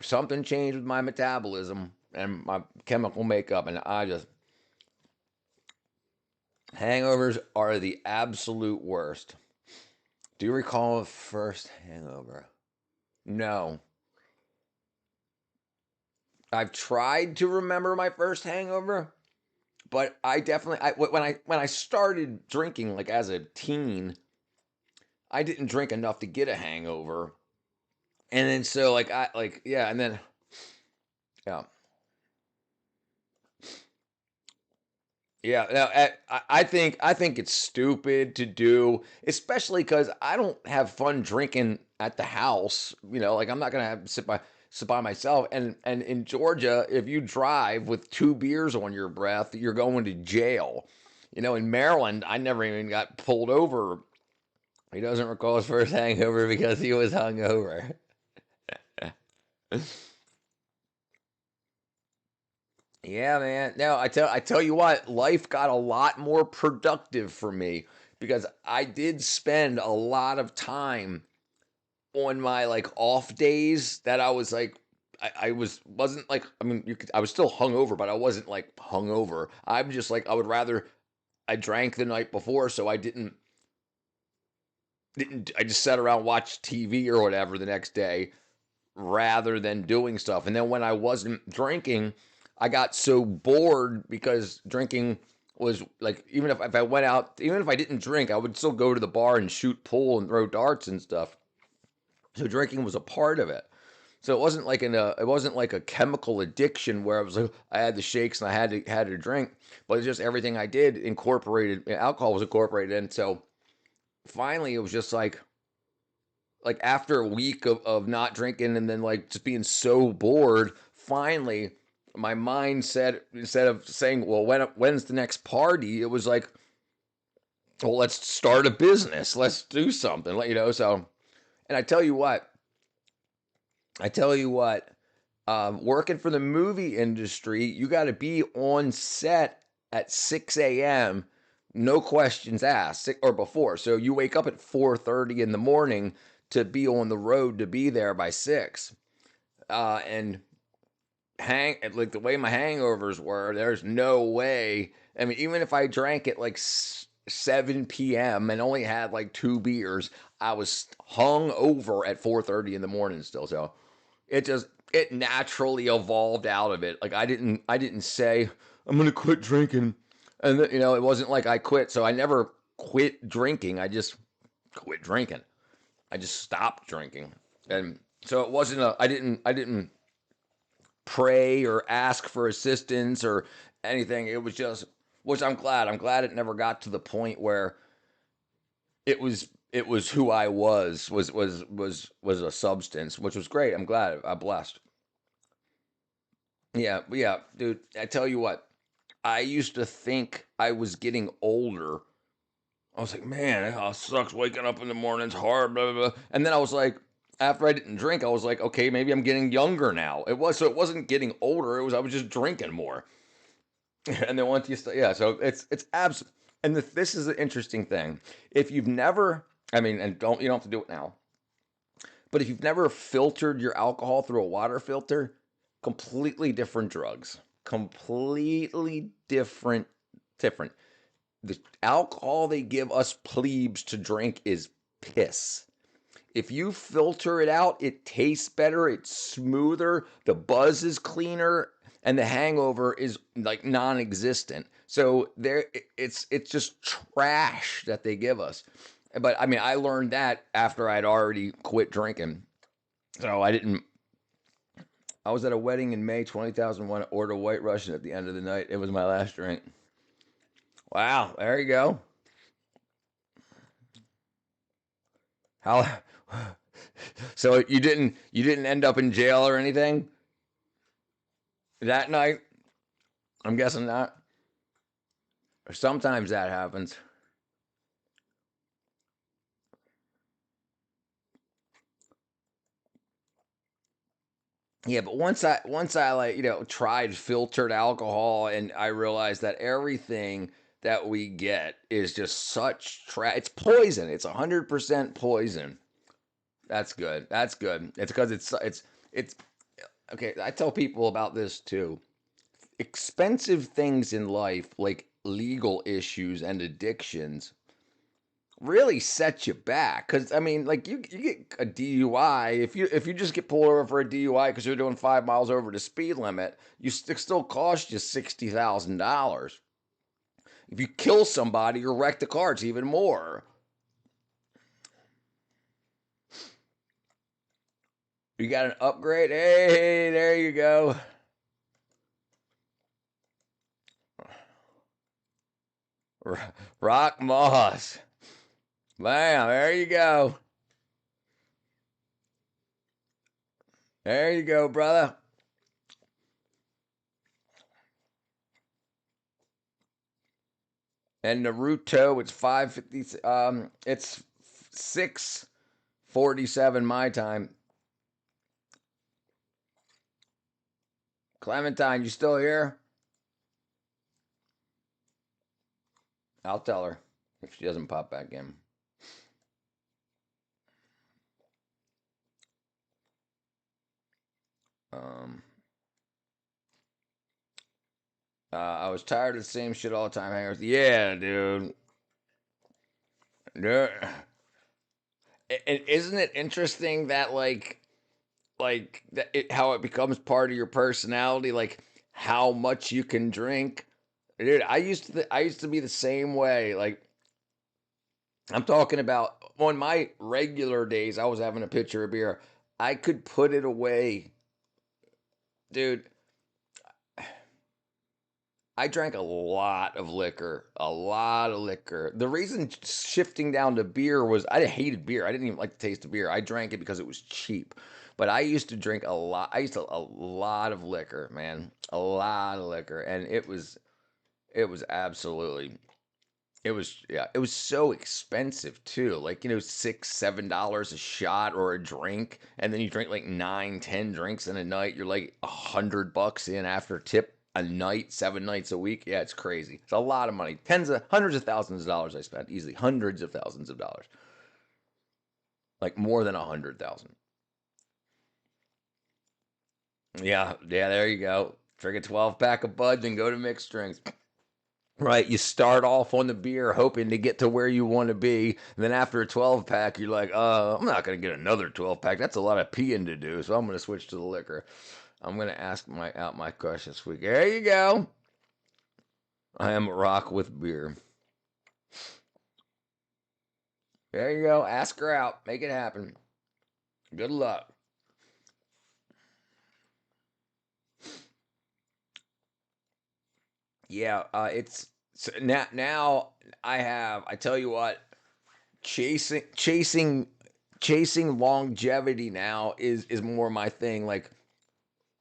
something changed with my metabolism and my chemical makeup. And hangovers are the absolute worst. Do you recall the first hangover? No. I've tried to remember my first hangover, but I definitely when I started drinking like as a teen, I didn't drink enough to get a hangover. And then so and then yeah. Yeah, no, I think it's stupid to do, especially because I don't have fun drinking at the house. Like I'm not gonna have sit by myself. And in Georgia, if you drive with 2 beers on your breath, you're going to jail. In Maryland, I never even got pulled over. He doesn't recall his first hangover because he was hungover. Yeah, man. No, I tell you what, life got a lot more productive for me because I did spend a lot of time on my like off days that I was like wasn't like I was still hungover, but I wasn't like hungover. I'm just like I drank the night before, so I I just sat around watched TV or whatever the next day rather than doing stuff. And then when I wasn't drinking, I got so bored because drinking was like, even if I went out, even if I didn't drink, I would still go to the bar and shoot pool and throw darts and stuff. So drinking was a part of it. So it wasn't like a chemical addiction where I was like, I had the shakes and I had to drink, but it's just everything I did incorporated, alcohol was incorporated. And so finally it was just like after a week of not drinking and then like just being so bored, finally my mind said, instead of saying, well, when's the next party? It was like, well, let's start a business. Let's do something, so. And I tell you what, working for the movie industry, you got to be on set at 6 a.m., no questions asked, or before. So you wake up at 4:30 in the morning to be on the road to be there by 6. And like the way my hangovers were, there's no way. I mean, even if I drank at like 7 p.m. and only had like 2 beers, I was hung over at 4:30 in the morning still. So it naturally evolved out of it. Like I didn't say I'm gonna quit drinking, and then, it wasn't like I quit. So I never quit drinking. I just quit drinking. I just stopped drinking, and so it wasn't I didn't pray or ask for assistance or anything. It was just, which I'm glad it never got to the point where it was who I was a substance, which was great. I'm glad. I'm blessed. Yeah, dude, I tell you what, I used to think I was getting older. I was like, man, it sucks waking up in the morning. It's hard, blah, blah, blah. And then I was like, after I didn't drink, I was like, okay, maybe I'm getting younger now. It wasn't getting older. I was just drinking more. And then once you so it's absolutely. And this is an interesting thing. If you've never, and you don't have to do it now, but if you've never filtered your alcohol through a water filter, completely different drugs, completely different. The alcohol they give us plebes to drink is piss. If you filter it out, it tastes better, it's smoother, the buzz is cleaner, and the hangover is like non-existent. So it's just trash that they give us. But I mean, I learned that after I'd already quit drinking. So I was at a wedding in May 2001, ordered White Russian at the end of the night. It was my last drink. Wow, there you go. How so you didn't end up in jail or anything that night? I'm guessing not. Or sometimes that happens. Yeah, but once I like, tried filtered alcohol and I realized that everything that we get is just such it's poison. It's 100% poison. That's good. That's good. It's because it's okay. I tell people about this too. Expensive things in life, like legal issues and addictions, really set you back. Because I mean, like you get a DUI, if you just get pulled over for a DUI because you're doing 5 miles over the speed limit, it still costs you $60,000. If you kill somebody or wreck the car, it's even more. You got an upgrade? Hey, there you go. Rock Moss. Bam, there you go. There you go, brother. And Naruto, it's 5:50. It's 6:47 my time. Clementine, you still here? I'll tell her if she doesn't pop back in. I was tired of the same shit all the time. Hangers. Yeah, dude. And isn't it interesting that how it becomes part of your personality, like how much you can drink? Dude, I used to be the same way. Like, I'm talking about on my regular days, I was having a pitcher of beer. I could put it away. Dude, I drank a lot of liquor. The reason shifting down to beer was I hated beer. I didn't even like the taste of beer. I drank it because it was cheap. But I used to drink a lot. A lot of liquor, man. A lot of liquor. And it was absolutely, it was so expensive too. Like, $6, $7 a shot or a drink. And then you drink like 9, 10 drinks in a night. You're like $100 in after tip a night, 7 nights a week. Yeah, it's crazy. It's a lot of money. Hundreds of thousands of dollars I spent easily. Hundreds of thousands of dollars. Like more than 100,000. Yeah, there you go. Drink a 12-pack of Buds and go to mixed drinks. Right, you start off on the beer hoping to get to where you want to be. And then after a 12-pack, you're like, I'm not going to get another 12-pack. That's a lot of peeing to do, so I'm going to switch to the liquor. I'm going to ask my question this week. There you go. I am a rock with beer. There you go. Ask her out. Make it happen. Good luck. Yeah, it's now I tell you what, chasing longevity now is more my thing. Like,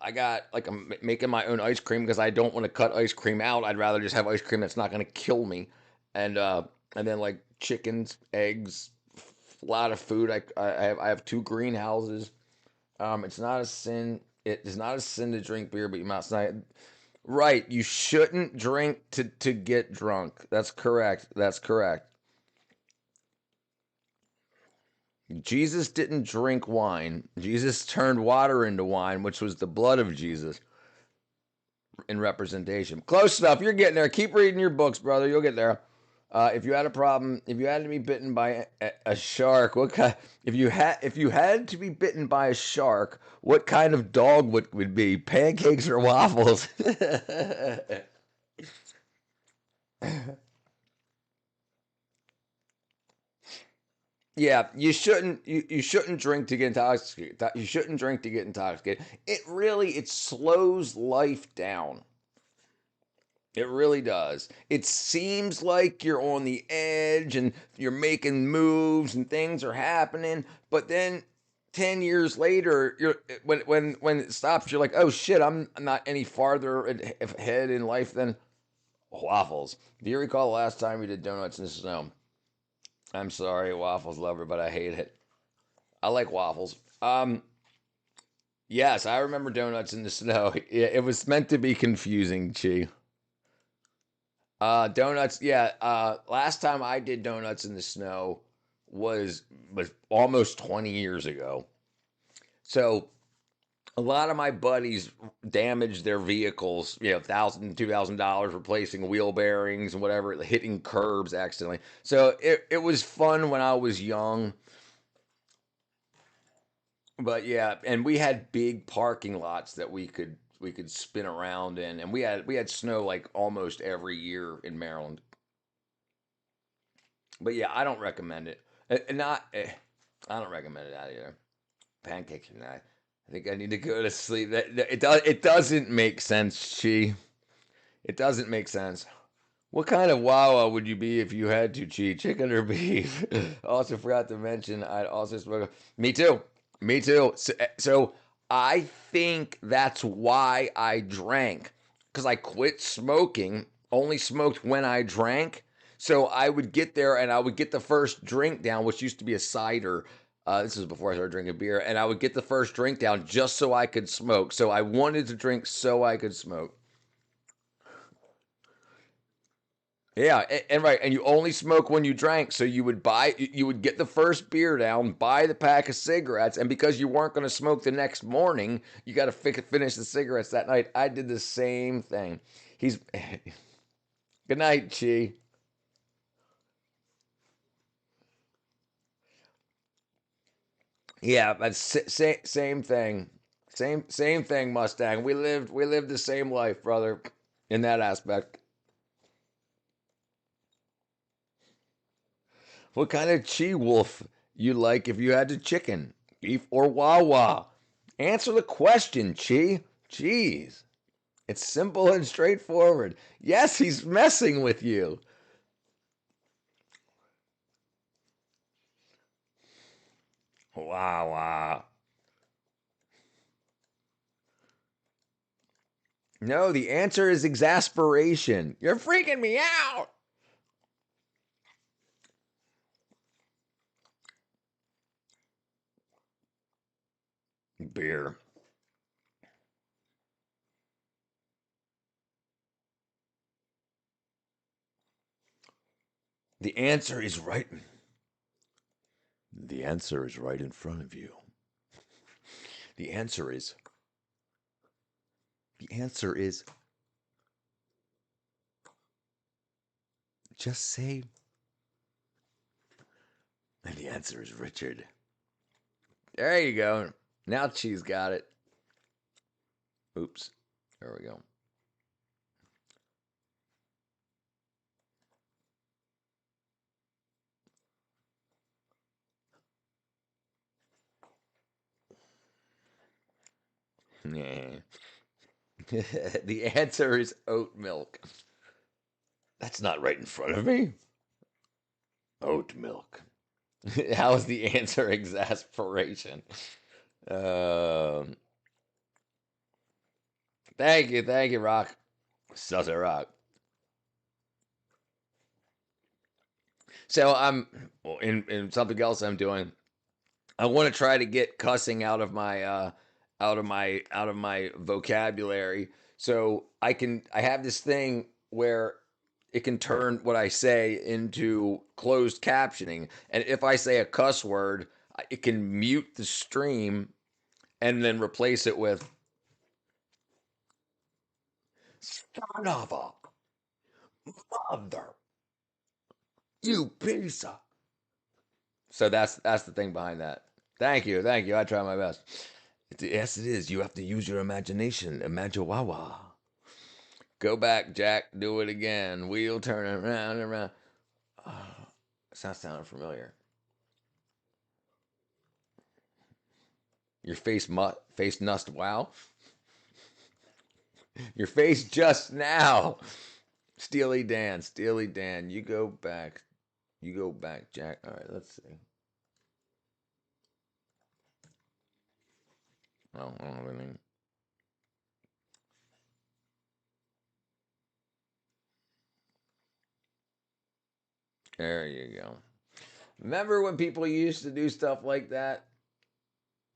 I'm making my own ice cream because I don't want to cut ice cream out. I'd rather just have ice cream that's not going to kill me. And then like chickens, eggs, a lot of food. I have 2 greenhouses. It's not a sin. It is not a sin to drink beer, but you must not. Right, you shouldn't drink to get drunk. That's correct. Jesus didn't drink wine. Jesus turned water into wine, which was the blood of Jesus in representation. Close enough. You're getting there. Keep reading your books, brother. You'll get there. If you had a problem, if you had to be bitten by a shark, if you had to be bitten by a shark, what kind of dog would be? Pancakes or waffles? Yeah, you shouldn't you shouldn't drink to get intoxicated. You shouldn't drink to get intoxicated. It slows life down. It really does. It seems like you're on the edge and you're making moves and things are happening, but then 10 years later, when it stops, you're like, "Oh shit, I'm not any farther ahead in life than waffles." Do you recall the last time we did donuts in the snow? I'm sorry, waffles lover, but I hate it. I like waffles. Yes, I remember donuts in the snow. Yeah, it was meant to be confusing, Chi. Donuts, yeah. Last time I did donuts in the snow was almost 20 years ago. So a lot of my buddies damaged their vehicles, $1,000, $2,000 replacing wheel bearings and whatever, hitting curbs accidentally. So it was fun when I was young. But yeah, and we had big parking lots that we could spin around in, and we had snow like almost every year in Maryland. But yeah, I don't recommend it. I don't recommend it either. Pancakes are nice. I think I need to go to sleep. It doesn't make sense, Chi. It doesn't make sense. What kind of Wawa would you be if you had to, Chi? Chicken or beef? Also forgot to mention I'd also smoke. Me too. Me too. So I think that's why I drank, because I quit smoking. Only smoked when I drank. So I would get there and I would get the first drink down, which used to be a cider. This was before I started drinking beer, and I would get the first drink down just so I could smoke. So I wanted to drink so I could smoke. Yeah, and right, and you only smoke when you drank, so you would get the first beer down, buy the pack of cigarettes, and because you weren't going to smoke the next morning, you got to finish the cigarettes that night. I did the same thing. Good night, Chi. Yeah, but same thing. Same thing, Mustang. We lived the same life, brother, in that aspect. What kind of Chi Wolf you like if you had to chicken, beef or Wawa? Answer the question, Chi. Jeez. It's simple and straightforward. Yes, he's messing with you. Wawa. No, the answer is exasperation. You're freaking me out. Beer. The answer is right. The answer is right in front of you. The answer is just say. And the answer is Richard. There you go. Now she's got it. Oops. There we go. Yeah. The answer is oat milk. That's not right in front of me. Oat milk. How is the answer exasperation? Thank you, Rock. Sutter Rock. So I'm in something else I'm doing. I want to try to get cussing out of my vocabulary. So I have this thing where it can turn what I say into closed captioning. And if I say a cuss word, it can mute the stream and then replace it with son of a mother, you piece of. So that's the thing behind that. Thank you. I try my best. Yes, it is. You have to use your imagination. Imagine Wawa. Go back, Jack. Do it again. Wheel turning around and around. Sounds familiar. Your face nust. Wow. Your face just now. Steely Dan. You go back, Jack. All right, let's see. Oh, I don't have anything. There you go. Remember when people used to do stuff like that?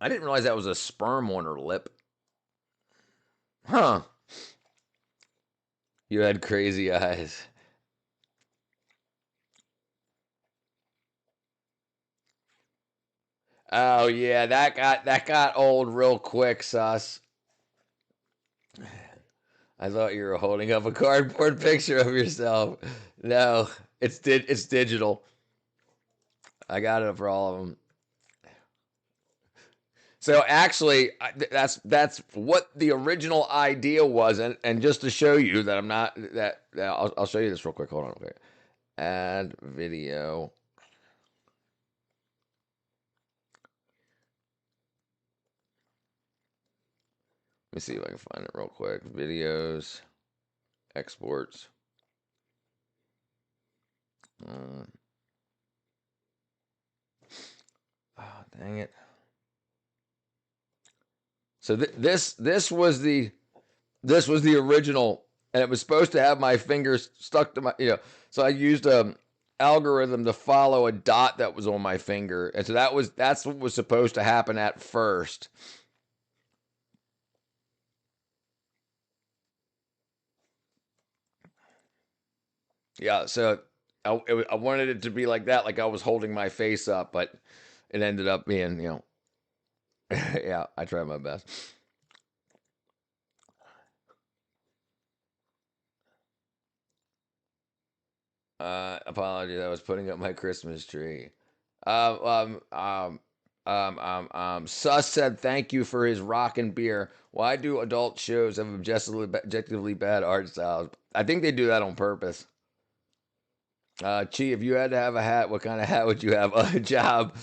I didn't realize that was a sperm on her lip. Huh. You had crazy eyes. Oh yeah, that got old real quick, sus. I thought you were holding up a cardboard picture of yourself. No, it's digital. I got it for all of them. So actually, that's what the original idea was, and just to show you that I'm not that I'll show you this real quick. Hold on, okay. Add video. Let me see if I can find it real quick. Videos, exports. Oh, dang it. So this was the original, and it was supposed to have my fingers stuck to my, so I used a algorithm to follow a dot that was on my finger, and so that's what was supposed to happen at first. Yeah, so I wanted it to be like that, like I was holding my face up, but it ended up being, yeah, I tried my best. Apologies, I was putting up my Christmas tree. Sus said thank you for his rockin' beer. Why do adult shows have objectively bad art styles? I think they do that on purpose. Chi, if you had to have a hat, what kind of hat would you have? A job.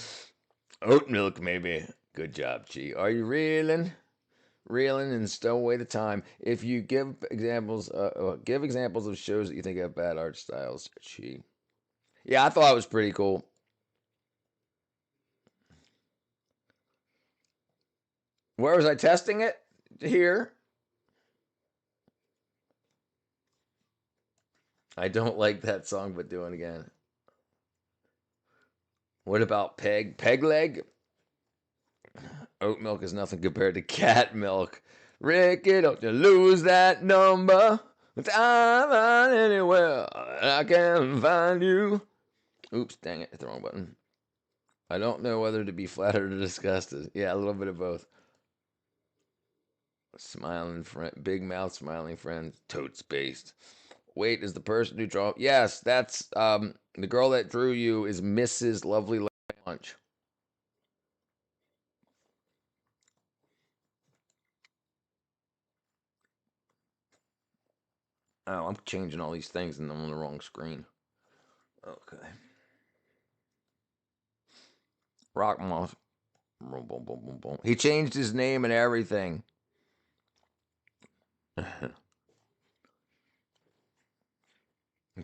Oat milk, maybe. Good job, Chi. Are you reeling? Reeling and stow away the time. If you give examples of shows that you think have bad art styles, Chi. Yeah, I thought it was pretty cool. Where was I testing it? Here. I don't like that song, but do it again. What about Peg leg? Oat milk is nothing compared to cat milk. Ricky, don't you lose that number. I'm on anywhere I can find you. Oops, dang it, hit the wrong button. I don't know whether to be flattered or disgusted. Yeah, a little bit of both. Smiling friend, big mouth smiling friend, totes based. Wait, is the person who drew? Yes, that's the girl that drew you is Mrs. Lovely Lunch. Oh, I'm changing all these things and I'm on the wrong screen. Okay. Rock Moth. He changed his name and everything.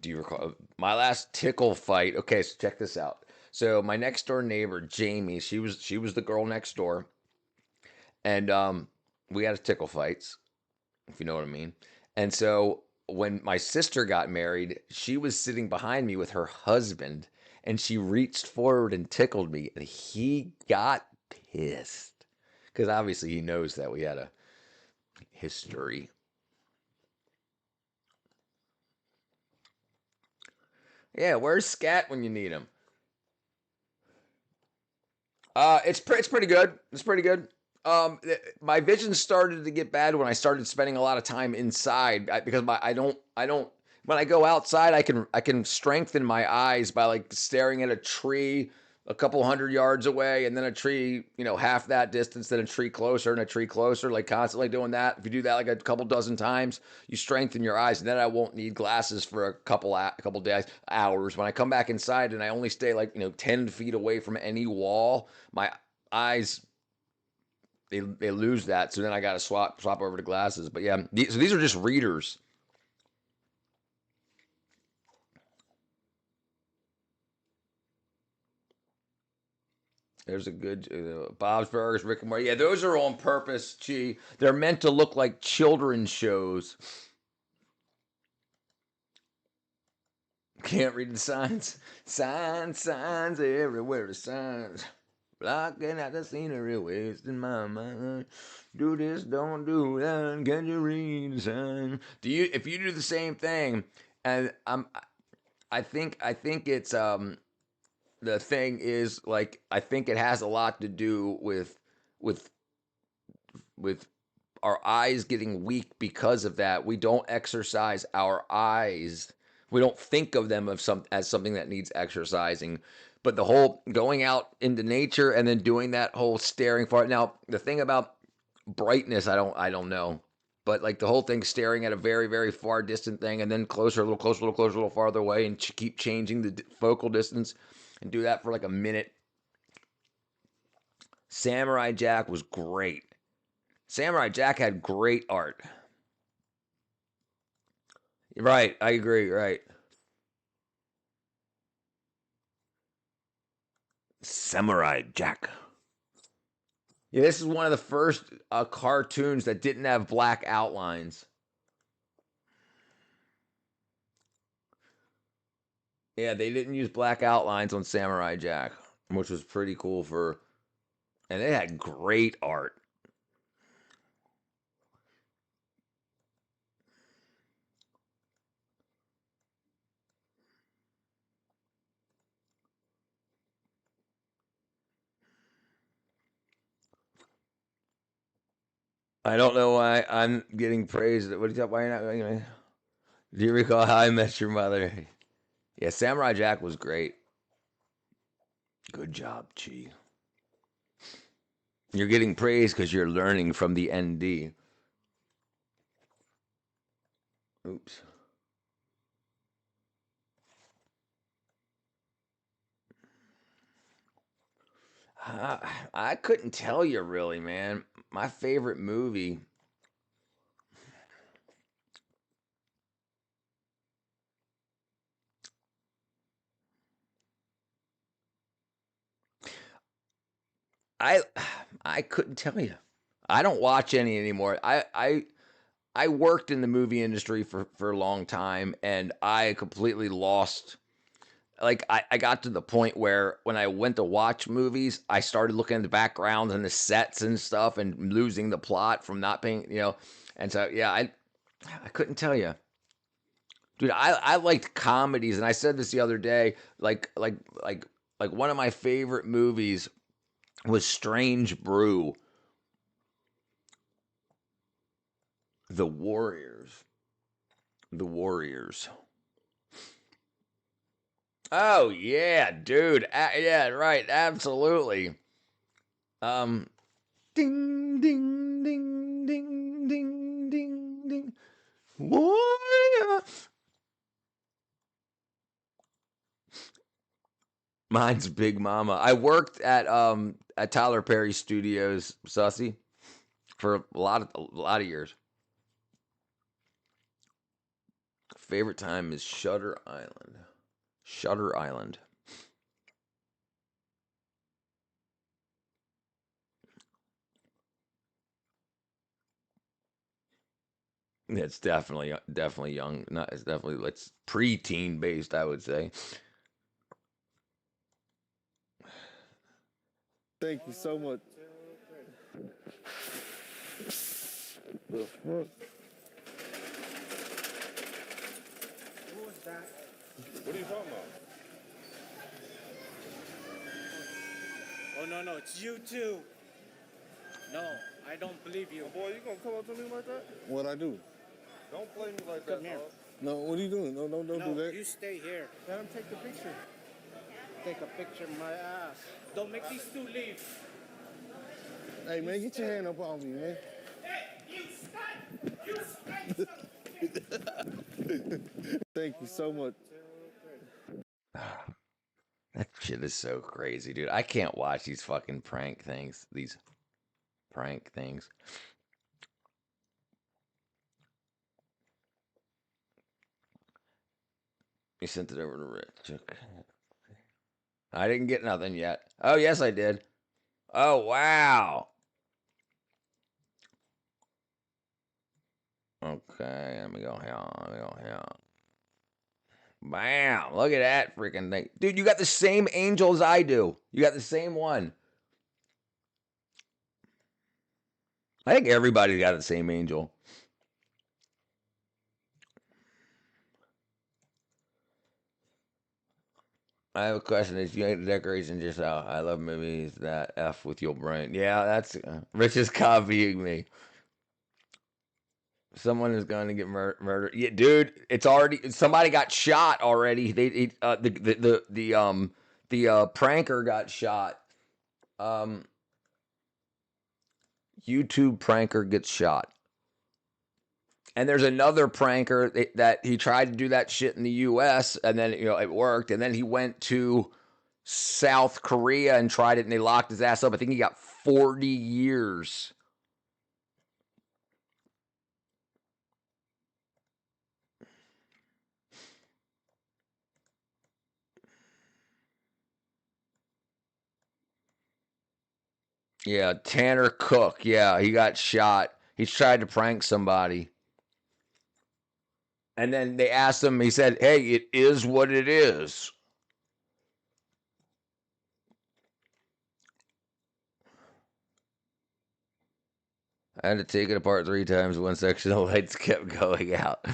Do you recall my last tickle fight? Okay, so check this out. So my next door neighbor, Jamie, she was the girl next door. And we had tickle fights, if you know what I mean. And so when my sister got married, she was sitting behind me with her husband, and she reached forward and tickled me, and he got pissed because obviously he knows that we had a history. Yeah, where's Scat when you need him? It's pretty good. It's pretty good. My vision started to get bad when I started spending a lot of time inside because I don't when I go outside I can strengthen my eyes by like staring at a tree a couple 100 yards away and then a tree, half that distance, then a tree closer and a tree closer, like constantly doing that. If you do that like a couple dozen times, you strengthen your eyes, and then I won't need glasses for a couple days, hours. When I come back inside and I only stay 10 feet away from any wall, my eyes they lose that. So then I got to swap over to glasses. But yeah, so these are just readers. There's a good Bob's Burgers, Rick and Morty. Yeah, those are on purpose, Chi. They're meant to look like children's shows. Can't read the signs. Signs everywhere. The signs. Blocking out the scenery, wasting my mind. Do this, don't do that. Can you read the sign? If you do the same thing, and I think it's the thing is, like, I think it has a lot to do with our eyes getting weak because of that. We don't exercise our eyes. We don't think of them as something that needs exercising. But the whole going out into nature and then doing that whole staring far. Now, the thing about brightness, I don't know. But like the whole thing staring at a very, very far distant thing and then closer, a little closer, a little closer, a little farther away, and keep changing the focal distance and do that for like a minute. Samurai Jack was great. Samurai Jack had great art. Right, I agree, right. Samurai Jack. Yeah, this is one of the first cartoons that didn't have black outlines. Yeah, they didn't use black outlines on Samurai Jack, which was pretty cool and they had great art. I don't know why I'm getting praised. What do you why you're not? Do you recall How I Met Your Mother? Yeah, Samurai Jack was great. Good job, Chi. You're getting praised because you're learning from the ND. Oops. I couldn't tell you really, man. My favorite movie. I couldn't tell you. I don't watch any anymore. I worked in the movie industry for a long time, and I completely lost. Like, I got to the point where when I went to watch movies, I started looking at the backgrounds and the sets and stuff and losing the plot from not paying, And so, yeah, I couldn't tell you. Dude, I liked comedies, and I said this the other day, like one of my favorite movies was Strange Brew. The Warriors. Oh yeah, dude. Yeah, right. Absolutely. Ding ding ding ding ding ding ding. Warrior. Mine's Big Mama. I worked at Tyler Perry Studios, Sussy, for a lot of years. Favorite time is Shutter Island. Shutter Island. It's definitely young. It's preteen based, I would say. Thank you so much. The fuck? Who was that? What are you talking about? Oh, no, it's you too. No, I don't believe you. Boy, you gonna come up to me like that? What'd I do? Don't play me like that, Come here. dog. No, what are you doing? No, don't do that. You stay here. Let him take the picture. Take a picture of my ass. Don't make these two leave. Hey, man, get your hand up on me, man. Hey, you stink! Thank you so much. That shit is so crazy, dude. I can't watch these fucking prank things. prank things. You sent it over to Rich. Okay. I didn't get nothing yet. Oh, yes, I did. Oh, wow. Okay, let me go here. Bam! Look at that freaking thing. Dude, you got the same angel as I do. You got the same one. I think everybody's got the same angel. I have a question. Is you hate the decoration just out? I love movies that F with your brain. Yeah, that's Rich is copying me. Someone is going to get murdered. Yeah, dude, it's already somebody got shot already. The pranker got shot. YouTube pranker gets shot. And there's another pranker that he tried to do that shit in the US and then it worked, and then he went to South Korea and tried it and they locked his ass up. I think he got 40 years. Yeah, Tanner Cook. Yeah, he got shot. He's tried to prank somebody. And then they asked him, he said, "Hey, it is what it is." I had to take it apart 3 times. One section of lights kept going out.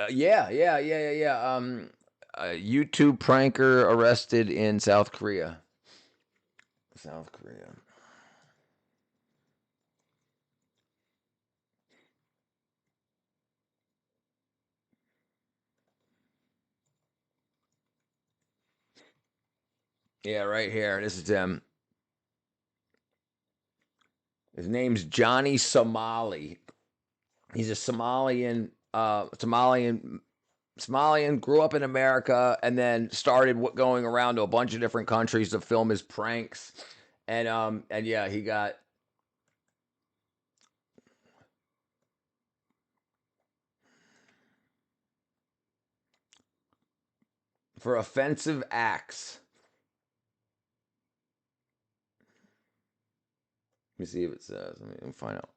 Yeah. YouTube pranker arrested in South Korea. South Korea. Yeah, right here. This is him. His name's Johnny Somali. He's a Somalian, grew up in America, and then started going around to a bunch of different countries to film his pranks. And yeah, he got for offensive acts. Let me see if it says. Let me find out.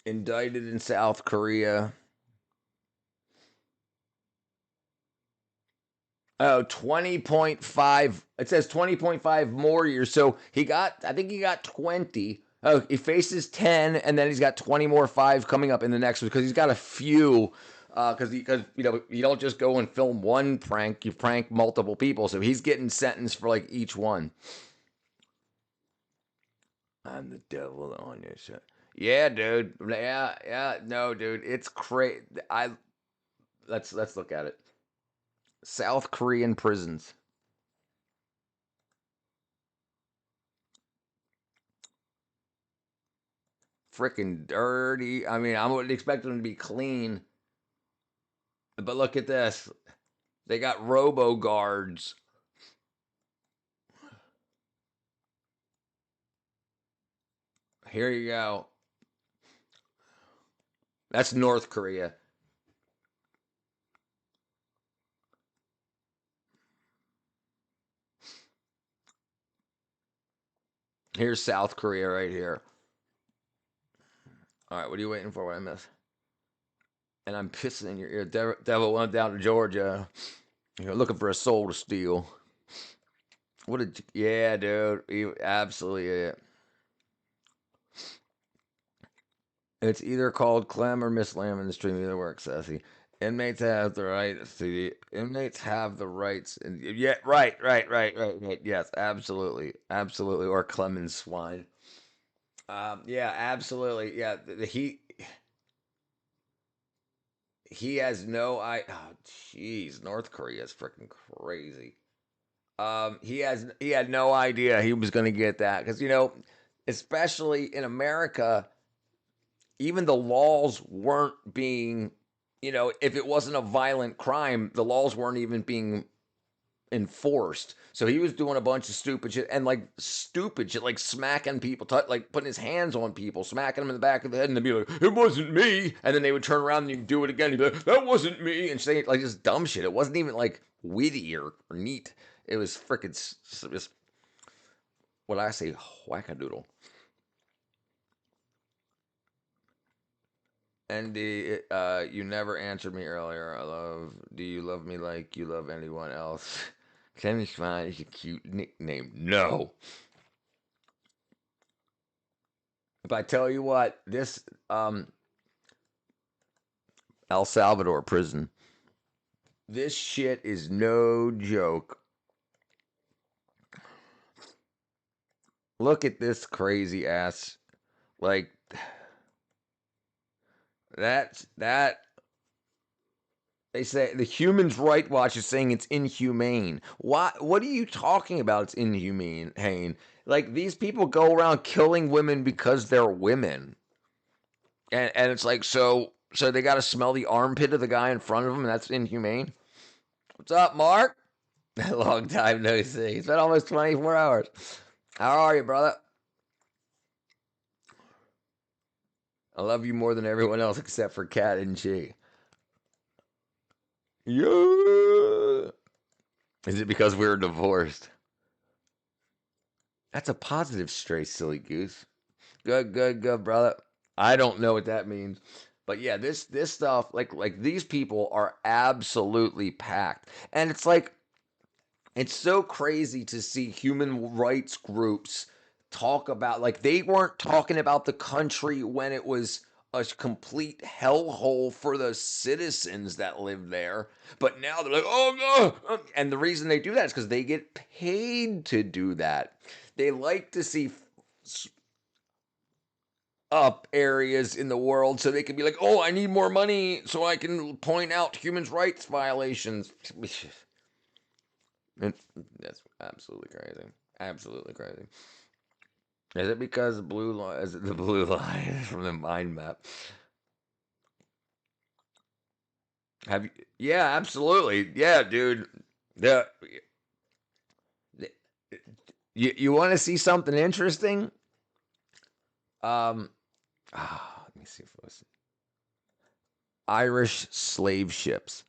Indicted in South Korea. Oh, 20.5. It says 20.5 more years. So I think he got 20. Oh, he faces 10, and then he's got 20 more 5 coming up in the next one because he's got a few. Because you don't just go and film one prank, you prank multiple people. So he's getting sentenced for like each one. I'm the devil on your show. Yeah, dude. Yeah. No, dude. It's crazy. Let's look at it. South Korean prisons. Freaking dirty. I mean, I wouldn't expect them to be clean. But look at this. They got robo guards. Here you go. That's North Korea. Here's South Korea right here. All right, what are you waiting for? What I miss? And I'm pissing in your ear. Devil went down to Georgia. You're looking for a soul to steal. Yeah, dude. Absolutely it. It's either called Clem or Miss Lamb in the stream. Either works, Sassy. Inmates have the rights to inmates have the rights. And yeah, right. Yes, absolutely. Or Clemens swine. Yeah, absolutely. Yeah, he has no oh jeez, North Korea is freaking crazy. He had no idea he was going to get that because especially in America, even the laws weren't being, if it wasn't a violent crime, the laws weren't even being enforced. So he was doing a bunch of stupid shit and like smacking people, like putting his hands on people, smacking them in the back of the head, and they'd be like, "It wasn't me," and then they would turn around and you do it again. He'd be like, "That wasn't me," and say like just dumb shit. It wasn't even like witty or neat. It was freaking just what I say, wackadoodle. And you never answered me earlier. Do you love me like you love anyone else? Kenny Smile is a cute nickname. No. If I tell you what, this El Salvador prison, this shit is no joke. Look at this crazy ass, like that. They say the Human Rights Watch is saying it's inhumane. What are you talking about? It's inhumane. Like these people go around killing women because they're women, and it's like so they got to smell the armpit of the guy in front of them, and that's inhumane. What's up, Mark? Long time no see. It's been almost 24 hours. How are you, brother? I love you more than everyone else except for Kat and Chi. Yeah. Is it because we were divorced? That's a positive stray, silly goose. Good, brother. I don't know what that means. But yeah, this stuff, like these people are absolutely packed. And it's like, it's so crazy to see human rights groups talk about, like they weren't talking about the country when it was a complete hellhole for the citizens that live there. But now they're like, oh no. And the reason they do that is because they get paid to do that. They like to see up areas in the world so they can be like, oh, I need more money so I can point out human rights violations. That's absolutely crazy. Absolutely crazy. Is it because the blue line? Is it the blue line from the mind map? Have you? Yeah, absolutely. Yeah, dude. You want to see something interesting? Let me see if it was Irish slave ships.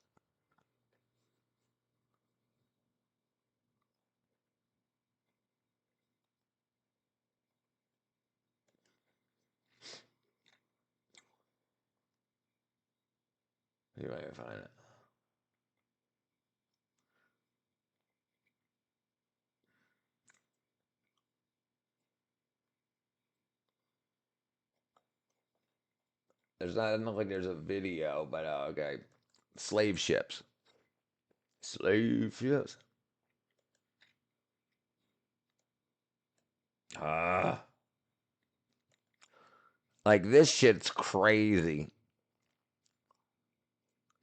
See if I can find it. Doesn't look like there's a video, but okay. Slave ships. Slave ships. Like this shit's crazy.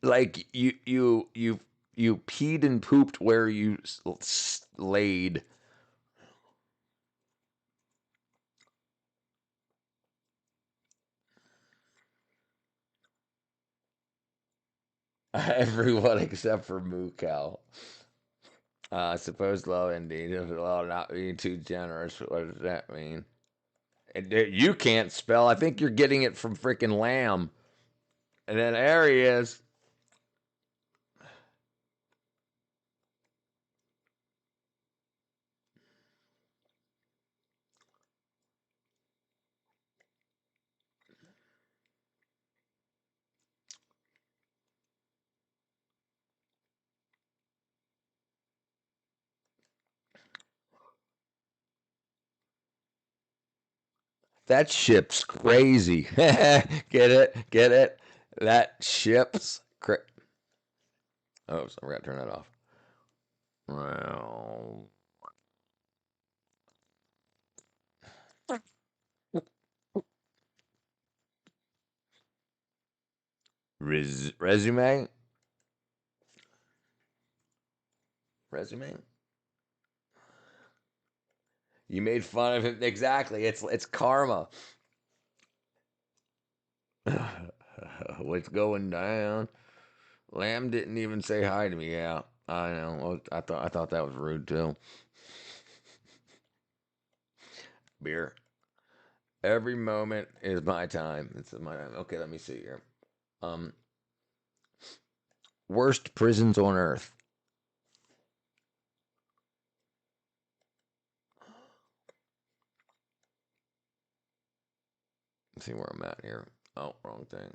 Like you peed and pooped where you laid. Everyone except for Moo Cow. Suppose low indeed. Well, not being too generous. What does that mean? You can't spell. I think you're getting it from freaking Lamb. And then there he is. That ship's crazy. Get it? That ship's Oh, so I forgot to turn that off. Well, resume. You made fun of him. Exactly. It's karma. What's going down? Lamb didn't even say hi to me. Yeah, I know. Well, I thought that was rude too. Beer. Every moment is my time. It's my time. Okay, let me see here. Worst prisons on earth. Let's see where I'm at here. Oh, wrong thing.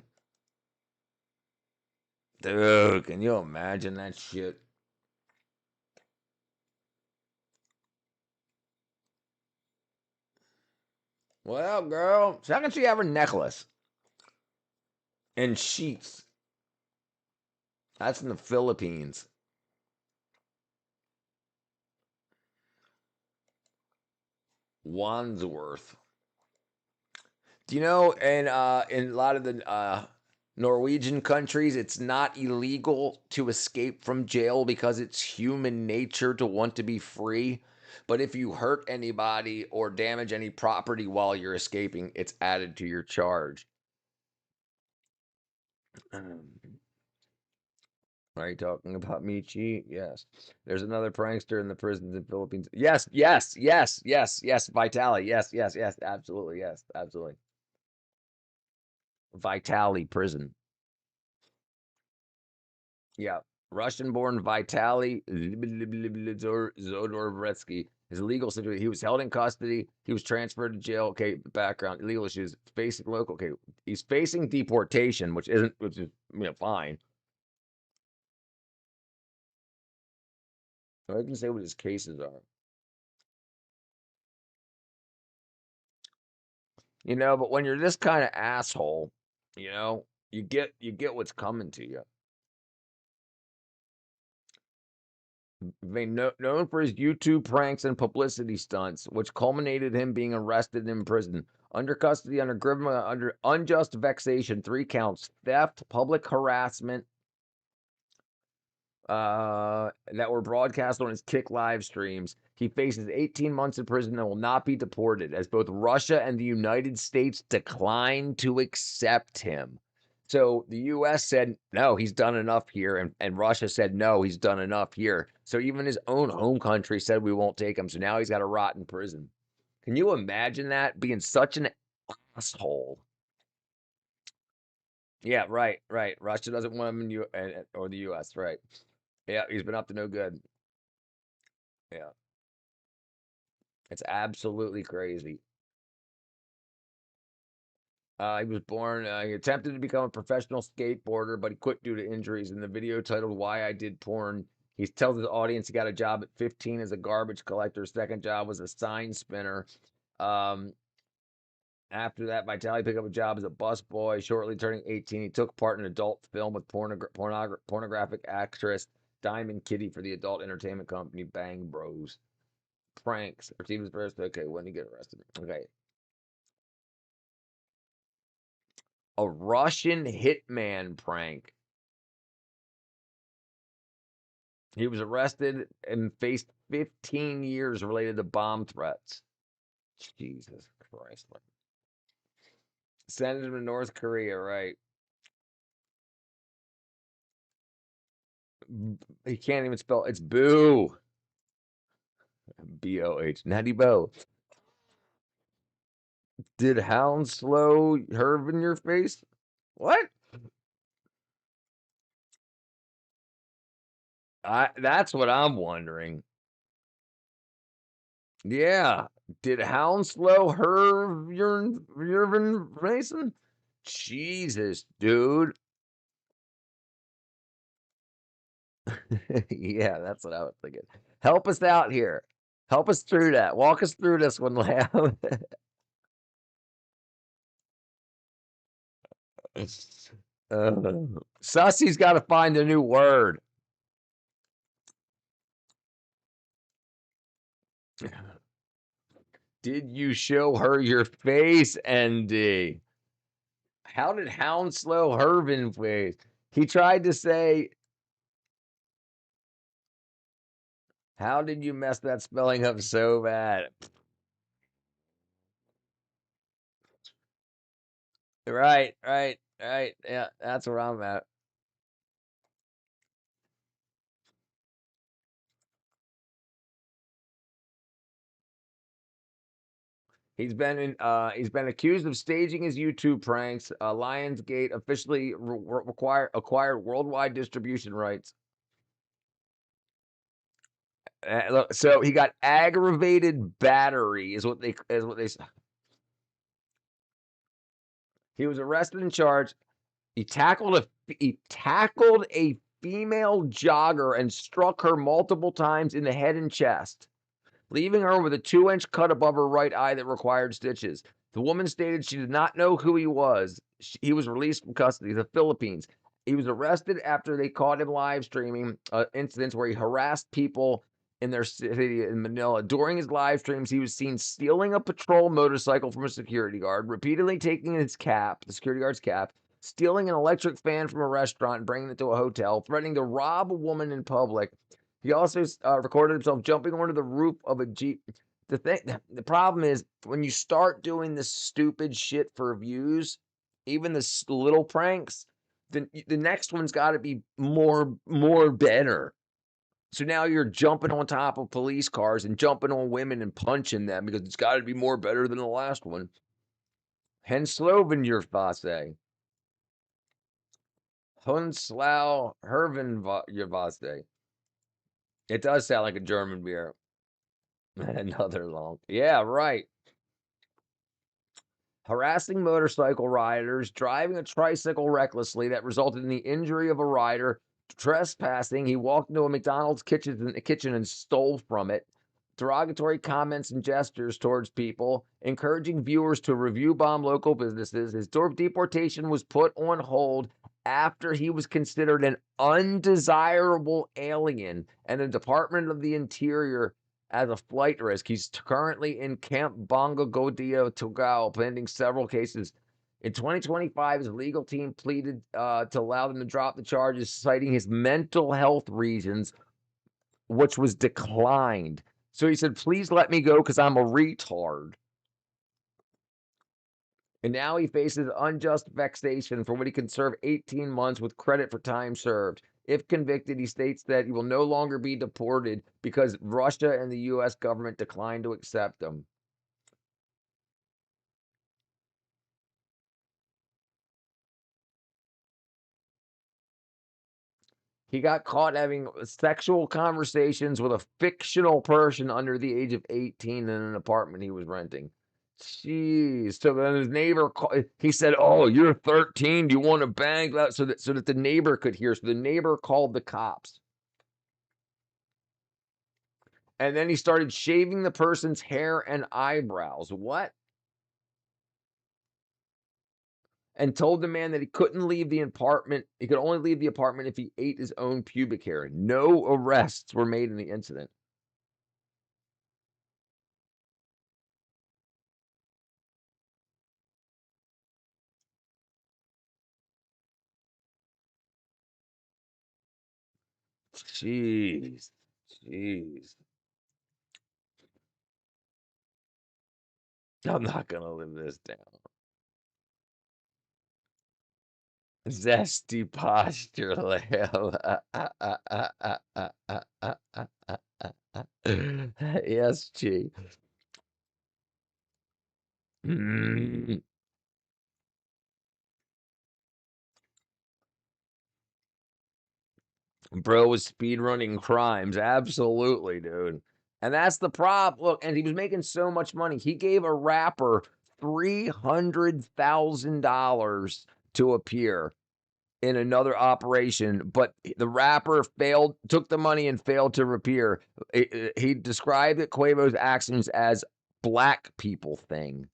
Dude, can you imagine that shit? Well, girl, how can she have her necklace and sheets? That's in the Philippines. Wandsworth. Do you know in a lot of the Norwegian countries, it's not illegal to escape from jail because it's human nature to want to be free. But if you hurt anybody or damage any property while you're escaping, it's added to your charge. Are you talking about Michi? Yes. There's another prankster in the prisons in Philippines. Yes, yes, yes, yes, yes. Vitali. Yes, yes, yes. Absolutely. Yes, absolutely. Vitali prison. Yeah. Russian-born Vitali Zodorovetsky. His legal situation. He was held in custody. He was transferred to jail. Okay, background. Legal issues. Facing local. Okay, he's facing deportation, which is fine. I can say what his cases are. But when you're this kind of asshole, you get what's coming to you. Known for his YouTube pranks and publicity stunts, which culminated him being arrested and imprisoned. Under custody, under unjust vexation, 3 counts: theft, public harassment, that were broadcast on his Kick live streams. He faces 18 months in prison and will not be deported, as both Russia and the United States declined to accept him. So the U.S. said, no, he's done enough here. And Russia said, no, he's done enough here. So even his own home country said, we won't take him. So now he's got to rot in prison. Can you imagine that? Being such an asshole. Yeah, right. Russia doesn't want him or the U.S., right. Yeah, he's been up to no good. Yeah. It's absolutely crazy. He was born, he attempted to become a professional skateboarder, but he quit due to injuries. In the video titled Why I Did Porn, he tells his audience he got a job at 15 as a garbage collector. His second job was a sign spinner. After that, Vitali picked up a job as a busboy. Shortly turning 18, he took part in an adult film with pornographic actress Diamond Kitty for the adult entertainment company Bang Bros. Pranks. Received his first. Okay, when did he get arrested? Okay. A Russian hitman prank. He was arrested and faced 15 years related to bomb threats. Jesus Christ. Sent him to North Korea, right? He can't even spell. It's Boo. B-O-H. Natty Bo. Did Hounslow Herb in your face? What? That's what I'm wondering. Yeah. Did Hounslow Herb your Mason? Jesus, dude. Yeah, that's what I was thinking. Help us out here. Help us through that. Walk us through this one, Lamb. Sussy's got to find a new word. Did you show her your face, Andy? How did Hounslow Hervin face? He tried to say, how did you mess that spelling up so bad? Right. Yeah, that's where I'm at. He's been accused of staging his YouTube pranks. Lionsgate officially acquired worldwide distribution rights. Look, so he got aggravated battery, is what they say. He was arrested and charged. He tackled a female jogger and struck her multiple times in the head and chest, leaving her with a 2-inch cut above her right eye that required stitches. The woman stated she did not know who he was. He was released from custody. The Philippines. He was arrested after they caught him live streaming incidents where he harassed people in their city in Manila. During his live streams, he was seen stealing a patrol motorcycle from a security guard, repeatedly taking his cap, the security guard's cap, stealing an electric fan from a restaurant and bringing it to a hotel, threatening to rob a woman in public. He also recorded himself jumping onto the roof of a Jeep. The problem is when you start doing this stupid shit for views, even the little pranks, the next one's got to be more better. So now you're jumping on top of police cars and jumping on women and punching them because it's got to be more better than the last one. Hensloven your Vasse. Hunslau Herven your Vasse. It does sound like a German beer. Another long. Yeah, right. Harassing motorcycle riders, driving a tricycle recklessly that resulted in the injury of a rider, trespassing. He walked into a McDonald's kitchen and stole from it. Derogatory comments and gestures towards people, encouraging viewers to review bomb local businesses. His deportation was put on hold after he was considered an undesirable alien and the Department of the Interior as a flight risk. He's currently in Camp Bongogodio, Tugao, pending several cases. In 2025, his legal team pleaded to allow them to drop the charges, citing his mental health reasons, which was declined. So he said, please let me go because I'm a retard. And now he faces unjust vexation for what he can serve 18 months with credit for time served. If convicted, he states that he will no longer be deported because Russia and the U.S. government declined to accept him. He got caught having sexual conversations with a fictional person under the age of 18 in an apartment he was renting. Jeez. So then his neighbor, he said, oh, you're 13. Do you want to bang? So that the neighbor could hear. So the neighbor called the cops. And then he started shaving the person's hair and eyebrows. What? And told the man that he couldn't leave the apartment. He could only leave the apartment if he ate his own pubic hair. No arrests were made in the incident. Jeez. I'm not going to live this down. Zesty posture lamb. Yes, G. Bro was speedrunning crimes. Absolutely, dude. And that's the problem. Look, and he was making so much money. He gave a rapper $300,000 to appear in another operation, but the rapper took the money and failed to appear. He described Quavo's actions as black people thing.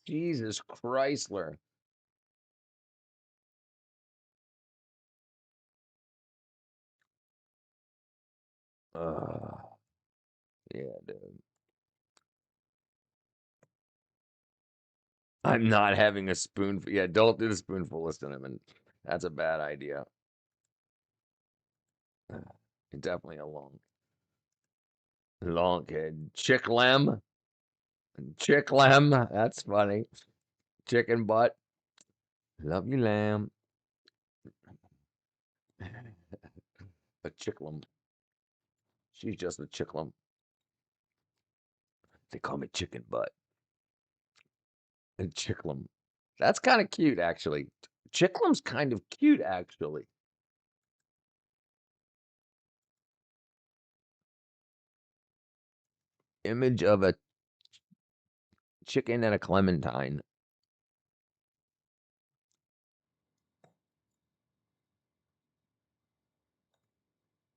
Jesus Chrysler. Yeah, dude. I'm not having a spoonful. Yeah, don't do the spoonful of cinnamon. That's a bad idea. Definitely a long head. Chick lem. That's funny. chicken butt. Love you, lamb. A chicklum. She's just a chicklum. They call me chicken butt. And chicklum. That's kind of cute, actually. Chicklum's kind of cute, actually. Image of a chicken and a clementine.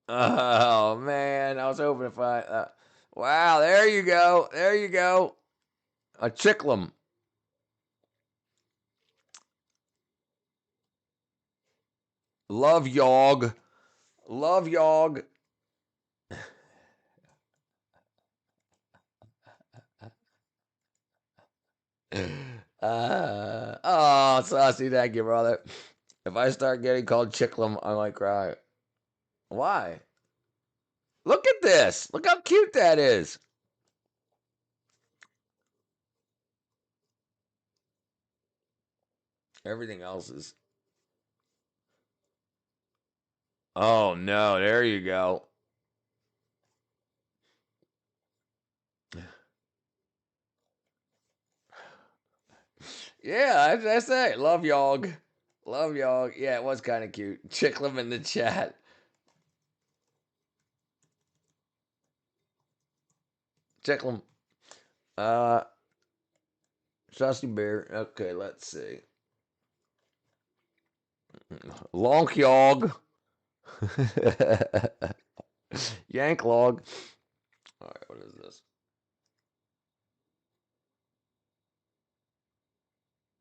Oh, man. I was hoping to find... wow, there you go. There you go. A chicklum. Love Yog. Love Yog. Oh, Saucy, thank you, brother. If I start getting called chicklum, I might cry. Why? Look at this. Look how cute that is. Everything else is... oh, no. There you go. Yeah, I say. Love Yog. Love Yog. Yeah, it was kind of cute. Chicklum in the chat. Chicklum. Saucy Bear. Okay, let's see. Lonk Yog. Yank Log. Alright, what is this?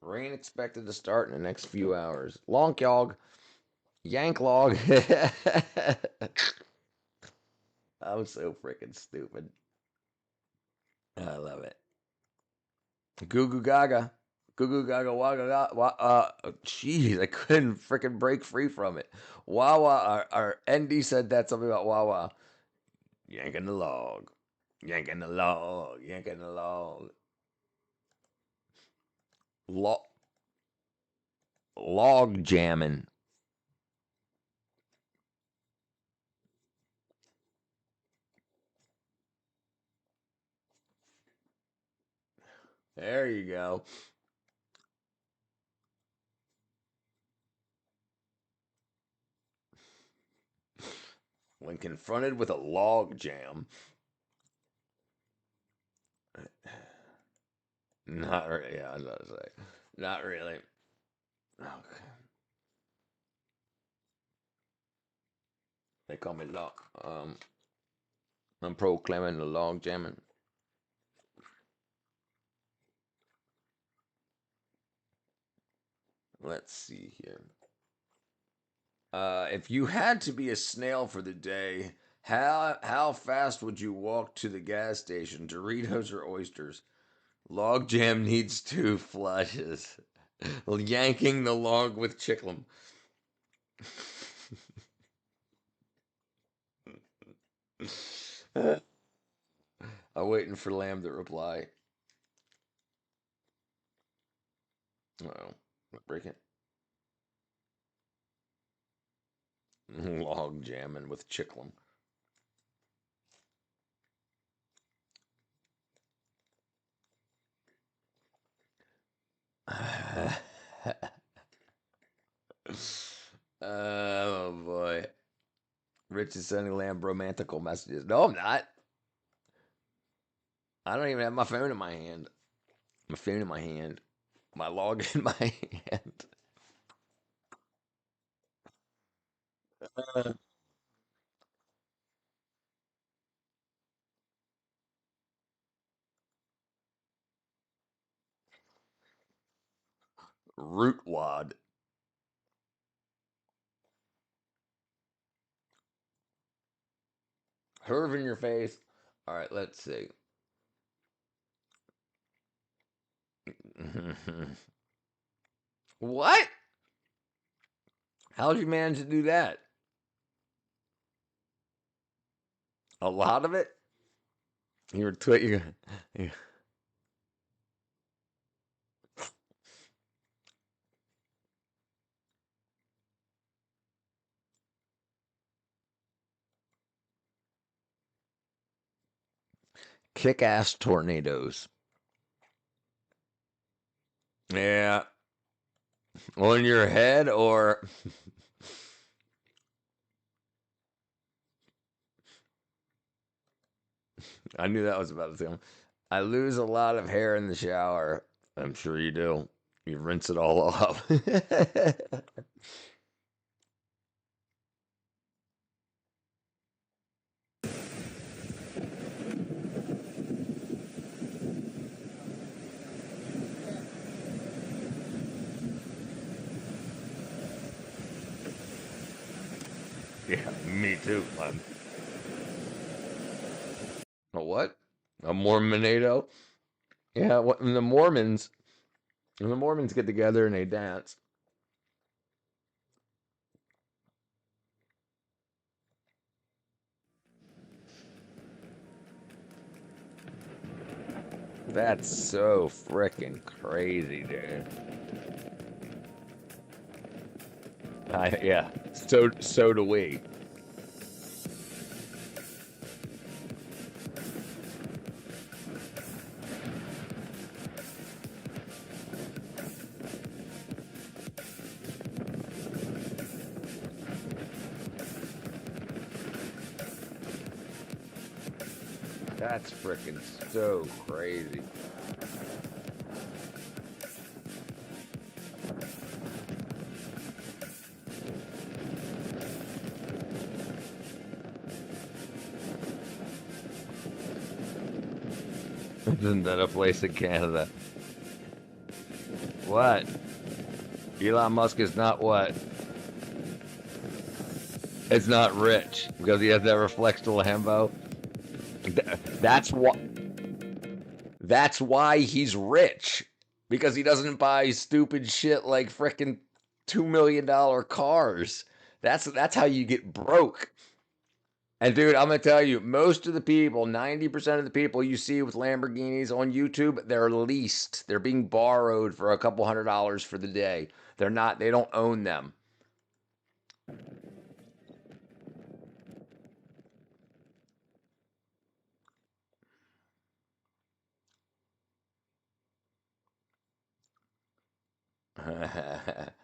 Rain expected to start in the next few hours. Lonk Yog. Yank Log. I'm so freaking stupid. I love it. Goo Goo Gaga. Goo Goo Gaga Waga. Jeez, I couldn't freaking break free from it. Wawa. Our ND said that something about Wawa. Yanking the log. Yanking the log. Yanking the log. Log jamming. There you go. When confronted with a log jam. Not really. Yeah, I was about to say. Not really. Okay. They call me log. I'm proclaiming the log jamming. Let's see here. If you had to be a snail for the day, how fast would you walk to the gas station? Doritos or oysters? Log jam needs 2 flushes. Yanking the log with chicklum. I'm waiting for Lamb to reply. Uh-oh. Break it. Log jamming with chicklum. Oh boy. Rich is sending Lamb romantical messages. No, I'm not. I don't even have my phone in my hand. My phone in my hand. My log in my hand. Root wad. Herv in your face. All right, let's see. What? How did you manage to do that? A lot of it? You were tweeting. Kick-ass tornadoes. Yeah. On your head or... I knew that was about to come. I lose a lot of hair in the shower. I'm sure you do. You rinse it all off. Yeah, me too, man. A what? A Mormonado? Yeah, what? And the Mormons get together and they dance. That's so freaking crazy, dude. Yeah, so do we. That's freaking so crazy. Isn't that a place in Canada? What? Elon Musk is not what? It's not rich because he has that reflex to Lambo. That's why he's rich, because he doesn't buy stupid shit like frickin' $2 million cars. That's how you get broke. And dude, I'm gonna tell you, most of the people, 90% of the people you see with Lamborghinis on YouTube, they're leased. They're being borrowed for a couple $100 for the day. They don't own them.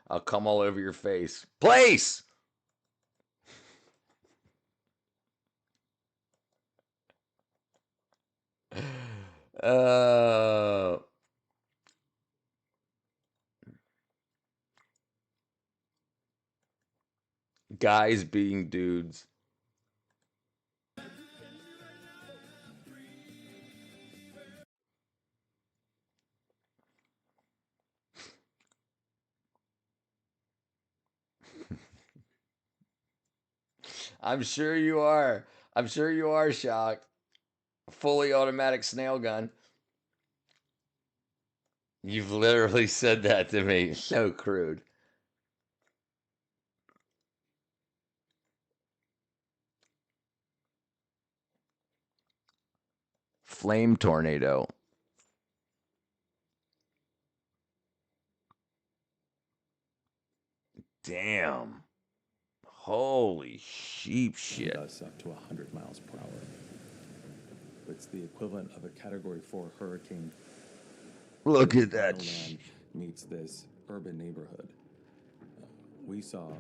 I'll come all over your face. Place! Guys being dudes. I'm sure you are. I'm sure you are shocked. Fully automatic snail gun. You've literally said that to me. So crude. Flame tornado. Damn. Holy sheep shit. Gusts up to 100 miles per hour. It's the equivalent of a Category 4 hurricane. Look at that. Land meets this urban neighborhood. We saw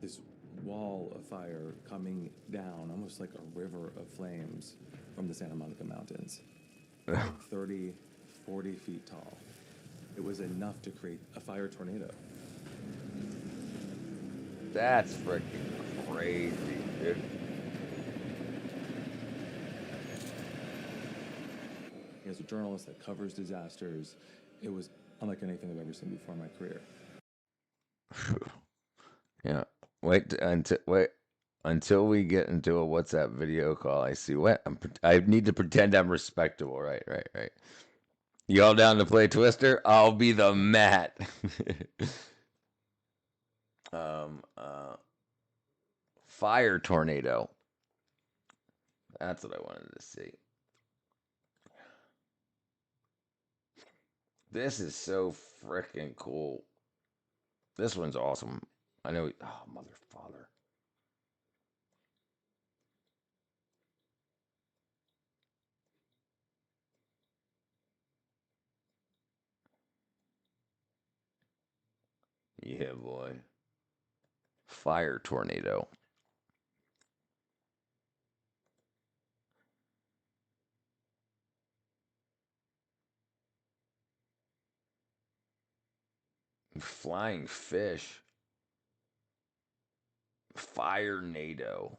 this wall of fire coming down, almost like a river of flames from the Santa Monica Mountains. 30, 40 feet tall. It was enough to create a fire tornado. That's freaking crazy, dude. As a journalist that covers disasters, it was unlike anything I've ever seen before in my career. Yeah. Wait until we get into a WhatsApp video call. I see what I need to pretend I'm respectable. Right. Y'all down to play Twister? I'll be the mat. Fire tornado. That's what I wanted to see. This is so freaking cool. This one's awesome. I know. Oh, mother father. Yeah, boy. Fire tornado. Flying fish. Fire NATO.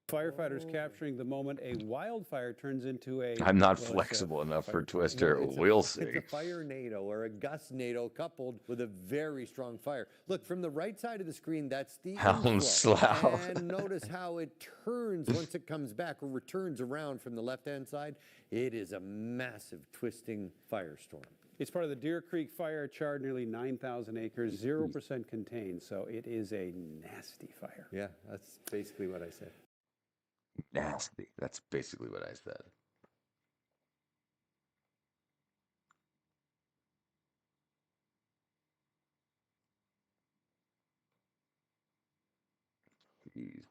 Firefighters capturing the moment a wildfire turns into a... I'm not well, it's a flexible enough for fire Twister. tornado. We'll It's see. a fire NATO or a gust NATO coupled with a very strong fire. Look, from the right side of the screen, that's the inflow. Hounslow. And notice how it turns once it comes back or returns around from the left-hand side. It is a massive twisting firestorm. It's part of the Deer Creek fire, charred nearly 9,000 acres, 0% contained, so it is a nasty fire. Yeah, that's basically what I said. Nasty. That's basically what I said. Jeez.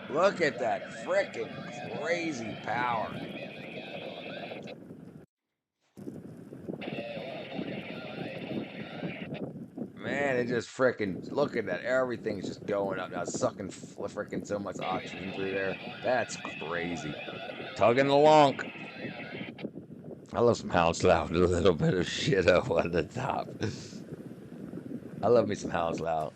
Look at that frickin' crazy power. Man, it just frickin' look at that. Everything's just going up now, sucking frickin' so much oxygen through there. That's crazy. Tugging along. I love some Hounslow with a little bit of shit-o on the top. I love me some Hounslow.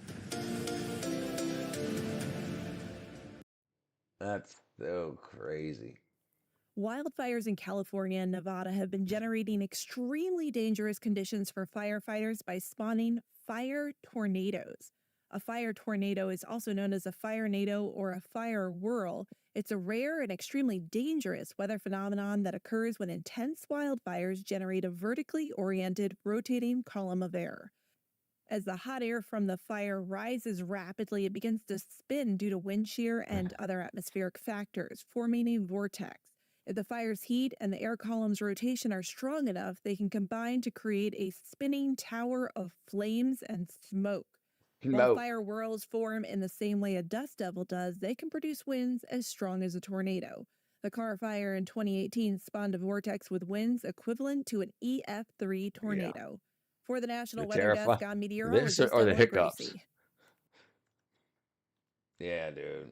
That's so crazy. Wildfires in California and Nevada have been generating extremely dangerous conditions for firefighters by spawning fire tornadoes. A fire tornado is also known as a firenado or a fire whirl. It's a rare and extremely dangerous weather phenomenon that occurs when intense wildfires generate a vertically oriented rotating column of air. As the hot air from the fire rises rapidly, it begins to spin due to wind shear and other atmospheric factors, forming a vortex. If the fire's heat and the air column's rotation are strong enough, they can combine to create a spinning tower of flames and smoke. While fire whirls form in the same way a dust devil does, they can produce winds as strong as a tornado. The Carr Fire in 2018 spawned a vortex with winds equivalent to an EF3 tornado. Yeah. For the National Weather Desk, I'm meteorologist or the Ella hiccups. Gracie. Yeah, dude.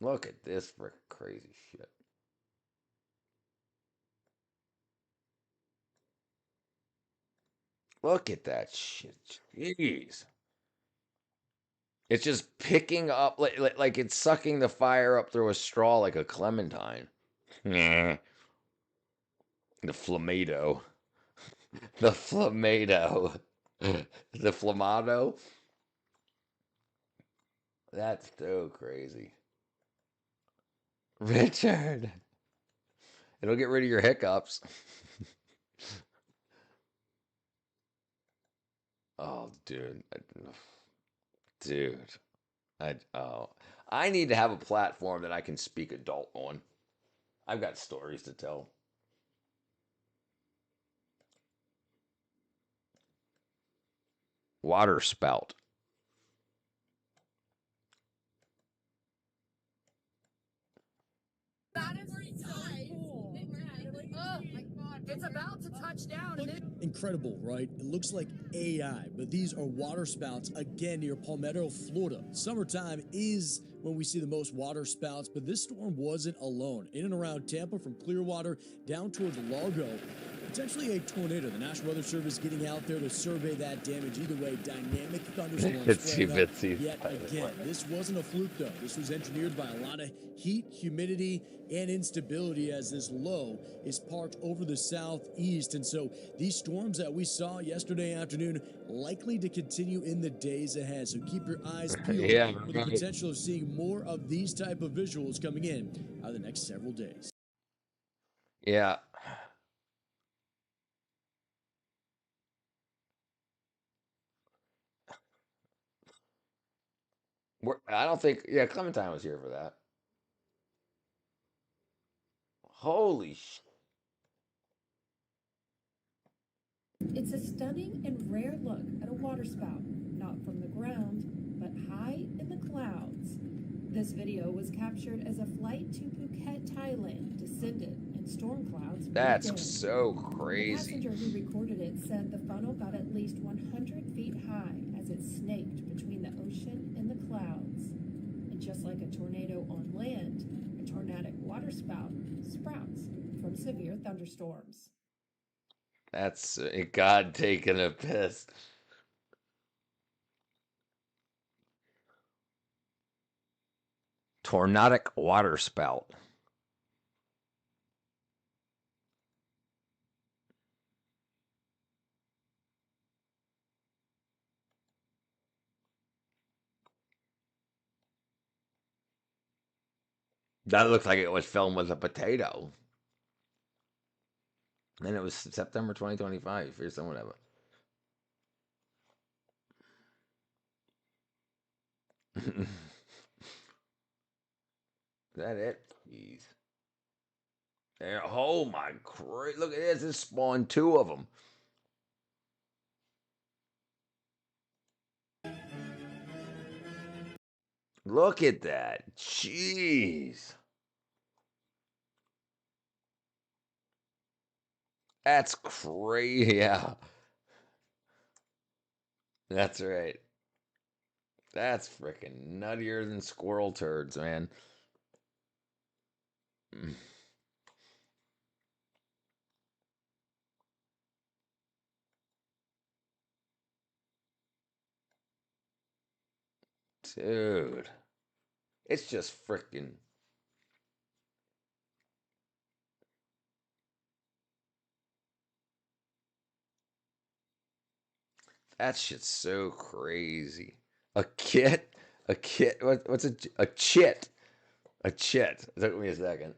Look at this for crazy shit. Look at that shit. Jeez. It's just picking up like it's sucking the fire up through a straw like a clementine. The Flammado. The Flammado. The Flammado. That's so crazy. Richard. It'll get rid of your hiccups. Oh, dude. Dude. I need to have a platform that I can speak adult on. I've got stories to tell. Water spout. It's about to touch down. Incredible, right? It looks like AI, but these are water spouts again near Palmetto, Florida. Summertime is when we see the most water spouts, but this storm wasn't alone. In and around Tampa, from Clearwater down towards Largo, potentially a tornado. The National Weather Service getting out there to survey that damage. Either way, dynamic thunderstorms spraying up yet again. This wasn't a fluke, though. This was engineered by a lot of heat, humidity, and instability as this low is parked over the southeast. And so these storms that we saw yesterday afternoon likely to continue in the days ahead. So keep your eyes peeled for the potential of seeing more of these type of visuals coming in out of the next several days. Yeah. I don't think, Clementine was here for that. Holy sh! It's a stunning and rare look at a waterspout, not from the ground, but high in the clouds. This video was captured as a flight to Phuket, Thailand, descended and storm clouds. That's moved in. so The crazy. passenger who recorded it said the funnel got at least 100 feet high as it snaked between the ocean and the clouds. And just like a tornado on land, a tornadic waterspout sprouts from severe thunderstorms. That's God taking a piss. Tornadic waterspout. That looked like it was filmed with a potato. And it was September 2025 or something, whatever. Is that it? Jeez. There, oh my Christ. Look at this. It spawned 2 of them. Look at that. Jeez. That's crazy. Yeah. That's right. That's freaking nuttier than squirrel turds, man. Dude. It's just freaking. That shit's so crazy. A kit? A kit? What's a chit? A chit. It took me a second.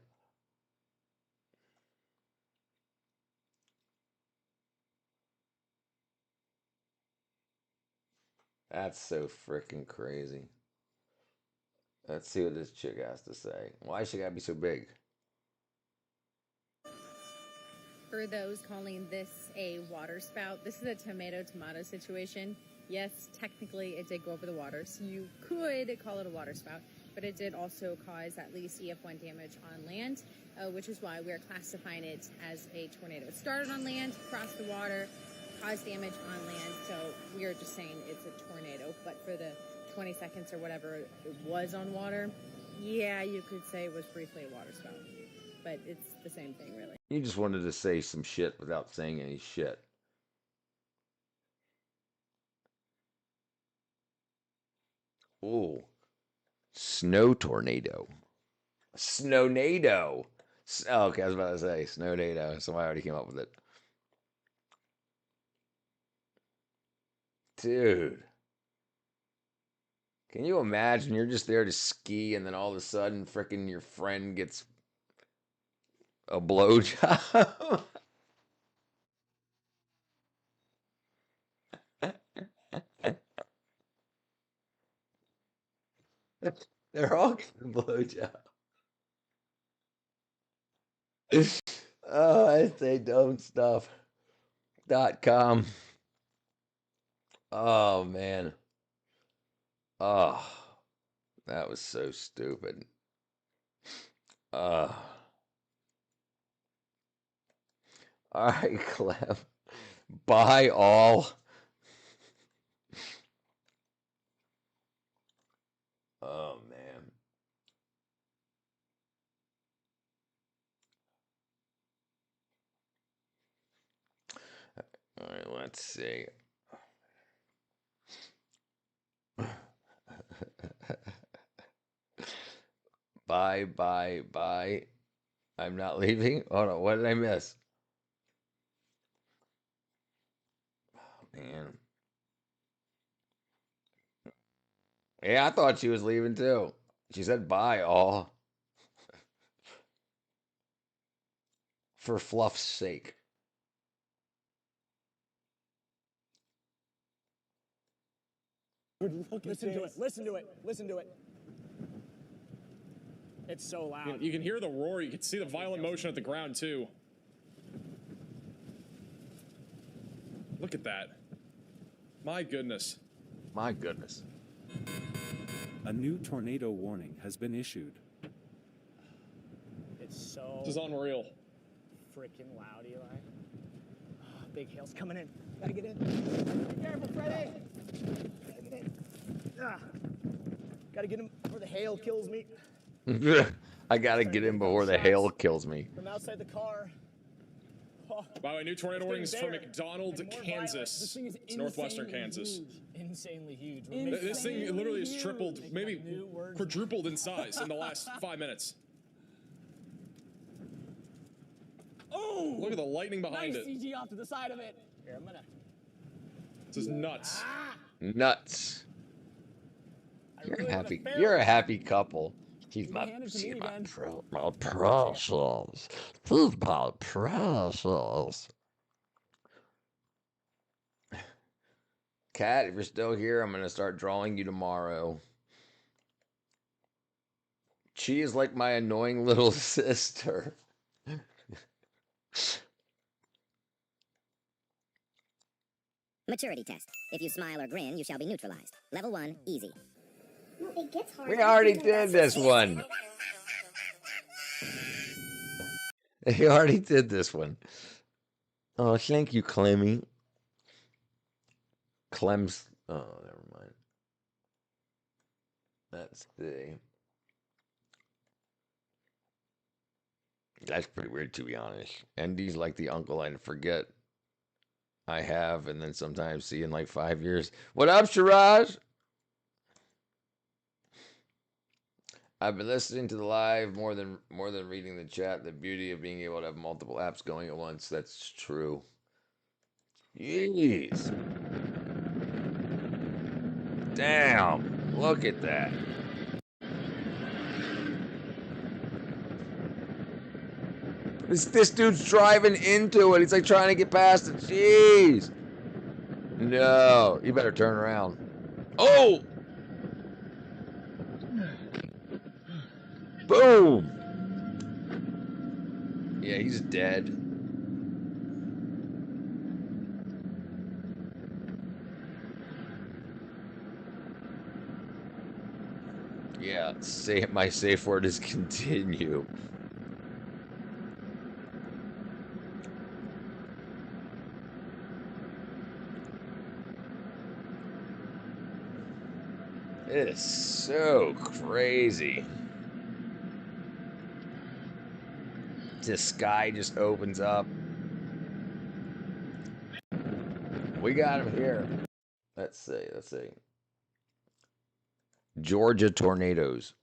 That's so freaking crazy. Let's see what this chick has to say. Why should I be so big? For those calling this a water spout, this is a tomato situation. Yes, technically it did go over the water, so you could call it a water spout, but it did also cause at least EF1 damage on land, which is why we're classifying it as a tornado. It started on land, crossed the water, caused damage on land, so we're just saying it's a tornado. But for the 20 seconds or whatever it was on water, yeah, you could say it was briefly a water spout. But it's the same thing, really. You just wanted to say some shit without saying any shit. Ooh. Snow tornado. Snownado. Oh, okay, I was about to say snownado. Somebody already came up with it. Dude. Can you imagine you're just there to ski and then all of a sudden frickin' your friend gets a blowjob? They're all getting a blowjob. Oh, I say dumb stuff.com. Oh, man. Oh, that was so stupid. All right, Clem. Buy all. Oh, man. All right, let's see. Bye. I'm not leaving. Hold on, what did I miss? Oh, man. Yeah, I thought she was leaving too. She said bye all. For fluff's sake. Listen to it. Listen to it. Listen to it. It's so loud. You can hear the roar. You can see the violent motion at the ground, too. Look at that. My goodness. My goodness. A new tornado warning has been issued. It's so... This is unreal. freaking loud, Eli. Oh, big hail's coming in. Gotta get in. Be careful, Freddy. Gotta get in. Gotta get him before the hail kills me. I gotta get in before the hail kills me. From outside the car. Oh, By the way, new tornado warnings for bigger McDonald, and more Kansas. violent. This thing is It's northwestern insanely Kansas. huge. Insanely huge. This thing literally has tripled, maybe quadrupled in size in the last 5 minutes. Oh! Look at the lightning behind nice it. CG off to the side of it. Here, I'm gonna. This is nuts. Nuts. You're really wanna happy. film. You're a happy couple. He's my, hand it to she's me, my, Ben. my precious. She's my precious. Kat, if you're still here, I'm gonna start drawing you tomorrow. She is like my annoying little sister. Maturity test. If you smile or grin, you shall be neutralized. Level 1, easy. No, it gets hard. We already did this one. We already did this one. Oh, thank you, Clemmy. Clem's. Oh, never mind. Let's see. That's pretty weird, to be honest. Andy's like the uncle I forget I have, and then sometimes see in like 5 years. What up, Siraj? I've been listening to the live more than reading the chat. The beauty of being able to have multiple apps going at once. That's true. Jeez. Damn. Look at that. This dude's driving into it. He's like trying to get past it. Jeez. No. You better turn around. Oh! Boom! Yeah, he's dead. Yeah, my safe word is continue. It is so crazy. The sky just opens up. We got him here. Let's see. Georgia tornadoes.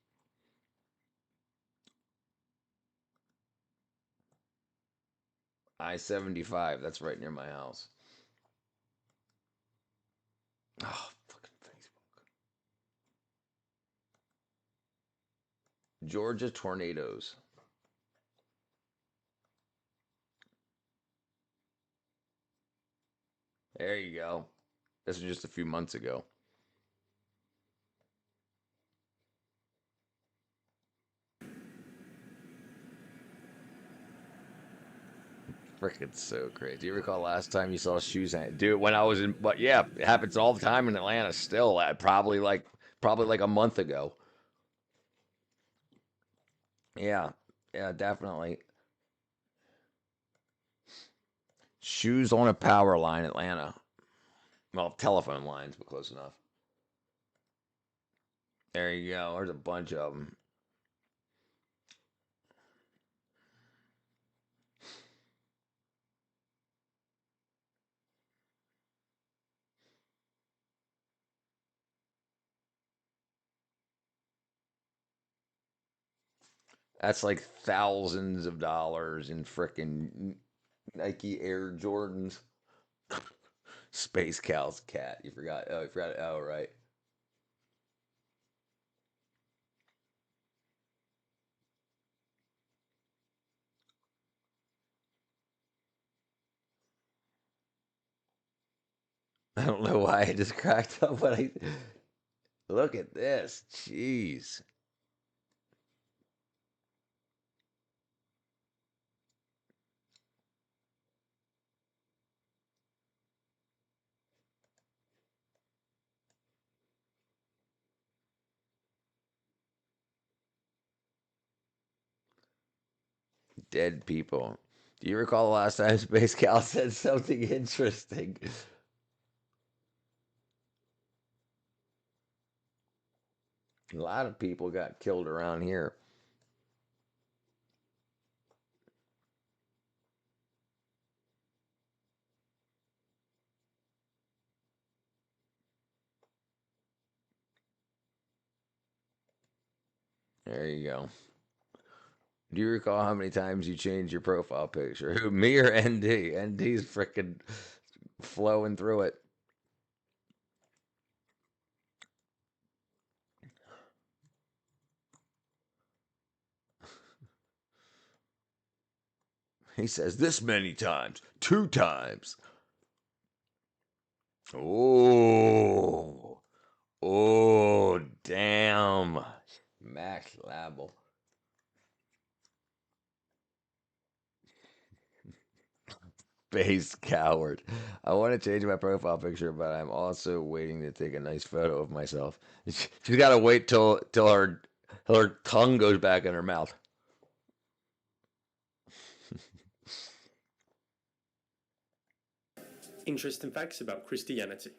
I-75. That's right near my house. Oh, fucking Facebook. Georgia tornadoes. There you go. This was just a few months ago. Frickin' so crazy. Do you recall last time you saw shoes hang? Dude, when I was in, but yeah, it happens all the time in Atlanta still. Probably like a month ago. Yeah, definitely. Shoes on a power line, Atlanta. Well, telephone lines, but close enough. There you go. There's a bunch of them. That's like thousands of dollars in frickin' Nike Air Jordans. Space Cal's cat. You forgot. Oh, you forgot. Oh, right. I don't know why I just cracked up, but I look at this. Jeez. Dead people. Do you recall the last time Space Cal said something interesting? A lot of people got killed around here. There you go. Do you recall how many times you changed your profile picture? Who, me or ND? ND's freaking flowing through it. He says this many times. 2 times. Oh. Oh, damn. Max Label. Space coward. I want to change my profile picture, but I'm also waiting to take a nice photo of myself. She's got to wait till her tongue goes back in her mouth. Interesting facts about Christianity.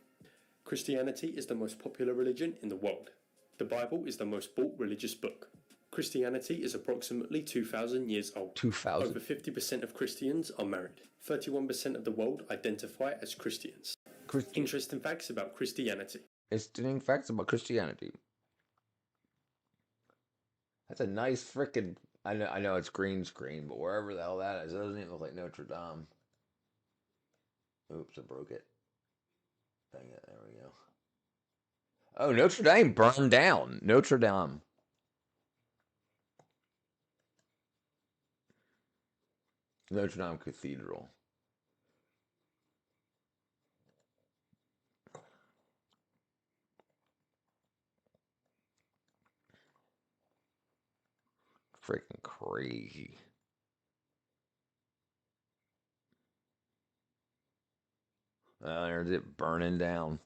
Christianity is the most popular religion in the world. The Bible is the most bought religious book. Christianity is approximately 2,000 years old. 2,000. Over 50% of Christians are married. 31% of the world identify as Christians. Interesting facts about Christianity. Interesting facts about Christianity. That's a nice frickin'... I know it's green screen, but wherever the hell that is, it doesn't even look like Notre Dame. Oops, I broke it. Dang it, there we go. Oh, Notre Dame burned down. Notre Dame. Notre Dame Cathedral. Freaking crazy. There's it burning down.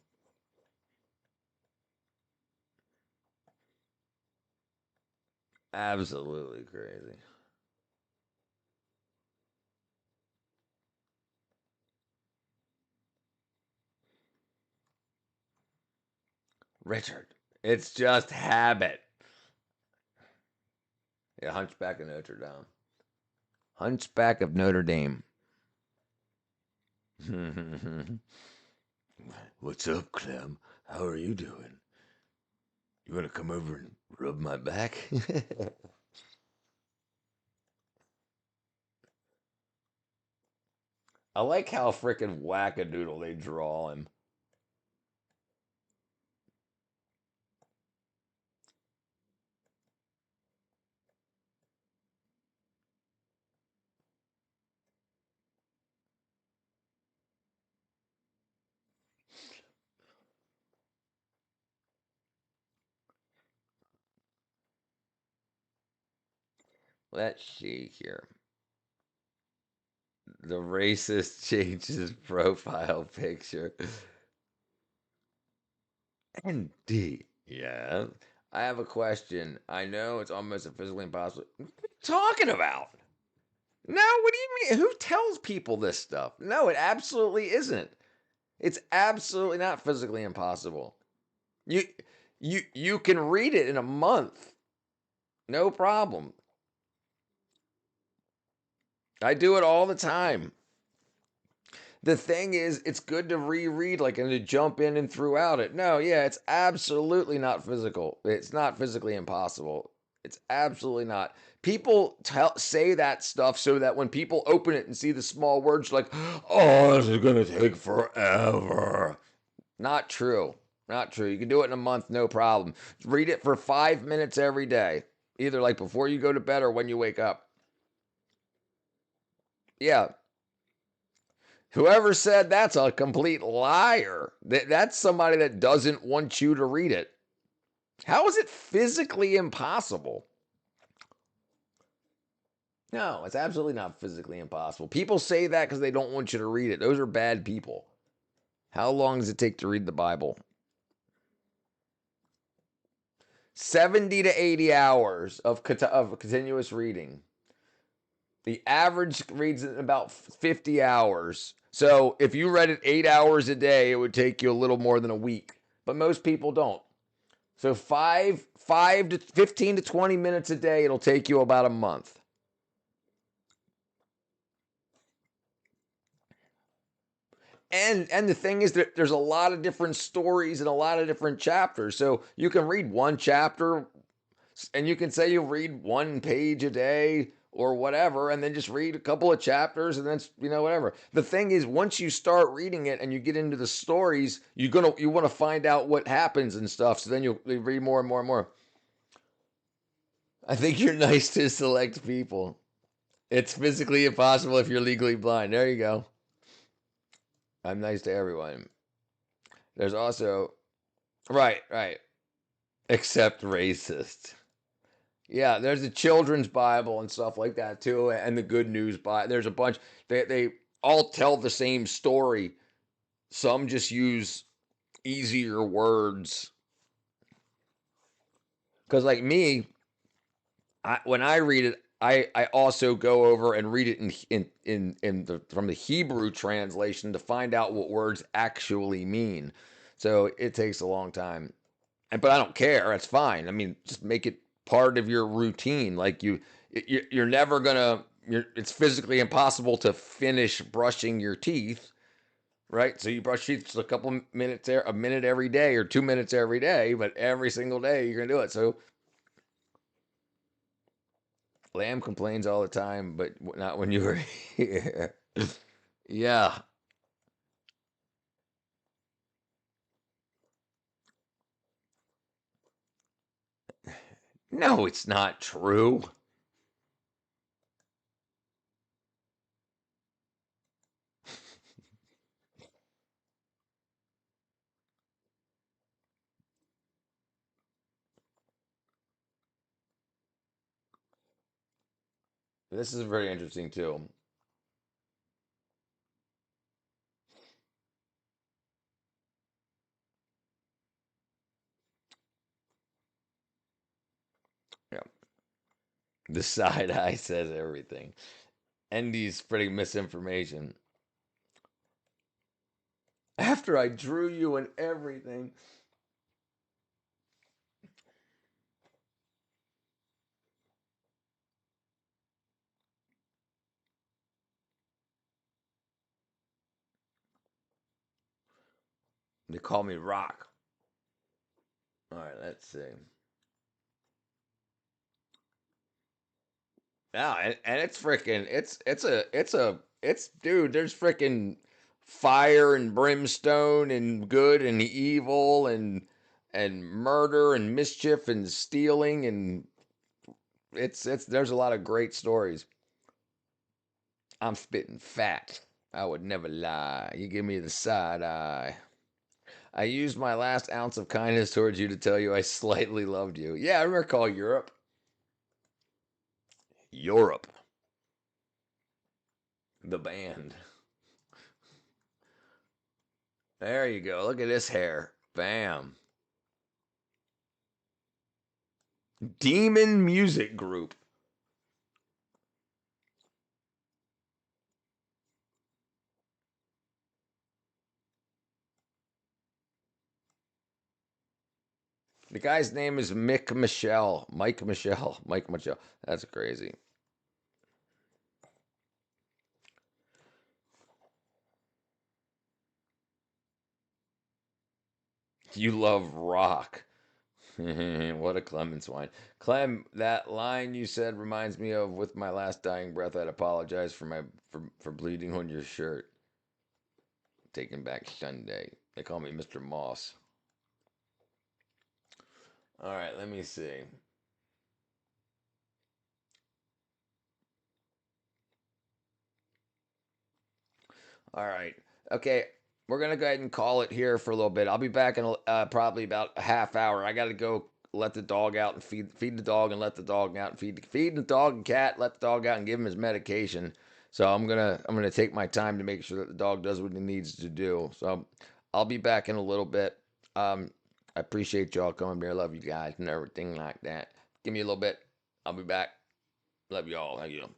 Absolutely crazy. Richard, it's just habit. Yeah, Hunchback of Notre Dame. Hunchback of Notre Dame. What's up, Clem? How are you doing? You want to come over and rub my back? I like how frickin' wackadoodle they draw him. Let's see here. The racist changed his profile picture. ND. Yeah. I have a question. I know it's almost physically impossible. What are you talking about? No, what do you mean? Who tells people this stuff? No, it absolutely isn't. It's absolutely not physically impossible. You can read it in a month. No problem. I do it all the time. The thing is, it's good to reread, like, and to jump in and throughout it. No, yeah, it's absolutely not physical. It's not physically impossible. It's absolutely not. People say that stuff so that when people open it and see the small words, like, oh, this is going to take forever. Not true. Not true. You can do it in a month, no problem. Read it for 5 minutes every day, either like before you go to bed or when you wake up. Yeah. Whoever said that's a complete liar. That's somebody that doesn't want you to read it. How is it physically impossible? No, it's absolutely not physically impossible. People say that because they don't want you to read it. Those are bad people. How long does it take to read the Bible? 70 to 80 hours of continuous reading. The average reads it in about 50 hours. So if you read it 8 hours a day, it would take you a little more than a week. But most people don't. So 5 to 15 to 20 minutes a day, it'll take you about a month. And the thing is that there's a lot of different stories and a lot of different chapters. So you can read one chapter and you can say you'll read 1 page a day or whatever, and then just read a couple of chapters and then, whatever. The thing is, once you start reading it and you get into the stories, you want to find out what happens and stuff. So then you'll read more and more and more. I think you're nice to select people. It's physically impossible if you're legally blind. There you go. I'm nice to everyone. There's also, right. Except racist. Yeah, there's a children's Bible and stuff like that too, and the Good News Bible. There's a bunch. They all tell the same story. Some just use easier words. Because like me, when I read it, I also go over and read it from the Hebrew translation to find out what words actually mean. So it takes a long time, but I don't care. That's fine. I mean, just make it part of your routine. Like you're never gonna. It's physically impossible to finish brushing your teeth, right? So you brush teeth a couple minutes there, a minute every day, or 2 minutes every day, but every single day you're gonna do it. So. Lamb complains all the time, but not when you were here. Yeah. No, it's not true. This is very interesting too. Yeah. The side eye says everything. Endy's spreading misinformation. After I drew you and everything. They call me Rock. All right, let's see. Yeah, and it's freaking dude, there's freaking fire and brimstone and good and evil and murder and mischief and stealing, and it's there's a lot of great stories. I'm spitting fat. I would never lie. You give me the side eye. I used my last ounce of kindness towards you to tell you I slightly loved you. Yeah, I recall Europe. Europe. The band. There you go. Look at this hair. Bam. Demon Music Group. The guy's name is Mike Michelle. That's crazy. You love rock. What a Clemens wine. Clem, that line you said reminds me of with my last dying breath, I'd apologize for bleeding on your shirt. Taking back Sunday. They call me Mr. Moss. All right, let me see. All right. Okay. We're going to go ahead and call it here for a little bit. I'll be back in probably about a half hour. I got to go let the dog out and feed the dog and let the dog out and feed the dog and cat, let the dog out and give him his medication. So I'm going to take my time to make sure that the dog does what he needs to do. So I'll be back in a little bit. I appreciate y'all coming here. Love you guys and everything like that. Give me a little bit. I'll be back. Love y'all. Thank you.